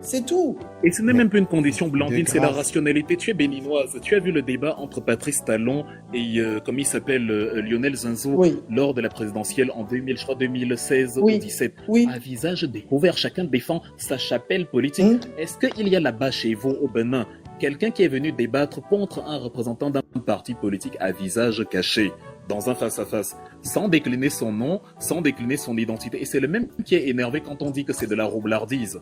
Speaker 8: C'est tout.
Speaker 10: Et ce n'est même pas une condition, Blandine, c'est la rationalité. Tu es béninoise. Tu as vu le débat entre Patrice Talon et, comme il s'appelle, Lionel Zinzo, lors de la présidentielle en 2016 ou 2017. À visage découvert, chacun défend sa chapelle politique. Est-ce qu'il y a là-bas chez vous, au Bénin, quelqu'un qui est venu débattre contre un représentant d'un parti politique à visage caché, dans un face-à-face, sans décliner son nom, sans décliner son identité? Et c'est le même qui est énervé quand on dit que c'est de la roublardise.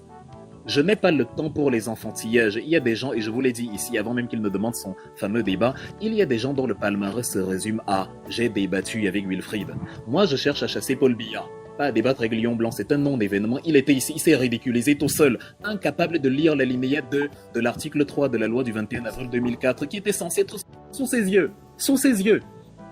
Speaker 10: Je n'ai pas le temps pour les enfantillages. Il y a des gens, et je vous l'ai dit ici avant même qu'il ne demande son fameux débat, il y a des gens dont le palmarès se résume à « j'ai débattu avec Wilfried ». Moi, je cherche à chasser Paul Biya. Pas à débattre avec Lion Blanc, c'est un non-événement. Il était ici, il s'est ridiculisé tout seul, incapable de lire l'alinéa 2 de l'article 3 de la loi du 21 avril 2004 qui était censé être sous ses yeux. Sous ses yeux.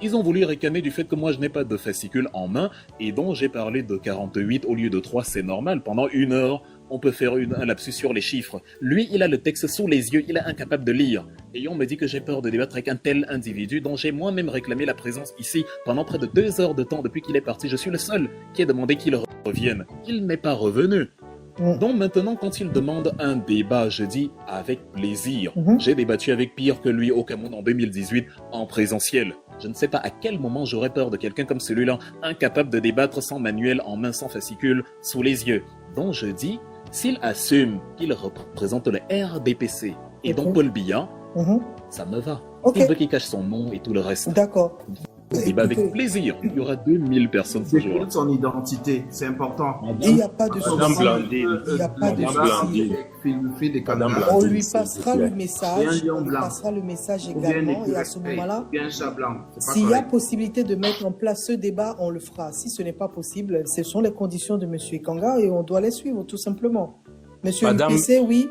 Speaker 10: Ils ont voulu ricaner du fait que moi je n'ai pas de fascicule en main et dont j'ai parlé de 48 au lieu de 3, c'est normal. Pendant 1 heure, on peut faire un lapsus sur les chiffres. Lui, il a le texte sous les yeux, il est incapable de lire. Et on me dit que j'ai peur de débattre avec un tel individu dont j'ai moi-même réclamé la présence ici pendant près de 2 heures de temps depuis qu'il est parti. Je suis le seul qui a demandé qu'il revienne. Il n'est pas revenu. Donc maintenant, quand il demande un débat, je dis avec plaisir. J'ai débattu avec pire que lui au Cameroun en 2018 en présentiel. Je ne sais pas à quel moment j'aurais peur de quelqu'un comme celui-là, incapable de débattre sans manuel en main, sans fascicule, sous les yeux. Donc je dis, s'il assume qu'il représente le RDPC et donc Paul Biya, ça me va. Il veut qu'il cache son nom et tout le reste.
Speaker 8: D'accord.
Speaker 10: Débat avec plaisir. Il y aura 2000 personnes ce jour-là.
Speaker 6: Son identité, c'est important.
Speaker 8: Il n'y a pas de souci. Il n'y a pas de souci. On lui passera le message. On lui passera le message également. Et à ce moment-là, s'il y a possibilité de mettre en place ce débat, on le fera. Si ce n'est pas possible, ce sont les conditions de M. Ekanga et on doit les suivre tout simplement. Monsieur UPC, oui.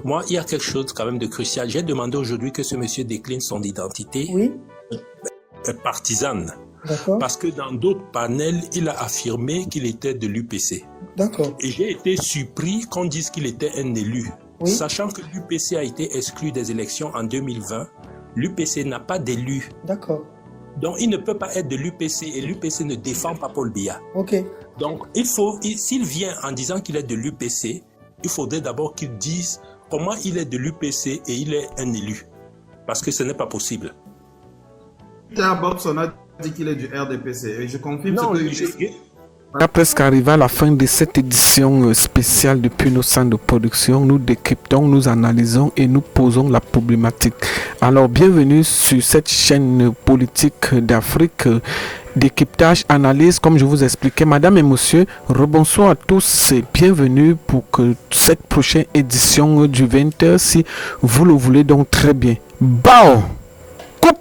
Speaker 9: Moi, il y a quelque chose quand même de crucial. J'ai demandé aujourd'hui que ce monsieur décline son identité partisane. Parce que dans d'autres panels, il a affirmé qu'il était de l'UPC.
Speaker 8: D'accord.
Speaker 9: Et j'ai été surpris qu'on dise qu'il était un élu. Sachant que l'UPC a été exclu des élections en 2020, l'UPC n'a pas d'élu.
Speaker 8: D'accord.
Speaker 9: Donc, il ne peut pas être de l'UPC et l'UPC ne défend pas Paul Biya.
Speaker 8: Ok.
Speaker 9: Donc, s'il vient en disant qu'il est de l'UPC, il faudrait d'abord qu'il dise comment il est de l'UPC et il est un élu. Parce que ce n'est pas possible.
Speaker 6: Bobson a dit qu'il est du RDPC et je confirme
Speaker 1: On a presque arrivé à la fin de cette édition spéciale depuis nos centres de production. Nous décryptons, nous analysons et nous posons la problématique. Alors, bienvenue sur cette chaîne politique d'Afrique. Décryptage, analyse, comme je vous expliquais. Madame et monsieur, rebonsoir à tous et bienvenue pour que cette prochaine édition du 20h, si vous le voulez donc très bien. Bao!